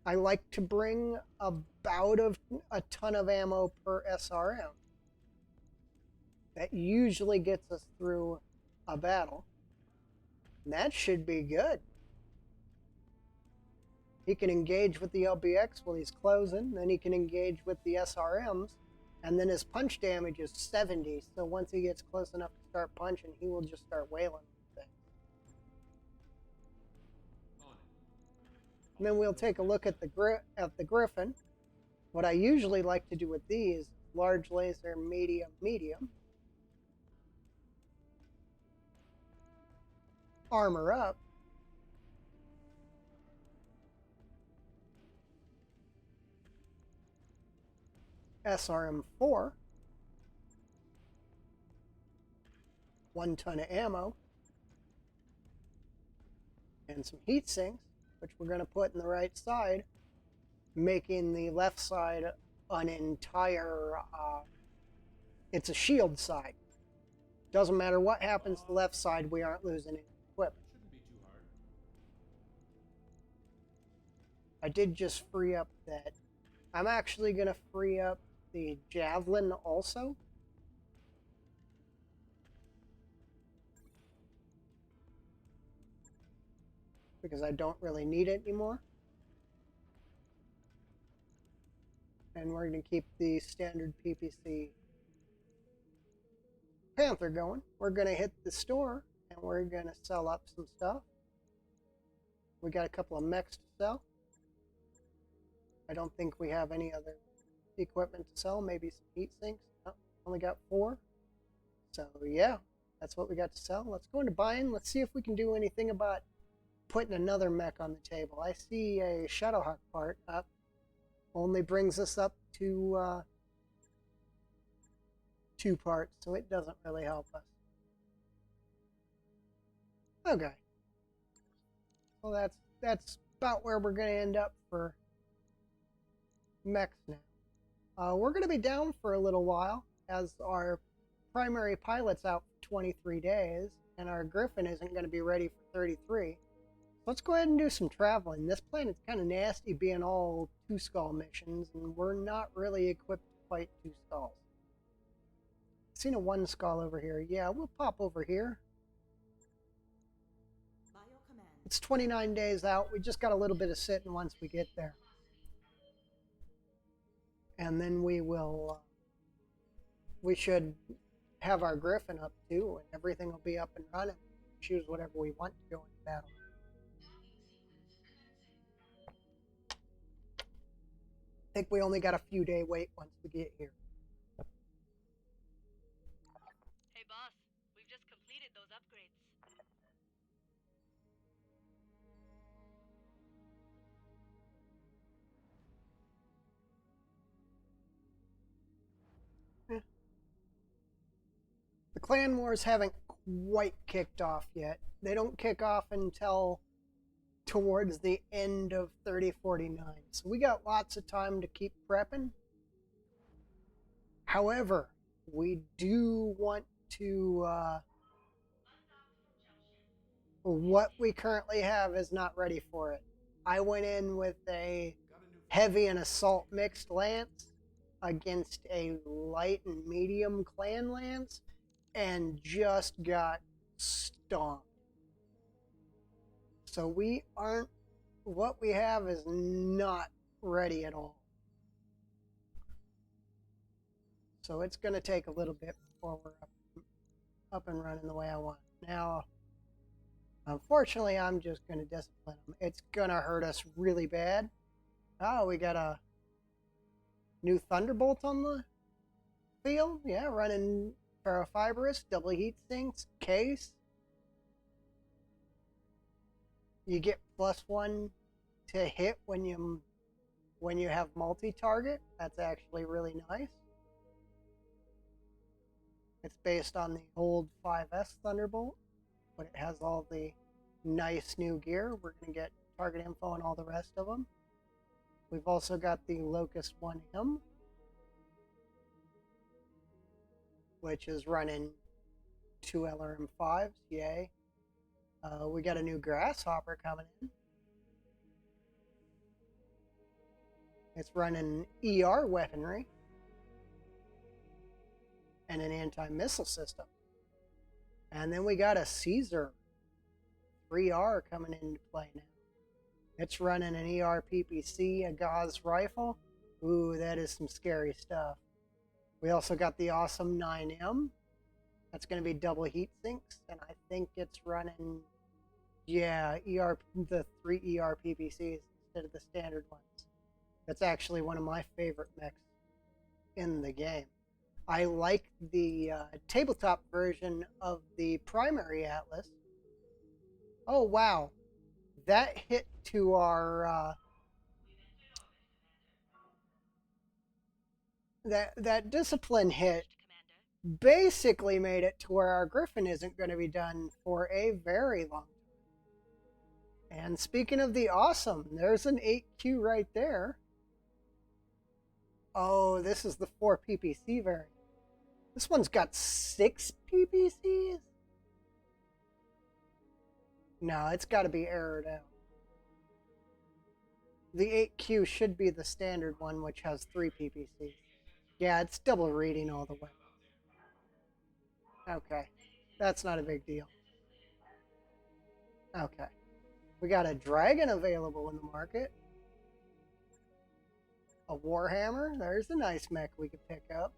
I like to bring about a ton of ammo per SRM. That usually gets us through a battle. And that should be good. He can engage with the LBX while he's closing, then he can engage with the SRMs, and then his punch damage is 70, so once he gets close enough to start punching, he will just start wailing things. And then we'll take a look at the Griffin. What I usually like to do with these, large laser, medium, medium. armor up. SRM-4. 1 ton of ammo. And some heat sinks, which we're going to put in the right side, making the left side an entire, it's a shield side. Doesn't matter what happens to the left side, we aren't losing any equipment. Shouldn't be too hard. I did just free up that. I'm actually going to free up the javelin also. Because I don't really need it anymore. And we're going to keep the standard PPC Panther going. We're going to hit the store and we're going to sell up some stuff. We got a couple of mechs to sell. I don't think we have any other equipment to sell. Maybe some heat sinks. Oh, only got 4. So yeah, that's what we got to sell. Let's go into buying. Let's see if we can do anything about putting another mech on the table. I see a Shadowhawk part up. Only brings us up to 2 parts, so it doesn't really help us. Okay. Well, that's about where we're going to end up for mechs now. We're going to be down for a little while as our primary pilot's out for 23 days, and our Griffin isn't going to be ready for 33. Let's go ahead and do some traveling. This planet's kind of nasty being all 2 skull missions, and we're not really equipped to fight 2 skulls. Seen a 1 skull over here. Yeah, we'll pop over here. It's 29 days out. We just got a little bit of sitting once we get there. And then we will, we should have our Griffin up too, and everything will be up and running. Choose whatever we want to go into battle. I think we only got a few day wait once we get here. Hey boss, we've just completed those upgrades. The clan wars haven't quite kicked off yet. They don't kick off until towards the end of 3049. So we got lots of time to keep prepping. However, we do want to, what we currently have is not ready for it. I went in with a heavy and assault mixed lance against a light and medium clan lance and just got stomped. So we aren't, what we have is not ready at all. So it's going to take a little bit before we're up and running the way I want. Now, unfortunately, I'm just going to discipline them. It's going to hurt us really bad. Oh, we got a new Thunderbolt on the field. Yeah, running ferrofibrous, double heat sinks, case. You get +1 to hit when you have multi-target. That's actually really nice. It's based on the old 5S Thunderbolt, but it has all the nice new gear. We're going to get target info and all the rest of them. We've also got the Locust 1M, which is running 2 LRM5s. Yay. We got a new Grasshopper coming in. It's running ER weaponry and an anti-missile system. And then we got a Caesar 3R coming into play now. It's running an ER PPC, a Gauss rifle. Ooh, that is some scary stuff. We also got the awesome 9M. That's going to be double heat sinks, and I think it's running, yeah, the 3 ER PPCs instead of the standard ones. That's actually one of my favorite mechs in the game. I like the tabletop version of the primary Atlas Oh, wow. That hit to our, that discipline hit basically made it to where our Griffin isn't going to be done for a very long time. And speaking of the awesome, there's an 8Q right there. Oh, this is the 4 PPC variant. This one's got 6 PPCs? No, it's got to be errored out. The 8Q should be the standard one, which has 3 PPCs. Yeah, it's double reading all the way. Okay, that's not a big deal. Okay, we got a dragon available in the market. A Warhammer, there's a nice mech we could pick up.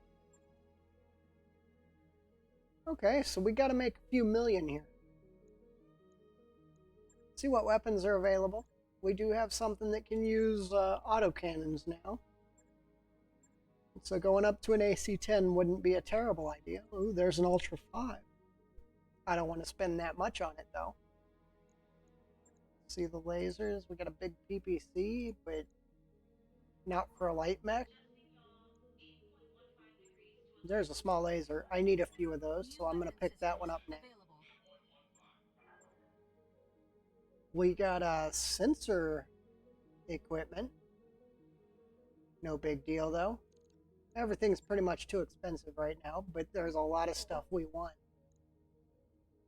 Okay, so we got to make a few million here. See what weapons are available. We do have something that can use autocannons now. So going up to an AC-10 wouldn't be a terrible idea. Ooh, there's an Ultra 5. I don't want to spend that much on it, though. See the lasers? We got a big PPC, but not for a light mech. There's a small laser. I need a few of those, so I'm going to pick that one up now. We got sensor equipment. No big deal, though. Everything's pretty much too expensive right now, but there's a lot of stuff we want.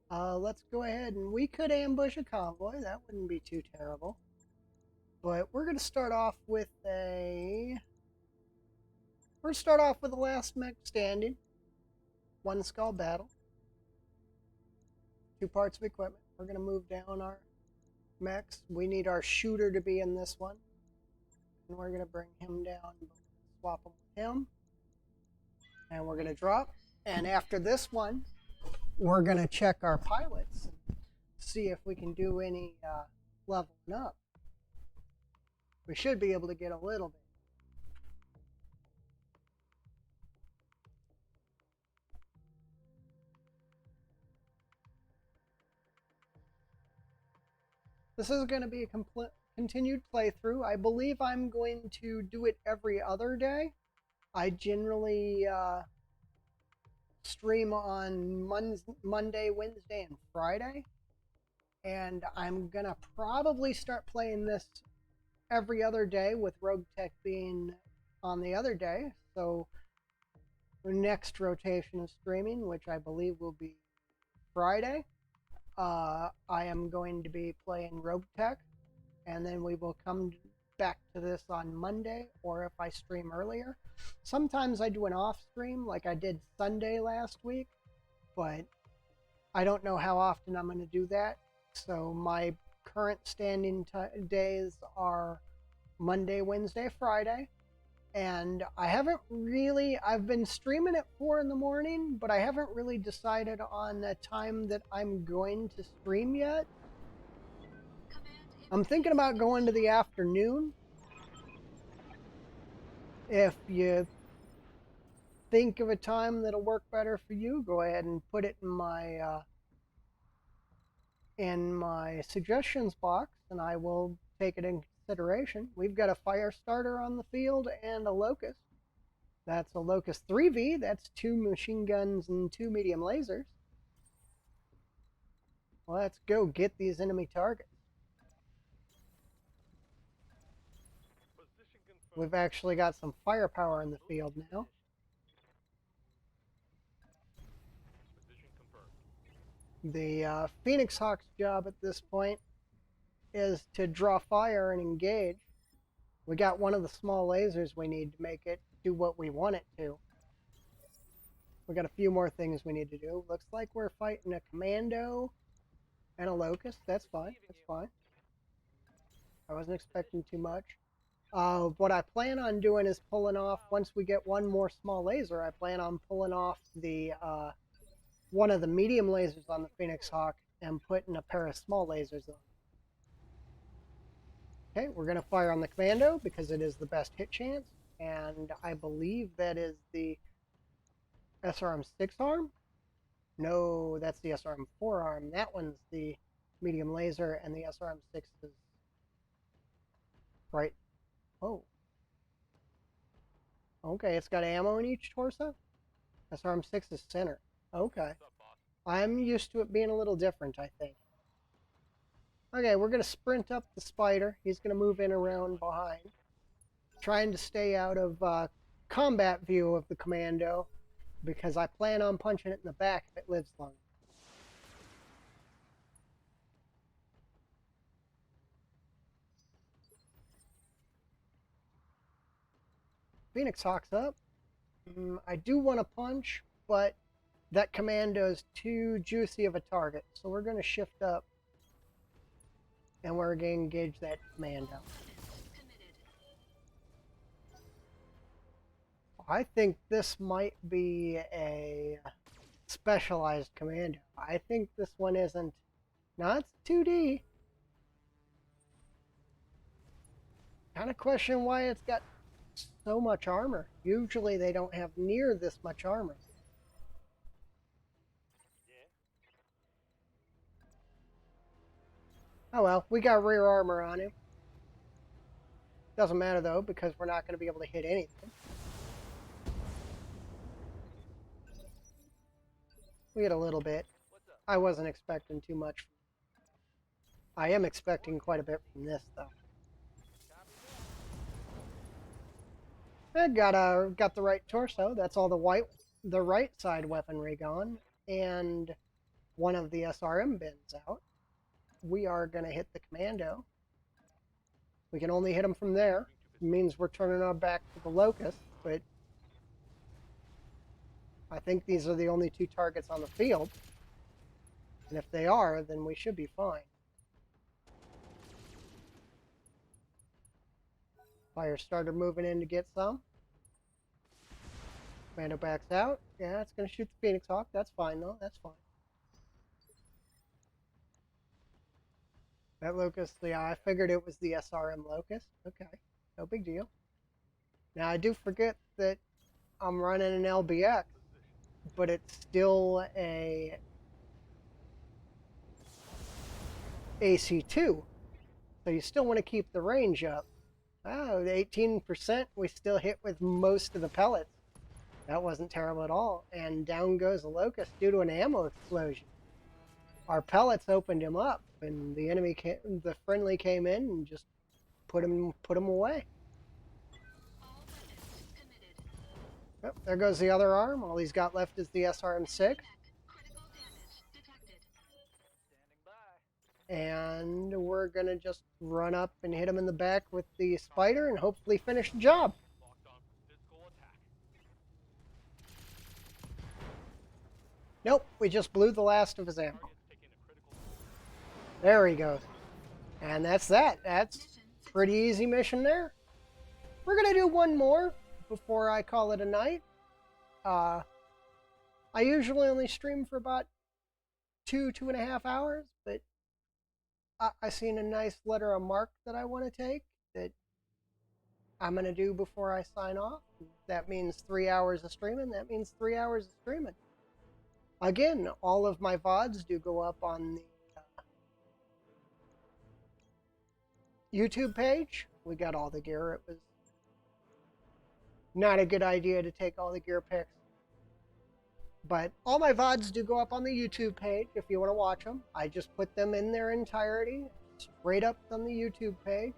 Let's go ahead and we could ambush a convoy. That wouldn't be too terrible. But we're going to start off with a... We're going to start off with the last mech standing. 1 skull battle. 2 parts of equipment. We're going to move down our mechs. We need our shooter to be in this one. And we're going to bring him down. Swap him with him. And we're going to drop. And after this one, we're going to check our pilots and see if we can do any leveling up. We should be able to get a little bit. This is going to be a continued playthrough. I believe I'm going to do it every other day. I generally stream on Monday, Wednesday, and Friday. And I'm going to probably start playing this every other day with Battletech being on the other day. So the next rotation of streaming, which I believe will be Friday, I am going to be playing Battletech, and then we will come back to this on Monday, or if I stream earlier. Sometimes I do an off stream like I did Sunday last week, but I don't know how often I'm going to do that. So my current standing days are Monday, Wednesday, Friday. And I've been streaming at 4 in the morning, but I haven't really decided on the time that I'm going to stream yet. I'm thinking about going to the afternoon. If you think of a time that'll work better for you, go ahead and put it in my suggestions box, and I will take it in consideration. We've got a fire starter on the field and a Locust. That's a Locust 3V. That's 2 machine guns and 2 medium lasers. Let's go get these enemy targets. We've actually got some firepower in the field now. The Phoenix Hawk's job at this point is to draw fire and engage. We got one of the small lasers we need to make it do what we want it to. We got a few more things we need to do. Looks like we're fighting a commando and a Locust. That's fine. That's fine. I wasn't expecting too much. What I plan on doing is pulling off, once we get one more small laser, I plan on pulling off the one of the medium lasers on the Phoenix Hawk and putting a pair of small lasers on. Okay, we're going to fire on the commando because it is the best hit chance, and I believe that is the SRM 6 arm. No, that's the SRM 4 arm. That one's the medium laser, and the SRM-6 is right. Oh. Okay, it's got ammo in each torso? SRM-6 is center. Okay. What's up, boss? I'm used to it being a little different, I think. Okay, we're going to sprint up the spider. He's going to move in around behind. Trying to stay out of combat view of the commando, because I plan on punching it in the back if it lives long. Phoenix Hawk's up. I do want to punch, but that commando is too juicy of a target, so we're going to shift up and we're going to engage that commando. Committed. I think this might be a specialized commando. I think this one isn't. Now it's 2D. Kind of question why it's got so much armor. Usually they don't have near this much armor. Yeah. Oh well, we got rear armor on him. Doesn't matter though, because we're not going to be able to hit anything. We hit a little bit. What's up? I wasn't expecting too much. I am expecting quite a bit from this though. Copy that. I got the right torso. That's all the right side weaponry gone, and one of the SRM bins out. We are gonna hit the commando. We can only hit him from there. It means we're turning our back to the locust, but I think these are the only two targets on the field. And if they are, then we should be fine. Fire started moving in to get some. Commando backs out. Yeah, it's going to shoot the Phoenix Hawk. That's fine, though. That's fine. That locust, yeah, I figured it was the SRM locust. Okay, no big deal. Now, I do forget that I'm running an LBX, but it's still a AC2. So you still want to keep the range up. Oh, 18%, we still hit with most of the pellets. That wasn't terrible at all. And down goes the locust due to an ammo explosion. Our pellets opened him up, and the friendly came in and just put him away. All weapons committed. Yep, there goes the other arm. All he's got left is the SRM-6. Tech. Critical damage detected. Standing by. And we're going to just run up and hit him in the back with the spider and hopefully finish the job. Locked on for physical attack. Nope, we just blew the last of his ammo. Target's taking a critical. There he goes. And that's that. That's Mission pretty easy mission there. We're going to do one more before I call it a night. I usually only stream for about 2.5 hours, but I seen a nice letter of mark that I want to take that I'm going to do before I sign off. That means 3 hours of streaming. That means 3 hours of streaming. Again, all of my VODs do go up on the YouTube page. We got all the gear. It was not a good idea to take all the gear pics. But all my VODs do go up on the YouTube page if you want to watch them. I just put them in their entirety, straight up on the YouTube page.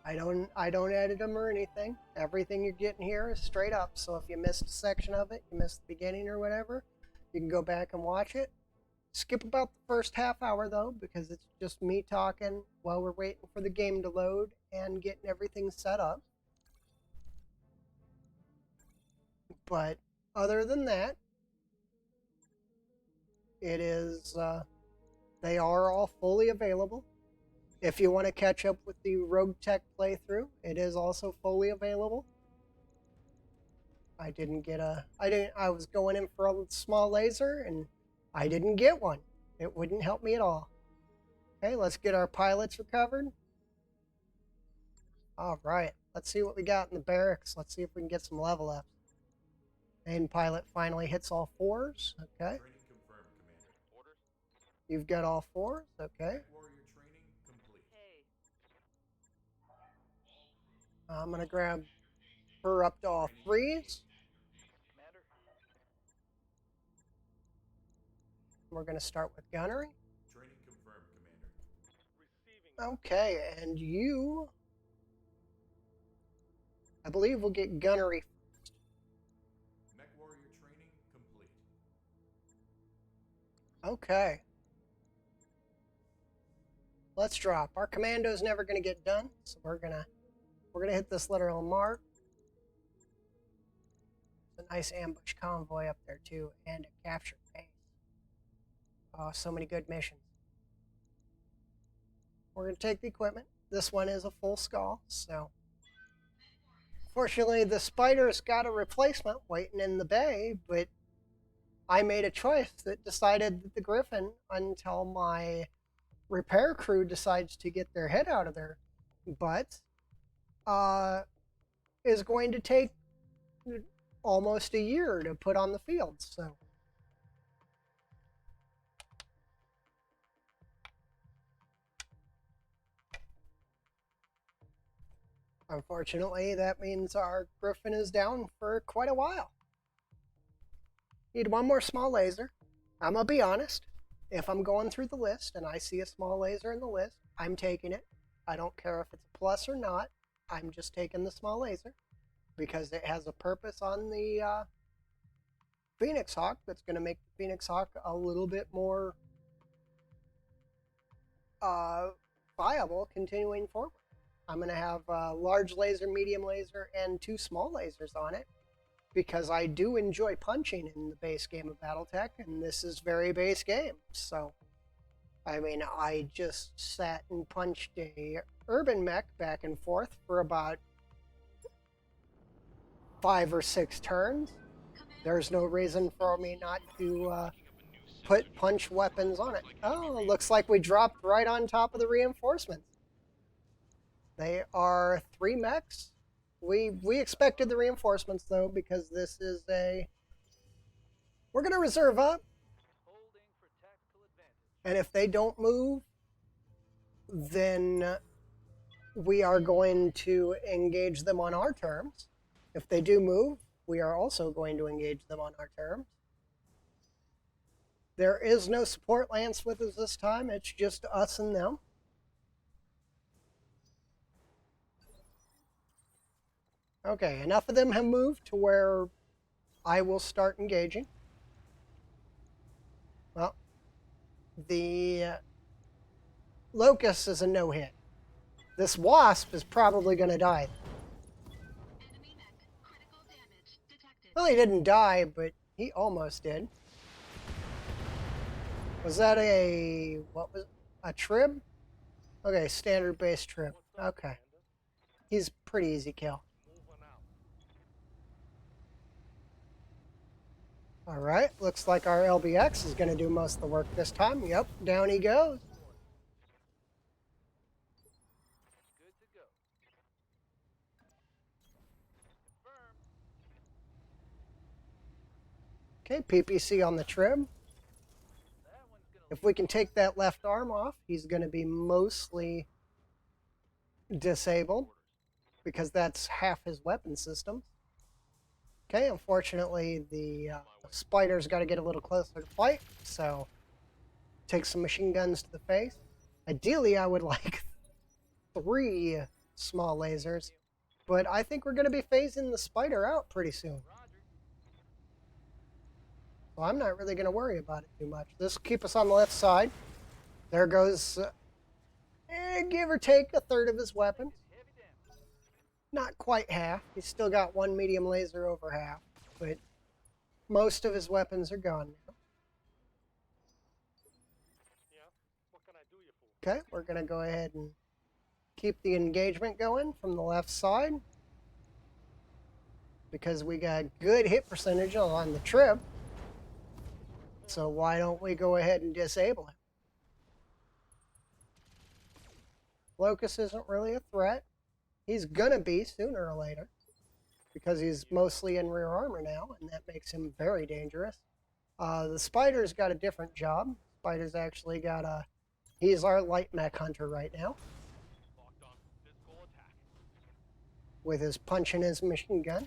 I don't edit them or anything. Everything you're getting here is straight up. So if you missed a section of it, you missed the beginning or whatever, you can go back and watch it. Skip about the first half hour though, because it's just me talking while we're waiting for the game to load and getting everything set up. But other than that, it is, they are all fully available. If you want to catch up with the Rogue Tech playthrough, it is also fully available. I was going in for a small laser and I didn't get one. It wouldn't help me at all. Okay, let's get our pilots recovered. All right, let's see what we got in the barracks. Let's see if we can get some level ups. Main pilot finally hits all fours. Okay. Training confirmed, Commander. Orders? You've got all fours, okay. Warrior training complete. Hey, I'm gonna grab her up to all threes. Commander. We're gonna start with gunnery. Training confirmed, Commander. Receiving. Okay, and you, I believe, will get gunnery. Mech warrior training complete. Okay. Let's drop. Our commando's never gonna get done, so we're gonna hit this literal mark. A nice ambush convoy up there too, and a captured base. Oh, so many good missions. We're gonna take the equipment. This one is a full skull, so fortunately the Spider's got a replacement waiting in the bay, but I made a choice that decided that the Griffin, until my repair crew decides to get their head out of their butt, is going to take almost a year to put on the field. So unfortunately, that means our Griffin is down for quite a while. Need one more small laser. I'm gonna be honest. If I'm going through the list and I see a small laser in the list, I'm taking it. I don't care if it's a plus or not. I'm just taking the small laser because it has a purpose on the Phoenix Hawk that's going to make the Phoenix Hawk a little bit more viable continuing forward. I'm going to have a large laser, medium laser, and 2 small lasers on it because I do enjoy punching in the base game of Battletech, and this is very base game. So, I mean, I just sat and punched a urban mech back and forth for about 5 or 6 turns. There's no reason for me not to put punch weapons on it. Oh, looks like we dropped right on top of the reinforcements. They are 3 mechs. We expected the reinforcements though, because this is a. We're gonna reserve up, Holding for tactical advantage. and if they don't move, then we are going to engage them on our terms. If they do move, we are also going to engage them on our terms. There is no support lance with us this time. It's just us and them. Okay, enough of them have moved to where I will start engaging. Well, the Locust is a no-hit. This Wasp is probably going to die. Enemy mech. Critical damage detected. Well, he didn't die, but he almost did. Was that a, what was, a trib? Okay, standard base trib. What's up, Okay. Commander? He's pretty easy kill. Moving out. All right, looks like our LBX is going to do most of the work this time. Yep, down he goes. Good to go. Confirmed. Okay, PPC on the trib. That one's gonna If we can take that left arm off, he's going to be mostly disabled because that's half his weapon system. Okay, unfortunately, the Spider's got to get a little closer to fight, so take some machine guns to the face. Ideally, I would like 3 small lasers, but I think we're going to be phasing the Spider out pretty soon. Roger. So I'm not really going to worry about it too much. This will keep us on the left side. There goes, give or take, a third of his weapons. Heavy damage. Not quite half. He's still got 1 medium laser over half, but most of his weapons are gone now. Yeah? What can I do you for? Okay, we're going to go ahead and keep the engagement going from the left side because we got good hit percentage on the trip. So why don't we go ahead and disable him? Locust isn't really a threat. He's gonna be sooner or later because he's mostly in rear armor now, and that makes him very dangerous. The Spider's got a different job. Spider's actually got a... He's our light mech hunter right now, Locked on. Physical attack. with his punch and his machine gun.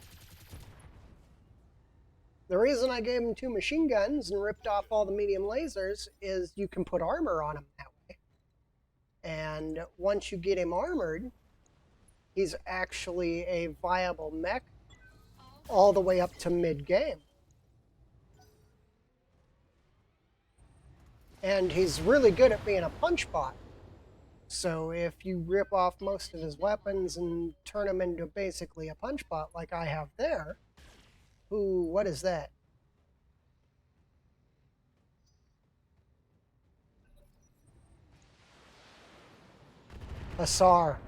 The reason I gave him 2 machine guns and ripped off all the medium lasers is you can put armor on him that way. And once you get him armored, he's actually a viable mech all the way up to mid-game. And he's really good at being a punch bot. So if you rip off most of his weapons and turn him into basically a punch bot like I have there, ooh, what is that? Hussar.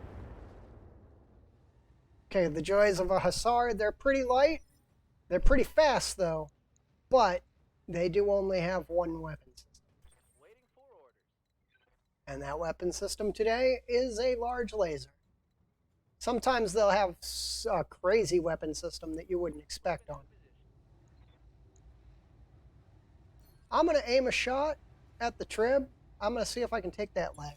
Okay, the joys of a Hussar, they're pretty light. They're pretty fast though, but they do only have 1 weapon system. Waiting for orders. And that weapon system today is a large laser. Sometimes they'll have a crazy weapon system that you wouldn't expect on. I'm going to aim a shot at the trib. I'm going to see if I can take that leg.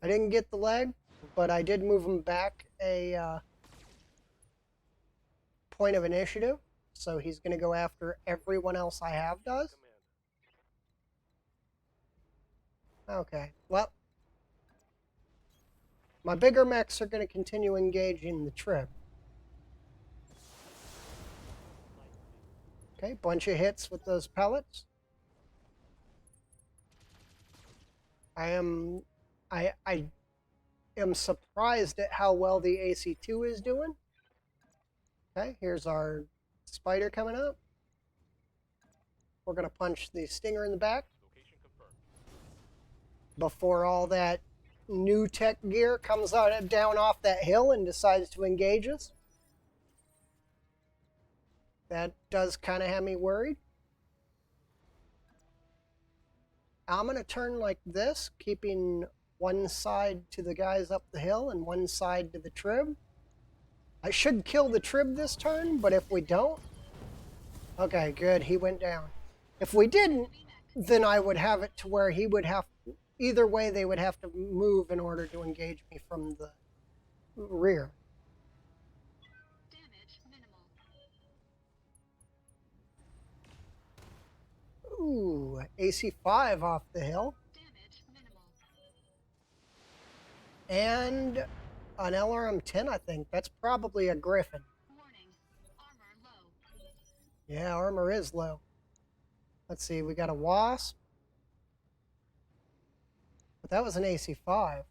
I didn't get the leg, but I did move him back a point of initiative. So he's going to go after everyone else I have does. Okay, well, my bigger mechs are going to continue engaging the trib. Okay, bunch of hits with those pellets. I am surprised at how well the AC-2 is doing. Okay, here's our spider coming up. We're going to punch the stinger in the back Location confirmed. before all that new tech gear comes out down off that hill and decides to engage us. That does kind of have me worried. I'm going to turn like this, keeping one side to the guys up the hill and one side to the trib. I should kill the trib this turn, but if we don't... Okay, good, he went down. If we didn't, then I would have it to where he would have... Either way, they would have to move in order to engage me from the rear. Damage minimal. Ooh, AC-5 off the hill. Damage minimal. And an LRM-10, I think. That's probably a Griffin. Warning. Armor low. Yeah, armor is low. Let's see, we got a Wasp. But that was an AC-5.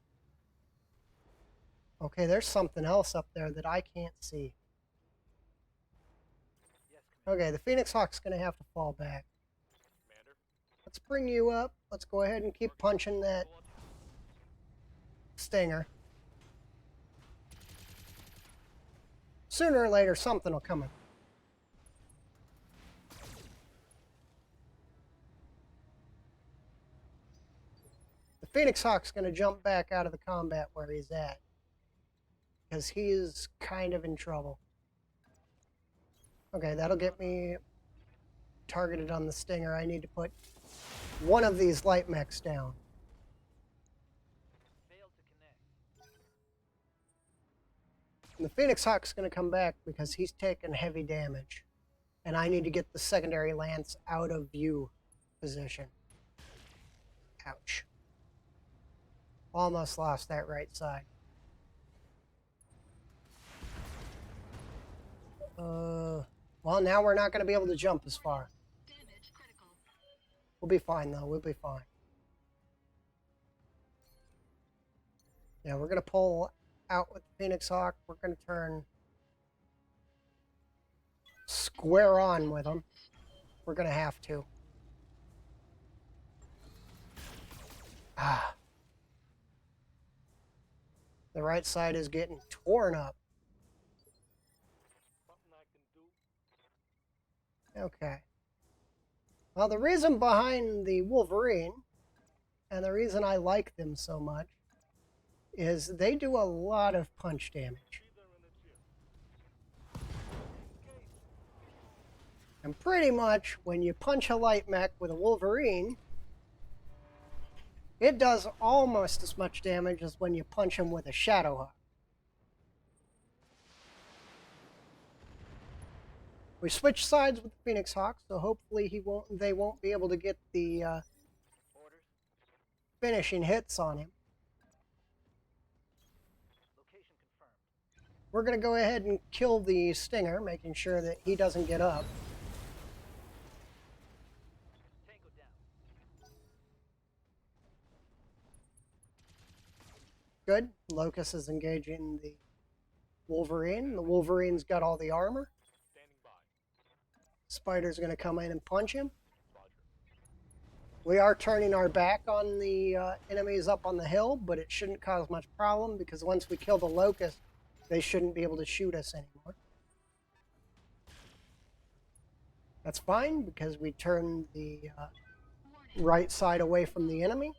Okay, there's something else up there that I can't see. Yes, Commander. Okay, the Phoenix Hawk's going to have to fall back. Commander. Let's bring you up. Let's go ahead and keep punching that Physical attack. stinger. Sooner or later, something will come in. The Phoenix Hawk's going to jump back out of the combat where he's at, because he is kind of in trouble. Okay, that'll get me targeted on the stinger. I need to put one of these light mechs down. Failed to connect. And the Phoenix Hawk's going to come back because he's taking heavy damage. And I need to get the secondary lance out of view position. Ouch. Almost lost that right side. Well, now we're not going to be able to jump as far. Damage critical. We'll be fine, though. We'll be fine. Yeah, we're going to pull out with the Phoenix Hawk. We're going to turn square on with them. We're going to have to. Ah. The right side is getting torn up. Something I can do. Okay. Well, the reason behind the Wolverine, and the reason I like them so much, is they do a lot of punch damage. Breather in the chip. And pretty much when you punch a light mech with a Wolverine, it does almost as much damage as when you punch him with a Shadowhawk. We switched sides with the Phoenix Hawk, so hopefully they won't be able to get the Orders. finishing hits on him. Location confirmed. We're going to go ahead and kill the Stinger, making sure that he doesn't get up. Tango down. Good. Locust is engaging the Wolverine. The Wolverine's got all the armor. Standing by. Spider's going to come in and punch him. Roger. We are turning our back on the enemies up on the hill, but it shouldn't cause much problem because once we kill the Locust, they shouldn't be able to shoot us anymore. That's fine because we turned the Warning. right side away from the enemy.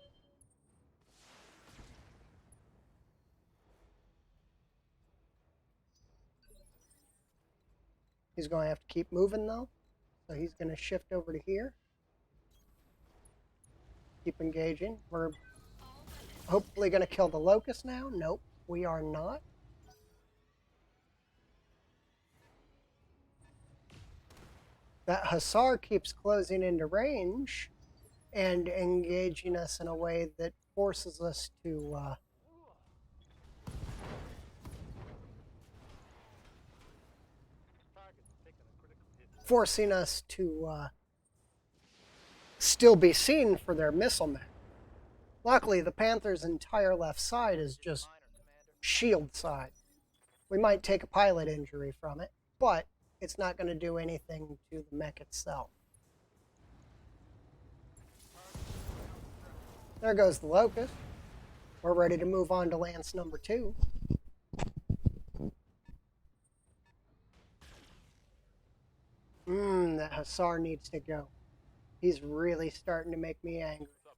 He's going to have to keep moving though, so he's going to shift over to here. Keep engaging. We're All weapons. hopefully going to kill the Locust now. Nope, we are not. That Hussar keeps closing into range and engaging us in a way that forces us to Target taking a critical hit. forcing us to still be seen for their missile mech. Luckily, the Panther's entire left side is just Minor, Commander. shield side. We might take a pilot injury from it, but it's not going to do anything to the mech itself. There goes the Locust. We're ready to move on to Lance number 2. That Hussar needs to go. He's really starting to make me angry. What's up,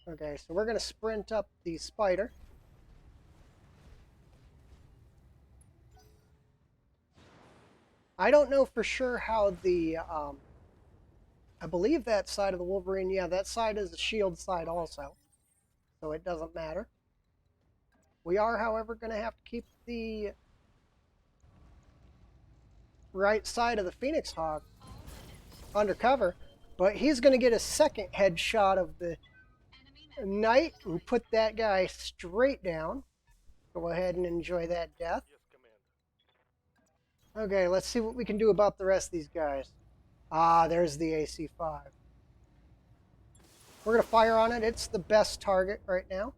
boss? Okay, so we're going to sprint up the Spider. I don't know for sure how the, I believe that side of the Wolverine, yeah, that side is the shield side also, so it doesn't matter. We are, however, going to have to keep the right side of the Phoenix Hawk All weapons. undercover, but he's going to get a second headshot of the Enemy mech. Knight and put that guy straight down. Go ahead and enjoy that death. Yes, Commander. Okay, let's see what we can do about the rest of these guys. Ah, there's the AC-5. We're going to fire on it. It's the best target right now.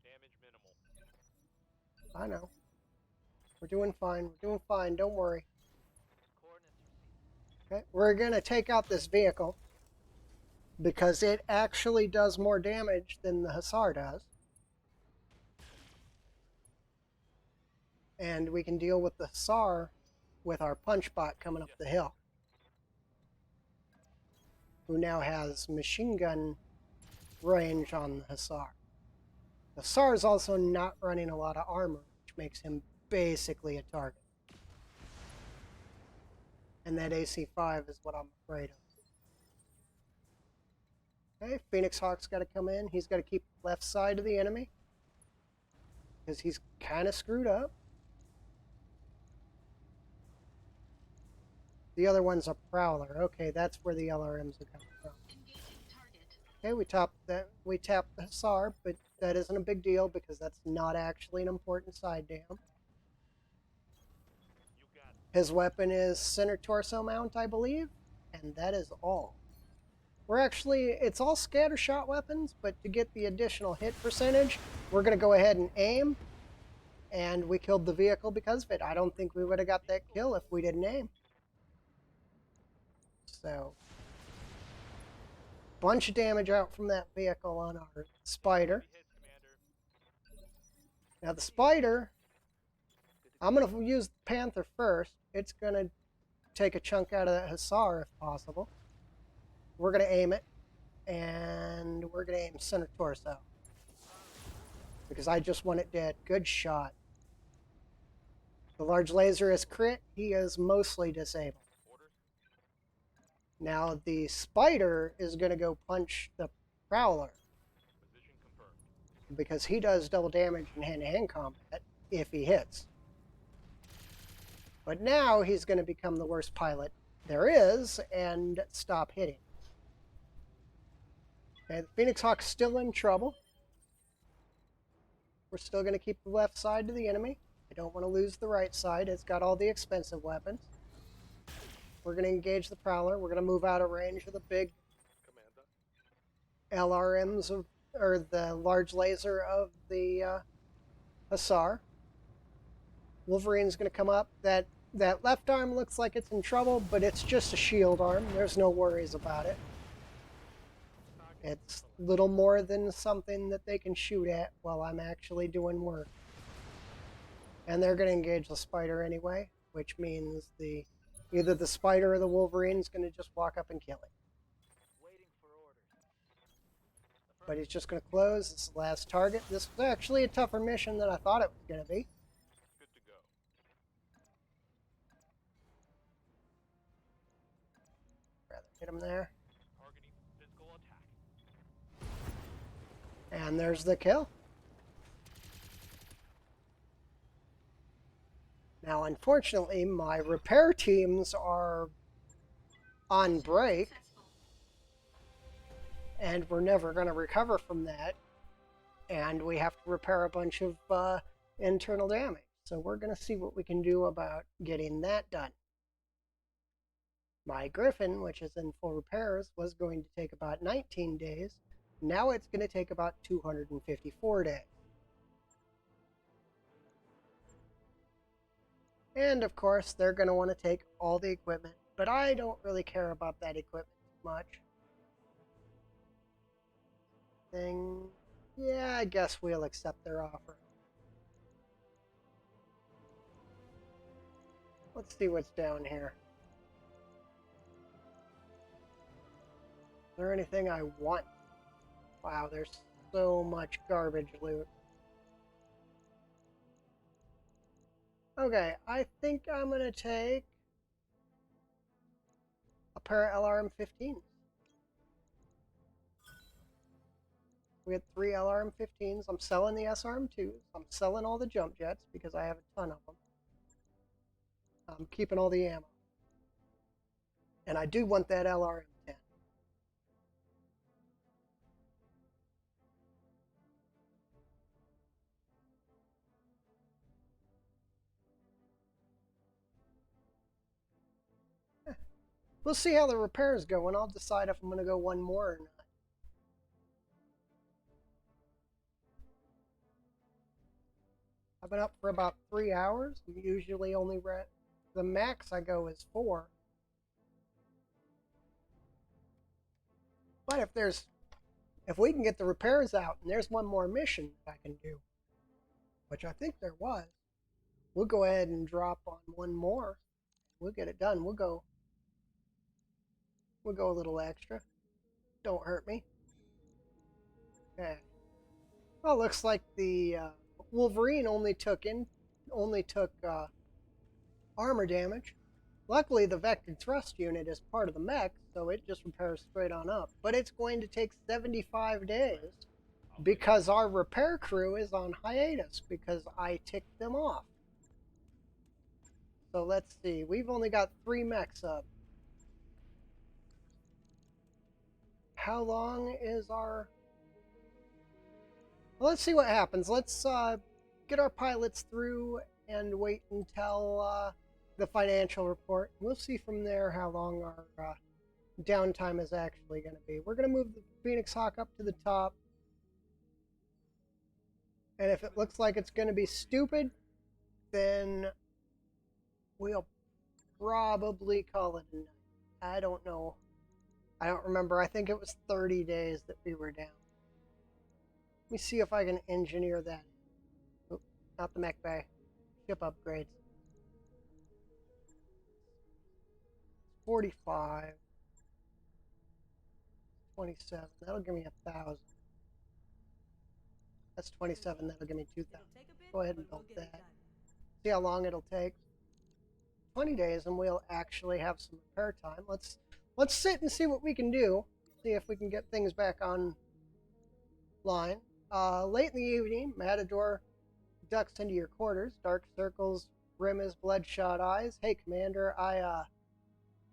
Damage minimal. I know. We're doing fine. We're doing fine. Don't worry. Coordinates received. Okay, we're going to take out this vehicle because it actually does more damage than the Hussar does. And we can deal with the Hussar with our punch bot coming up the hill, who now has machine gun range on the Hussar. The Hussar is also not running a lot of armor, which makes him basically a target. And that AC-5 is what I'm afraid of. Okay, Phoenix Hawk's got to come in. He's got to keep left side of the enemy because he's kind of screwed up. The other one's a Prowler. Okay, that's where the LRMs are coming from. Engaging target. Okay, we tapped the Hussar, but that isn't a big deal because that's not actually an important side to him. You got it. His weapon is center torso mount, I believe, and that is all. It's all scatter shot weapons, but to get the additional hit percentage, we're going to go ahead and aim, and we killed the vehicle because of it. I don't think we would have got that kill if we didn't aim. So, bunch of damage out from that vehicle on our Spider. Heavy hit, Commander. Now the Spider, I'm going to use the Panther first. It's going to take a chunk out of that Hussar if possible. We're going to aim it, and we're going to aim center torso. Because I just want it dead. Good shot. The large laser is crit. He is mostly disabled. Orders? Now the spider is going to go punch the prowler. Position confirmed. Because he does double damage in hand-to-hand combat if he hits. But now he's going to become the worst pilot there is and stop hitting. Okay, the Phoenix Hawk's still in trouble. We're still going to keep the left side to the enemy. I don't want to lose the right side. It's got all the expensive weapons. We're going to engage the Prowler. We're going to move out of range of the big Commander. LRMs or the large laser of the Hussar. Wolverine's going to come up. That left arm looks like it's in trouble, but it's just a shield arm. There's no worries about it. It's little more than something that they can shoot at while I'm actually doing work. And they're going to engage the spider anyway, which means either the spider or the Wolverine's going to just walk up and kill it. Waiting for orders. But he's just going to close. This is the last target. This was actually a tougher mission than I thought it was going to be. Good to go. Rather hit him there. Targeting physical attack. And there's the kill. Now, unfortunately, my repair teams are on break, Successful. and we're never going to recover from that. And we have to repair a bunch of internal damage. So we're going to see what we can do about getting that done. My Griffin, which is in full repairs, was going to take about 19 days. Now it's going to take about 254 days. And of course, they're going to want to take all the equipment, but I don't really care about that equipment much. Yeah, I guess we'll accept their offer. Let's see what's down here. Is there anything I want? Wow, there's so much garbage loot. Okay, I think I'm going to take a pair of LRM-15s. We had 3 LRM-15s. I'm selling the SRM-2s. I'm selling all the jump jets because I have a ton of them. I'm keeping all the ammo. And I do want that LRM-10. We'll see how the repairs go, and I'll decide if I'm going to go one more or not. I've been up for about 3 hours. I'm usually only the max I go is 4. But if we can get the repairs out, and there's one more mission that I can do, which I think there was, we'll go ahead and drop on one more. We'll get it done. We'll go a little extra. Don't hurt me. Okay. Well, looks like the Wolverine only took armor damage. Luckily, the vector thrust unit is part of the mech, so it just repairs straight on up. But it's going to take 75 days because our repair crew is on hiatus because I ticked them off. So let's see. We've only got 3 mechs up. How long is our... Well, let's see what happens. Let's get our pilots through and wait until the financial report. We'll see from there how long our downtime is actually going to be. We're going to move the Phoenix Hawk up to the top. And if it looks like it's going to be stupid, then we'll probably call it a night. I don't know. I don't remember. I think it was 30 days that we were down. Let me see if I can engineer that. Oop, not the mech bay. Ship upgrades. 45. 27. That'll give me 1,000. That's 27. That'll give me 2,000. Go ahead and build that. See how long it'll take. 20 days, and we'll actually have some repair time. Let's sit and see what we can do. See if we can get things back online. Late in the evening, Matador ducks into your quarters. Dark circles rim his bloodshot eyes. Hey, Commander, I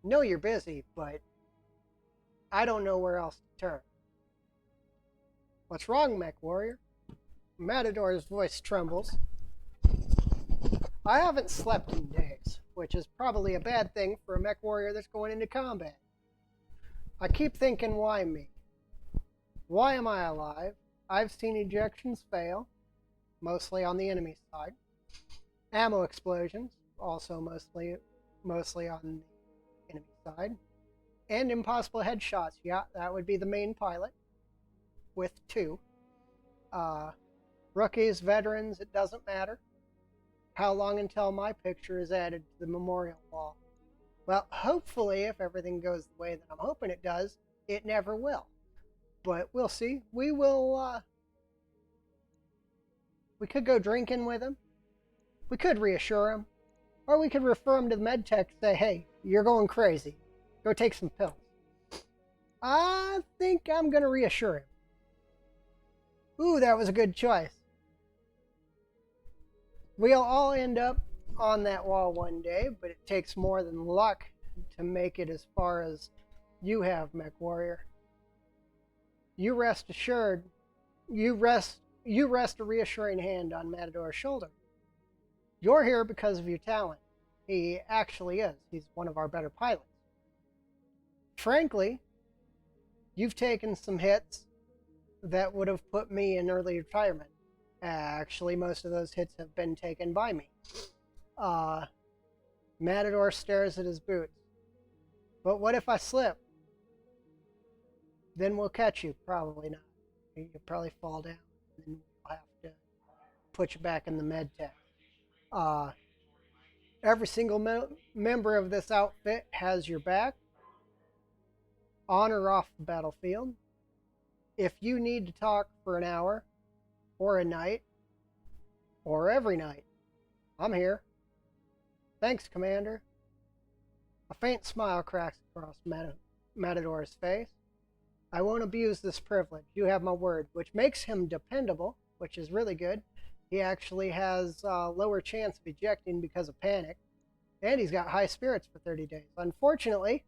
know you're busy, but I don't know where else to turn. What's wrong, Mech Warrior? Matador's voice trembles. I haven't slept in days, which is probably a bad thing for a Mech Warrior that's going into combat. I keep thinking, why me? Why am I alive? I've seen ejections fail, mostly on the enemy side. Ammo explosions, also mostly on the enemy side. And impossible headshots. Yeah, that would be the main pilot, with 2. Rookies, veterans, it doesn't matter. How long until my picture is added to the memorial wall? Well, hopefully, if everything goes the way that I'm hoping it does, it never will. But we'll see. We could go drinking with him. We could reassure him. Or we could refer him to the Medtech and say, hey, you're going crazy. Go take some pills. I think I'm going to reassure him. Ooh, that was a good choice. We'll all end up on that wall one day, but it takes more than luck to make it as far as you have, Mech Warrior. You rest assured, you rest a reassuring hand on Matador's shoulder. You're here because of your talent. He actually is. He's one of our better pilots. Frankly, you've taken some hits that would have put me in early retirement. Actually, most of those hits have been taken by me. Matador stares at his boots. But what if I slip? Then we'll catch you. Probably not. You'll probably fall down. And then we'll have to put you back in the med tech. Every single member of this outfit has your back, on or off the battlefield. If you need to talk for an hour, or a night, or every night, I'm here. Thanks, Commander. A faint smile cracks across Matador's face. I won't abuse this privilege. You have my word, which makes him dependable, which is really good. He actually has a lower chance of ejecting because of panic, and he's got high spirits for 30 days. Unfortunately,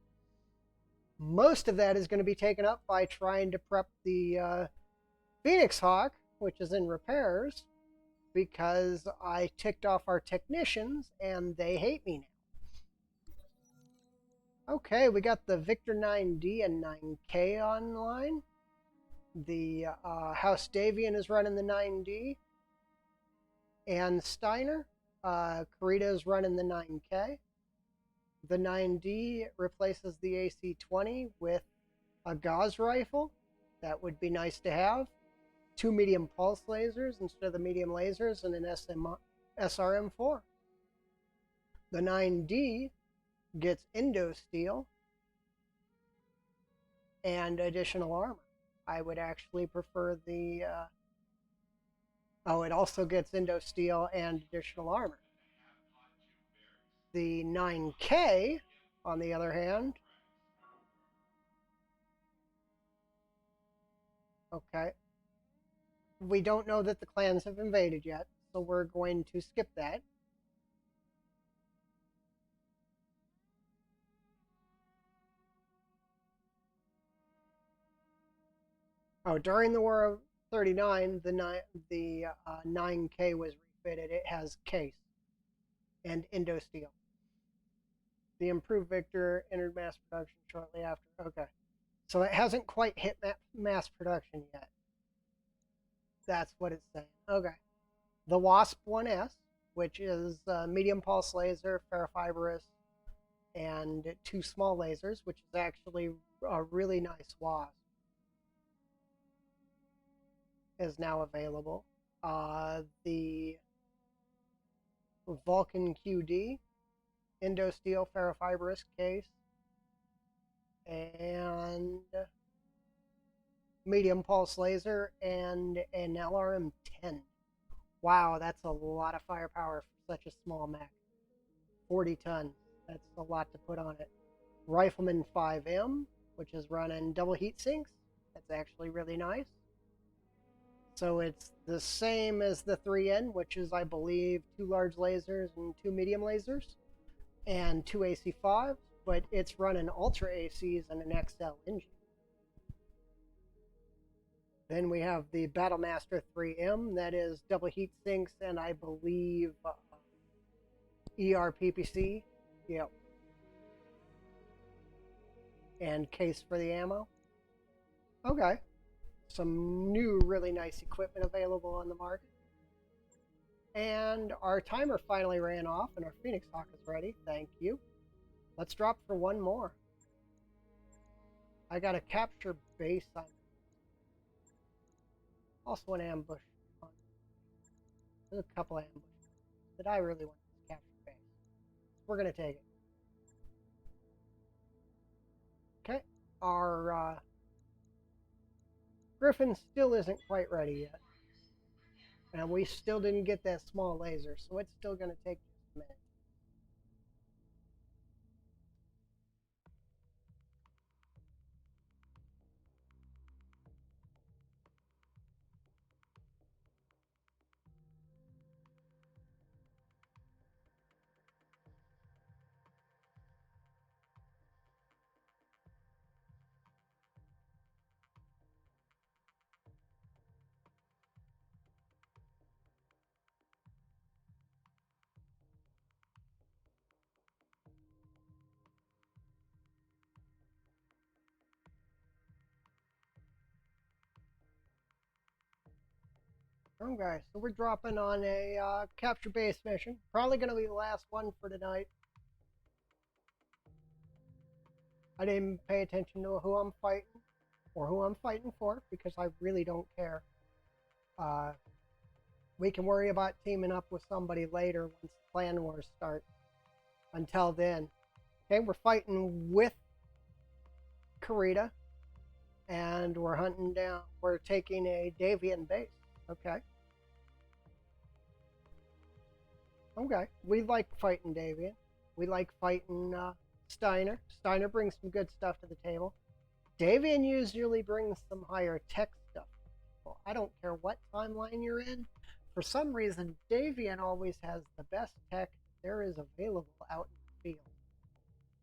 most of that is going to be taken up by trying to prep the Phoenix Hawk, which is in repairs, because I ticked off our technicians and they hate me now. Okay, we got the Victor 9D and 9K online. The House Davian is running the 9D. And Steiner, Karita is running the 9K. The 9D replaces the AC-20 with a Gauss rifle. That would be nice to have. 2 medium pulse lasers instead of the medium lasers, and an SRM-4. The 9D gets Indo Steel and additional armor. I would actually prefer the... it also gets Indo Steel and additional armor. The 9K, on the other hand... Okay. We don't know that the clans have invaded yet, so we're going to skip that. Oh, during the War of 39, the 9K was refitted. It has case and Indo Steel. The improved Victor entered mass production shortly after. Okay. So it hasn't quite hit mass production yet. That's what it's saying. Okay. The Wasp 1S, which is medium pulse laser, ferrofibrous, and 2 small lasers, which is actually a really nice Wasp, is now available. The Vulcan QD, Indo Steel ferrofibrous case, and medium pulse laser and an LRM-10. Wow, that's a lot of firepower for such a small mech. 40 tons. That's a lot to put on it. Rifleman 5M, which is running double heat sinks. That's actually really nice. So it's the same as the 3N, which is, I believe, 2 large lasers and 2 medium lasers, and 2 AC5s, but it's running Ultra ACs and an XL engine. Then we have the Battlemaster 3M, that is double heat sinks and I believe ERPPC. Yep. And case for the ammo. Okay. Some new really nice equipment available on the market. And our timer finally ran off and our Phoenix Hawk is ready. Thank you. Let's drop for one more. I got a capture base on. Also an ambush. There's a couple ambushes. But I really want this capture base. We're going to take it. Okay. Our Griffin still isn't quite ready yet. And we still didn't get that small laser, so it's still going to take just a minute. Okay, so we're dropping on a capture base mission. Probably going to be the last one for tonight. I didn't pay attention to who I'm fighting or who I'm fighting for because I really don't care. We can worry about teaming up with somebody later once the clan wars start. Until then, okay, we're fighting with Karita, and we're hunting down. We're taking a Davian base. Okay. Okay. We like fighting Davian. We like fighting Steiner. Steiner brings some good stuff to the table. Davian usually brings some higher tech stuff. Well, I don't care what timeline you're in. For some reason, Davian always has the best tech there is available out in the field.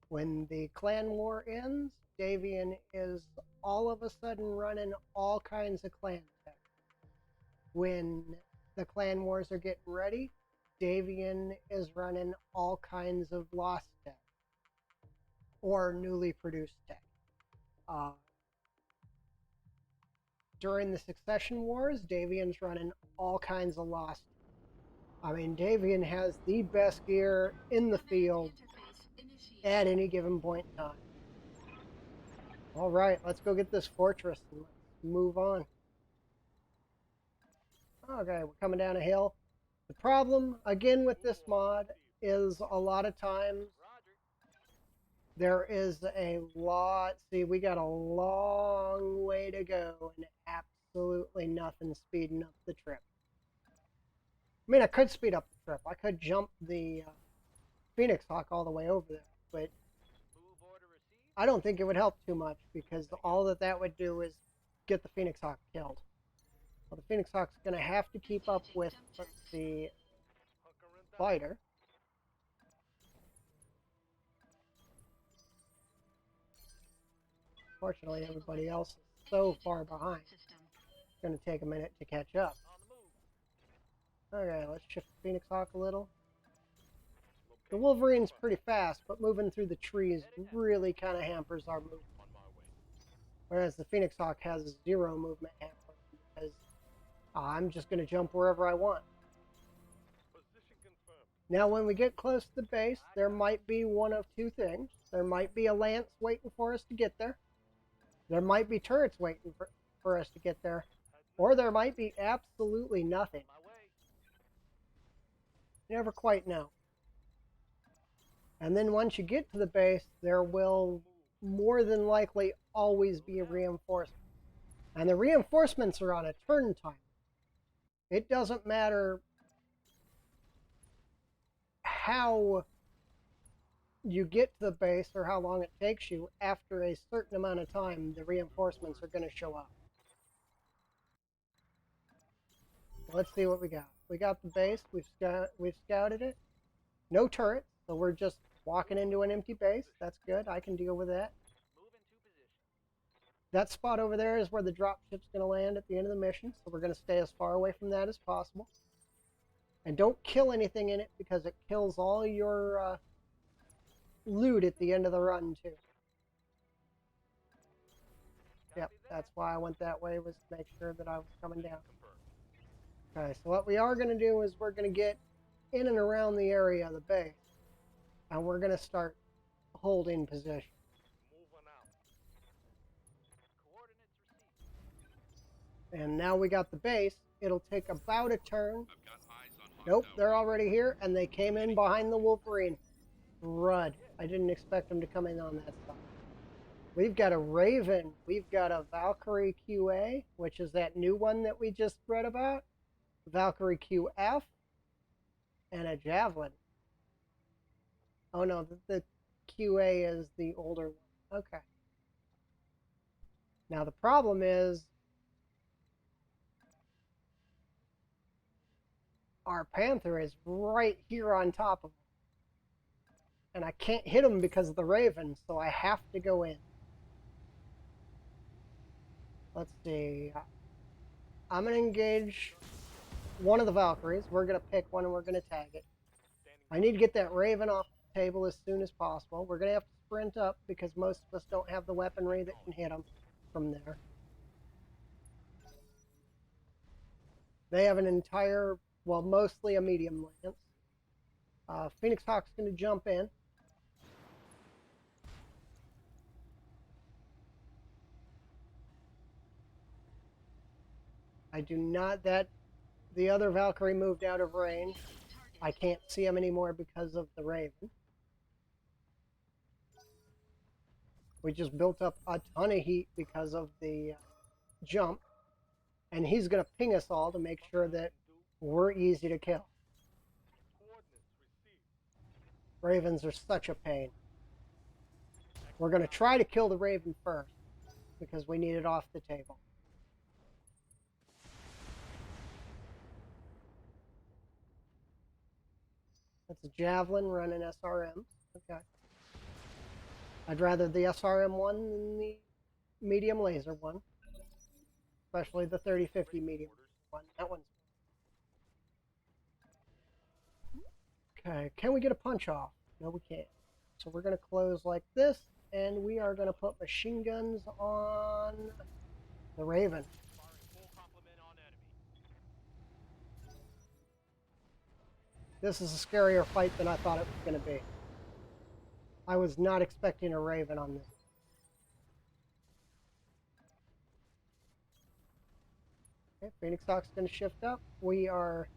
When the clan war ends, Davian is all of a sudden running all kinds of clan tech. When the clan wars are getting ready, Davian is running all kinds of lost tech or newly produced tech. During the succession wars, Davian's running all kinds of lost. I mean, Davian has the best gear in the field at any given point in time. All right, let's go get this fortress and let's move on. Okay, we're coming down a hill. The problem, again, with this mod is a lot of times there is a lot. See, we got a long way to go and absolutely nothing speeding up the trip. I mean, I could speed up the trip. I could jump the Phoenix Hawk all the way over there, but I don't think it would help too much because all that would do is get the Phoenix Hawk killed. Well, the Phoenix Hawk's going to have to keep up with the fighter. Fortunately, everybody else is so far behind. It's going to take a minute to catch up. Okay, let's shift the Phoenix Hawk a little. The Wolverine's pretty fast, but moving through the trees really kind of hampers our movement. Whereas the Phoenix Hawk has 0 movement hamper because I'm just going to jump wherever I want. Now, when we get close to the base, there might be one of two things. There might be a lance waiting for us to get there. There might be turrets waiting for us to get there. Or there might be absolutely nothing. You never quite know. And then once you get to the base, there will more than likely always be a reinforcement. And the reinforcements are on a turn time. It doesn't matter how you get to the base or how long it takes you. After a certain amount of time, the reinforcements are going to show up. Let's see what we got. We got the base. We've scouted it. No turrets, so we're just walking into an empty base. That's good. I can deal with that. Move into position. That spot over there is where the dropship's going to land at the end of the mission, so we're going to stay as far away from that as possible. And don't kill anything in it because it kills all your loot at the end of the run, too. Yep, that's why I went that way, was to make sure that I was coming down. Okay, so what we are going to do is we're going to get in and around the area of the base, and we're going to start holding position. Moving out. Coordinates received. And now we got the base. It'll take about a turn. I've got eyes on hostile Nope, they're already here, and they came in behind the Wolverine. Crud. I didn't expect them to come in on that side. We've got a Raven. We've got a Valkyrie QA, which is that new one that we just read about. Valkyrie QF. And a Javelin. Oh no, the QA is the older one. Okay. Now the problem is our Panther is right here on top of him. And I can't hit him because of the Raven, so I have to go in. Let's see. I'm going to engage one of the Valkyries. We're going to pick one and we're going to tag it. I need to get that Raven off the table as soon as possible. We're going to have to sprint up because most of us don't have the weaponry that can hit them from there. They have an entire, well, mostly a medium lance. Phoenix Hawk's going to jump in. I do not, the other Valkyrie moved out of range. I can't see him anymore because of the Raven. We just built up a ton of heat because of the jump. And he's going to ping us all to make sure that we're easy to kill. Coordinates received. Ravens are such a pain. We're going to try to kill the Raven first because we need it off the table. That's a Javelin running SRM. Okay. I'd rather the SRM one than the medium laser one. Especially the 3050 medium one. That one's... Okay, can we get a punch off? No, we can't. So we're going to close like this, and we are going to put machine guns on the Raven. Firing full complement on enemy. This is a scarier fight than I thought it was going to be. I was not expecting a Raven on this. Okay, Phoenix Hawk's going to shift up. We are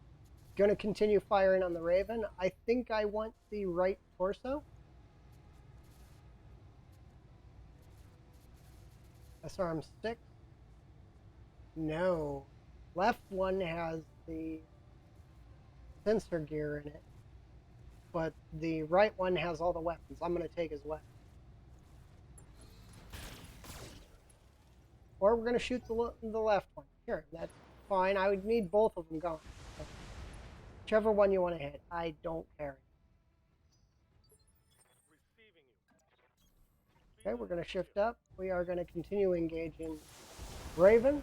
going to continue firing on the Raven. I think I want the right torso. SRM 6. No. Left one has the sensor gear in it, but the right one has all the weapons. I'm going to take his weapon. Or we're going to shoot the left one. Sure, that's fine. I would need both of them gone. Whichever one you want to hit. I don't care. Receiving you. Okay, we're going to shift up. We are going to continue engaging Raven.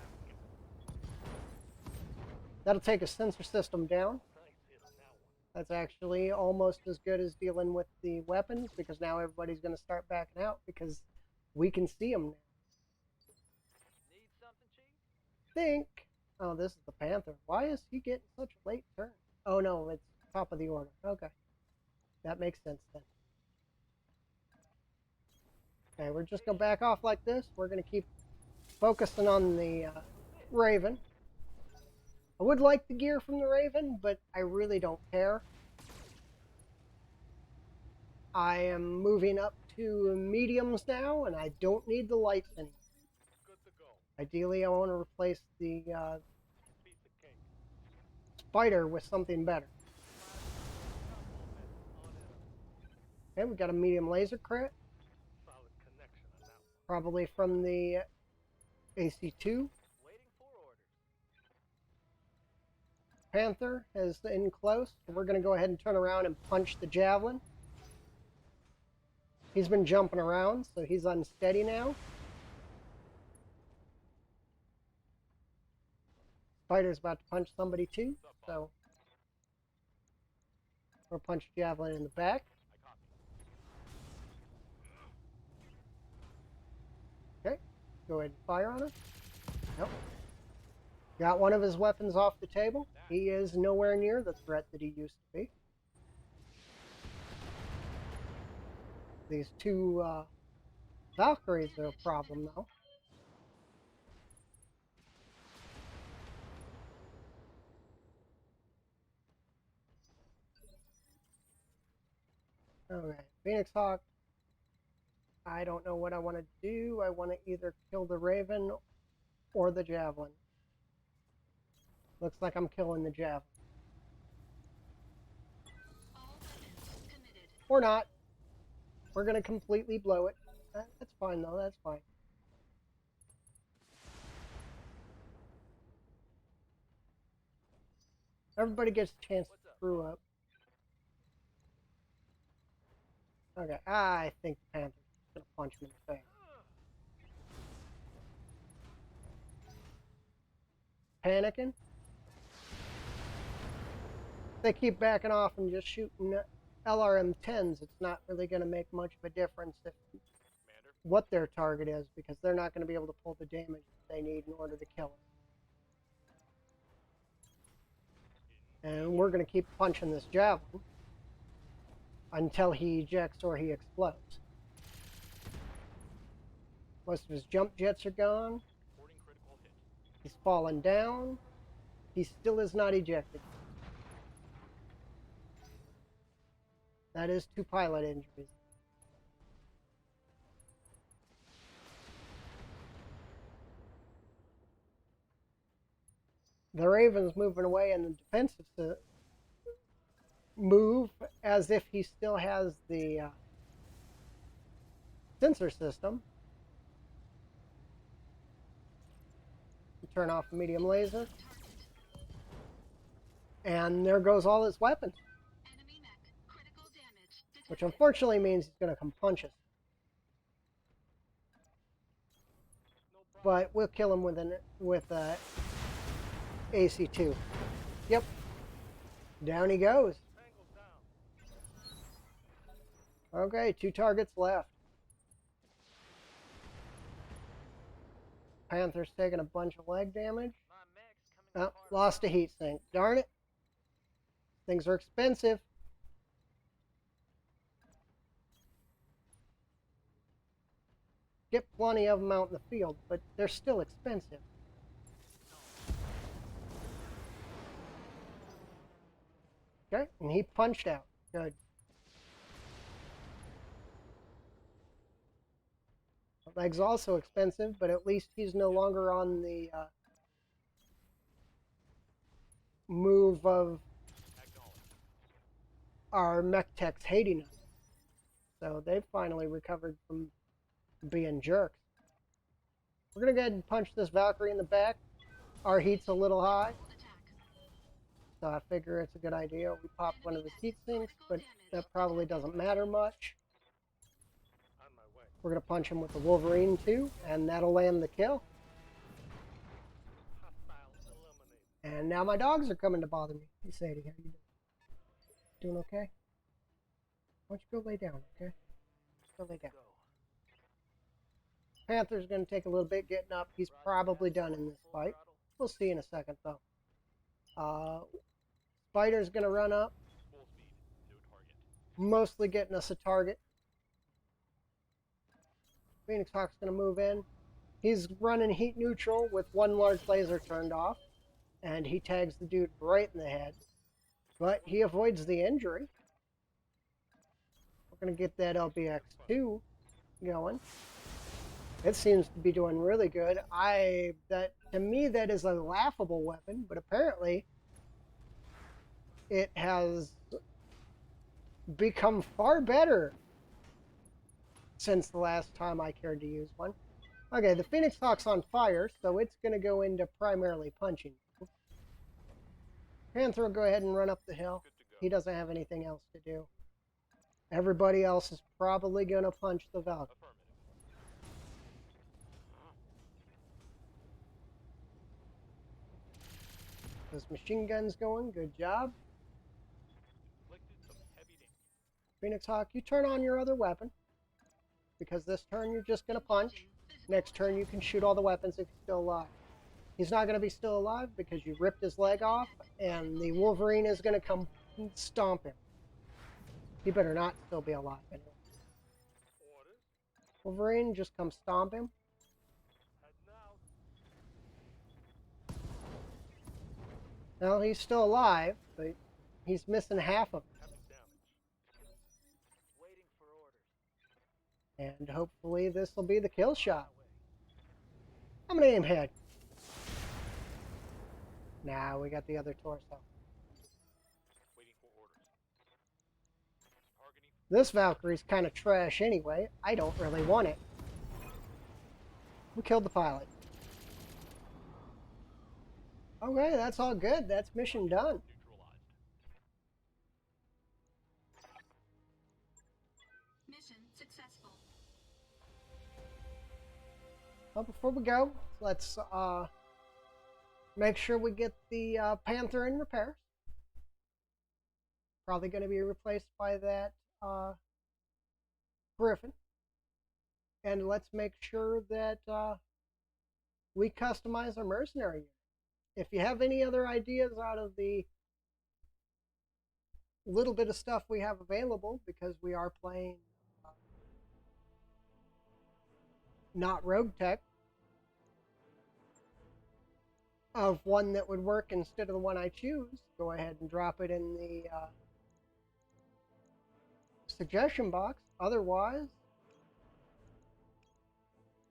That'll take a sensor system down. Nice hit on that one. That's actually almost as good as dealing with the weapons because now everybody's going to start backing out because we can see them now. Need something, Chief? Think. Oh, this is the Panther. Why is he getting such a late turn? Oh no, it's top of the order. Okay. That makes sense then. Okay, we're just going to back off like this. We're going to keep focusing on the Raven. I would like the gear from the Raven, but I really don't care. I am moving up to mediums now, and I don't need the lights anymore. Good to go. Ideally, I want to replace the Piece of cake. spider with something better. On it. Okay, we got a medium laser crit, Solid connection on that one. probably from the AC2. Waiting for orders. Panther is in close. So we're going to go ahead and turn around and punch the javelin. He's been jumping around, so he's unsteady now. Spider's about to punch somebody too, so we'll punch javelin in the back. I copy. Okay, go ahead and fire on him. Nope. Got one of his weapons off the table. He is nowhere near the threat that he used to be. These two Valkyries are a problem, though. Alright, Phoenix Hawk. I don't know what I want to do. I want to either kill the Raven or the Javelin. Looks like I'm killing the Javelin. All weapons committed. Or not. We're going to completely blow it. That's fine, though. That's fine. Everybody gets a chance to screw up. Okay, I think the Panther's going to punch him in the face. Panicking. They keep backing off and just shooting LRM-10s. It's not really going to make much of a difference if what their target is, because they're not going to be able to pull the damage they need in order to kill it. And we're going to keep punching this javelin until he ejects or he explodes. Most of his jump jets are gone. Reporting critical hit. He's fallen down. He still is not ejected. That is 2 pilot injuries. The Raven's moving away in the defensive move as if he still has the sensor system. Turn off the medium laser. And there goes all his weapons. Enemy mech. Critical damage detected. Which unfortunately means he's going to come punch us. But we'll kill him with AC2. Yep. Down he goes. Tango's down. Okay, 2 targets left. Panther's taking a bunch of leg damage. My mech's coming Oh, apart. lost a heat sink. Darn it. Things are expensive. Get plenty of them out in the field, but they're still expensive. Okay, and he punched out. Good. Leg's also expensive, but at least he's no longer on the move of our mech techs hating us. So they've finally recovered from being jerks. We're going to go ahead and punch this Valkyrie in the back. Our heat's a little high, so I figure it's a good idea. We popped one of his heat sinks, but that probably doesn't matter much. On my way. We're going to punch him with the Wolverine too, and that'll land the kill. Hostile eliminated. And now my dogs are coming to bother me. Hey Sadie, how you doing? Doing okay? Why don't you go lay down, okay? Go lay down. Panther's going to take a little bit getting up. He's probably done in this fight. We'll see in a second, though. Spider's going to run up, Full speed to a target. mostly getting us a target. Phoenix Hawk's going to move in. He's running heat neutral with one large laser turned off, and he tags the dude right in the head. But he avoids the injury. We're going to get that LBX2 going. It seems to be doing really good. To me that is a laughable weapon, but apparently it has become far better since the last time I cared to use one. Okay, the Phoenix Hawk's on fire, so it's going to go into primarily punching. Panther will go ahead and run up the hill. Good to go. He doesn't have anything else to do. Everybody else is probably going to punch the Valkyrie. Affirmative. Those machine guns going, good job. Inflicted some heavy damage. Phoenix Hawk, you turn on your other weapon. Because this turn you're just going to punch. Next turn you can shoot all the weapons if he's still alive. He's not going to be still alive because you ripped his leg off, and the Wolverine is going to come stomp him. He better not still be alive anyway. Orders. Wolverine, just come stomp him. Heading out. Well, he's still alive, but he's missing half of Heavy damage. Waiting for orders. it. And hopefully this will be the kill shot. I'm going to aim head. Nah, we got the other torso. Waiting for orders. Targeting. This Valkyrie's kind of trash anyway. I don't really want it. We killed the pilot. Okay, that's all good. That's mission done. Neutralized. Mission successful. Well, before we go, let's make sure we get the Panther in repairs. Probably going to be replaced by that Griffin. And let's make sure that we customize our mercenary unit. If you have any other ideas out of the little bit of stuff we have available, because we are playing not Rogue Tech, of one that would work instead of the one I choose, go ahead and drop it in the suggestion box. Otherwise,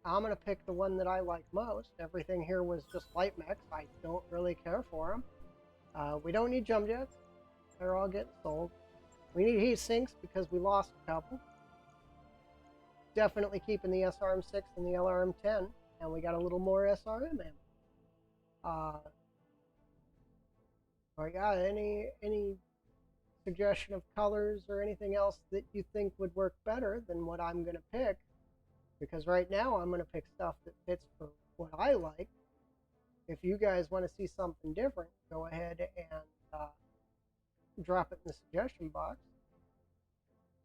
I'm going to pick the one that I like most. Everything here was just light mechs. I don't really care for them. We don't need jump jets. They're all getting sold. We need heat sinks because we lost a couple. Definitely keeping the SRM-6 and the LRM-10. And we got a little more SRM ammo. Or yeah, any suggestion of colors or anything else that you think would work better than what I'm going to pick? Because right now I'm going to pick stuff that fits for what I like. If you guys want to see something different, go ahead and drop it in the suggestion box.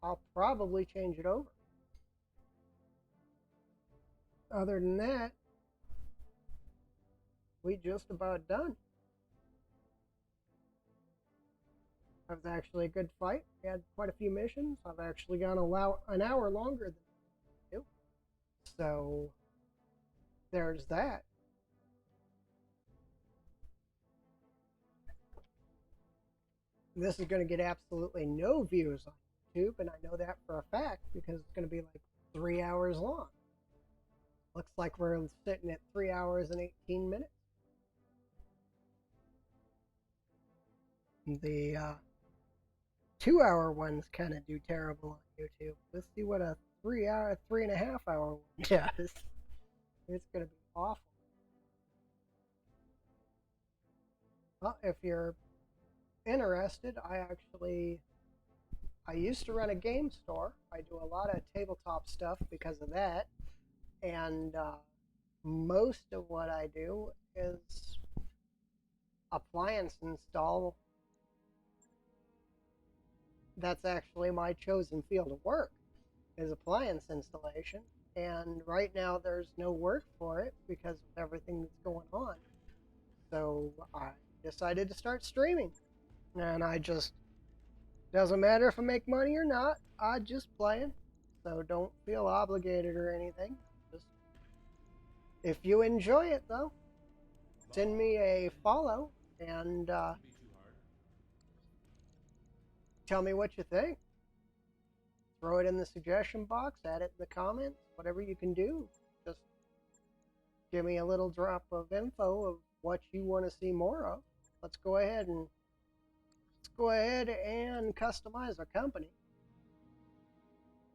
I'll probably change it over. Other than that, we just about done. That was actually a good fight. We had quite a few missions. I've actually gone an hour longer than I do. So there's that. This is going to get absolutely no views on YouTube, and I know that for a fact because it's going to be like 3 hours long. Looks like we're sitting at 3 hours and 18 minutes. The 2 hour ones kind of do terrible on YouTube. Let's see what a 3.5 hour one does. It's going to be awful. Well, if you're interested, I used to run a game store. I do a lot of tabletop stuff because of that. And most of what I do is appliance install. That's actually my chosen field of work, is appliance installation. And right now there's no work for it because of everything that's going on. So I decided to start streaming. And doesn't matter if I make money or not, I just playing. So don't feel obligated or anything. Just, if you enjoy it though, send me a follow and Be too hard. tell me what you think. Throw it in the suggestion box, add it in the comments, whatever you can do. just give me a little drop of info of what you want to see more of. Let's go ahead and customize our company.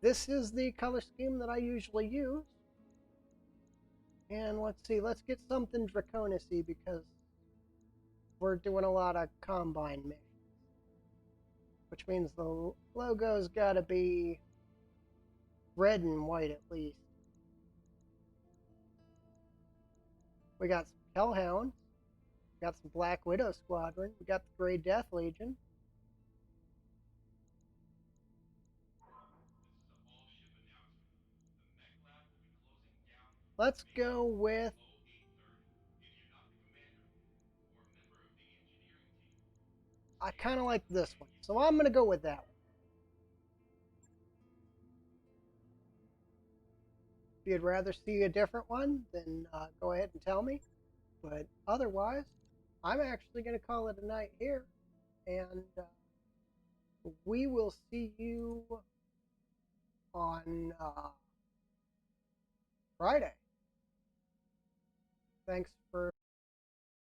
This is the color scheme that I usually use. And let's see, let's get something draconic-y because we're doing a lot of combine missions. Which means the logo's got to be red and white at least. We got some Hellhounds. We got some Black Widow Squadron. We got the Grey Death Legion. Let's go with... I kind of like this one, so I'm going to go with that one. If you'd rather see a different one, then go ahead and tell me. But otherwise, I'm actually going to call it a night here. And we will see you on Friday. Thanks for